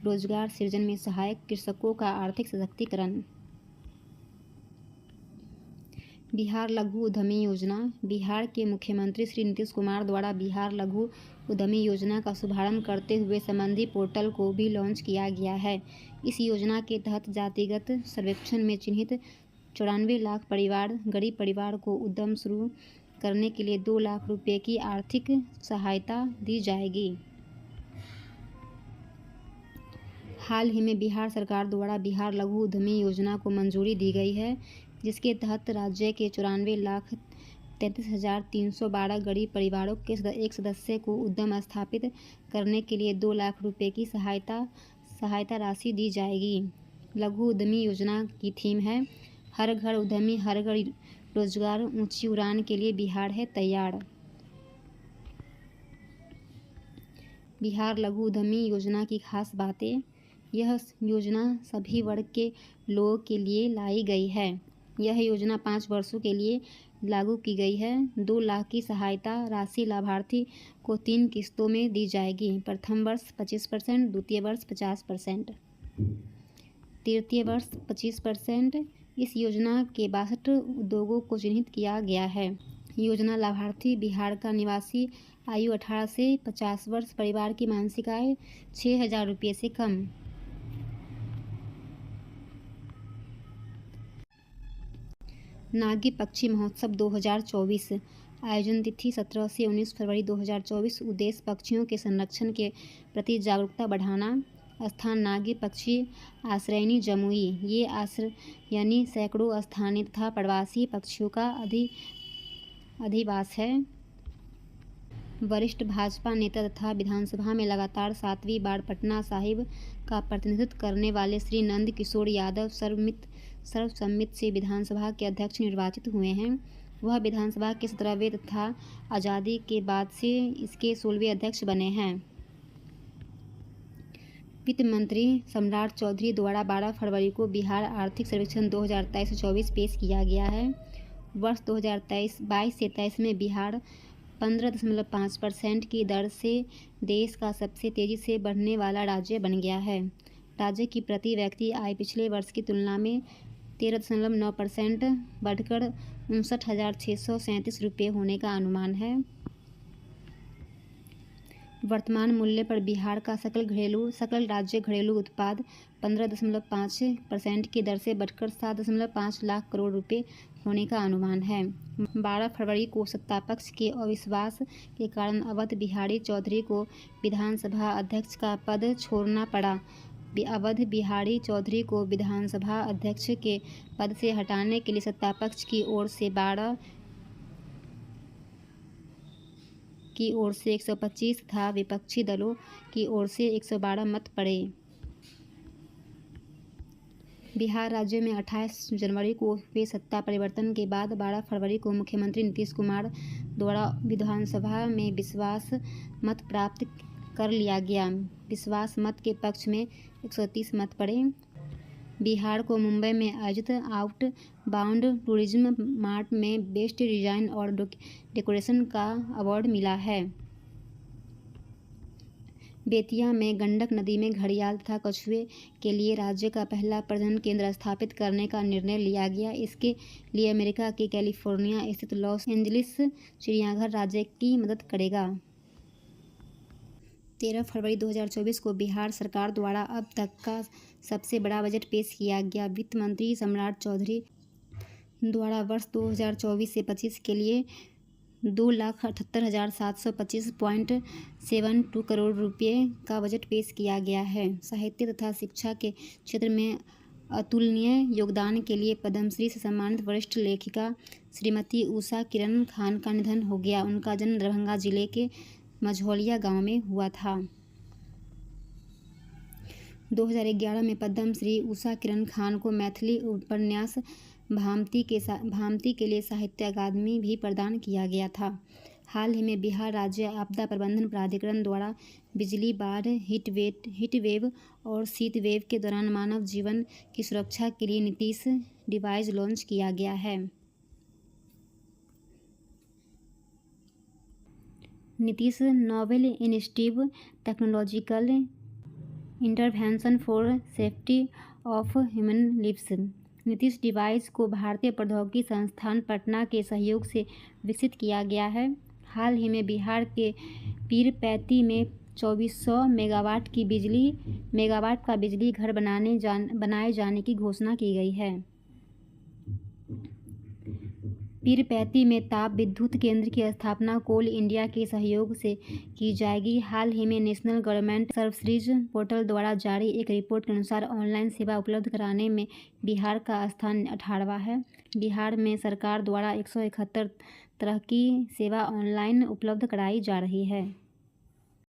Speaker 1: रोजगार सृजन में सहायक, कृषकों का आर्थिक सशक्तिकरण। बिहार लघु उद्यमी योजना। बिहार के मुख्यमंत्री श्री नीतीश कुमार द्वारा बिहार लघु उद्यमी योजना का शुभारंभ करते हुए संबंधी पोर्टल को भी लॉन्च किया गया है। इस योजना के तहत जातिगत सर्वेक्षण में चिन्हित 94 लाख गरीब परिवार को उद्यम शुरू करने के लिए 2 लाख रुपए की आर्थिक सहायता दी जाएगी। हाल ही में बिहार सरकार द्वारा बिहार लघु उद्यमी योजना को मंजूरी दी गई है, जिसके तहत राज्य के 94,33,312 गरीब परिवारों के एक सदस्य को उद्यम स्थापित करने के लिए 2 लाख रुपए की सहायता राशि दी जाएगी। लघु उद्यमी योजना की थीम है हर घर उद्यमी, हर घर रोजगार। ऊंची उड़ान के लिए बिहार है तैयार। बिहार लघु उद्यमी योजना की खास बातें। यह योजना सभी वर्ग के लोगों के लिए लाई गई है। यह योजना 5 वर्षों के लिए लागू की गई है। 2 लाख की सहायता राशि लाभार्थी को 3 किस्तों में दी जाएगी। प्रथम वर्ष 25%, द्वितीय वर्ष 50%, तृतीय वर्ष 25%। इस योजना के 62 उद्योगों को चिन्हित किया गया है। योजना लाभार्थी बिहार का निवासी, आयु 18 से 50 वर्ष, परिवार की मासिक आय 6,000 रुपये से कम। नागी पक्षी महोत्सव 2024। आयोजन तिथि 17 से 19 फरवरी 2024। उद्देश्य पक्षियों के संरक्षण के प्रति जागरूकता बढ़ाना। स्थान नागी पक्षी आश्रयनी जमुई। ये आश्रयनी सैकड़ों स्थानीय तथा प्रवासी पक्षियों का अधिवास है। वरिष्ठ भाजपा नेता तथा विधानसभा में लगातार 7वीं बार पटना साहिब का प्रतिनिधित्व करने वाले श्री नंद किशोर यादव सर्वसम्मति से विधानसभा के अध्यक्ष निर्वाचित हुए हैं। वह विधानसभा के 17वें तथा आज़ादी के बाद से इसके 16वें अध्यक्ष बने हैं। वित्त मंत्री सम्राट चौधरी द्वारा 12 फरवरी को बिहार आर्थिक सर्वेक्षण 2023-24 पेश किया गया है। वर्ष 2022 से 23 में बिहार 15.5% की दर से देश का सबसे तेजी से बढ़ने वाला राज्य बन गया है। राज्य की प्रति व्यक्ति आय पिछले वर्ष की तुलना में 13.9% बढ़कर 59,637 रुपये होने का अनुमान है। वर्तमान मूल्य पर बिहार का सकल राज्य घरेलू उत्पाद 15.5% की दर से बढ़कर 7.5 लाख करोड़ रुपए होने का अनुमान है। 12 फरवरी को सत्तापक्ष के अविश्वास के कारण अवध बिहारी चौधरी को विधानसभा अध्यक्ष का पद छोड़ना पड़ा। अवध बिहारी चौधरी को विधानसभा अध्यक्ष के पद से हटाने के लिए सत्तापक्ष की ओर से 125 तथा विपक्षी दलों की ओर से 112 मत पड़े। बिहार राज्य में 28 जनवरी को हुए सत्ता परिवर्तन के बाद 12 फरवरी को मुख्यमंत्री नीतीश कुमार द्वारा विधानसभा में विश्वास मत प्राप्त कर लिया गया। विश्वास मत के पक्ष में 130 मत पड़े। बिहार को मुंबई में आयोजित आउटबाउंड टूरिज्म मार्ट में बेस्ट डिजाइन और डेकोरेशन का अवार्ड मिला है। बेतिया में गंडक नदी में घड़ियाल तथा कछुए के लिए राज्य का पहला प्रजनन केंद्र स्थापित करने का निर्णय लिया गया। इसके लिए अमेरिका के कैलिफोर्निया स्थित लॉस एंजलिस चिड़ियाघर राज्य की मदद करेगा। 13 फरवरी 2024 को बिहार सरकार द्वारा अब तक का सबसे बड़ा बजट पेश किया गया। वित्त मंत्री सम्राट चौधरी द्वारा वर्ष 2024 से 25 के लिए 2,78,725.72 करोड़ रुपये का बजट पेश किया गया है। साहित्य तथा शिक्षा के क्षेत्र में अतुलनीय योगदान के लिए पद्मश्री से सम्मानित वरिष्ठ लेखिका श्रीमती उषा किरण खान का निधन हो गया। उनका जन्म दरभंगा जिले के मझौलिया गांव में हुआ था। 2011 में पद्मश्री उषा किरण खान को मैथिली उपन्यास भामती के लिए साहित्य अकादमी भी प्रदान किया गया था। हाल ही में बिहार राज्य आपदा प्रबंधन प्राधिकरण द्वारा बिजली, बाढ़, हीट वेव और शीत वेव के दौरान मानव जीवन की सुरक्षा के लिए नीतीश डिवाइस लॉन्च किया गया है। Nitish novel initiative technological intervention for safety of human lives. Nitish device को भारतीय प्रौद्योगिकी संस्थान पटना के सहयोग से विकसित किया गया है। हाल ही में बिहार के पीरपैंती में 2400 मेगावाट का बिजली घर बनाए जाने की घोषणा की गई है। पीरपैंती में ताप विद्युत केंद्र की स्थापना कोल इंडिया के सहयोग से की जाएगी। हाल ही में नेशनल गवर्नमेंट सर्विसेज पोर्टल द्वारा जारी एक रिपोर्ट के अनुसार ऑनलाइन सेवा उपलब्ध कराने में बिहार का स्थान 18वां है। बिहार में सरकार द्वारा 171 तरह की सेवा ऑनलाइन उपलब्ध कराई जा रही है।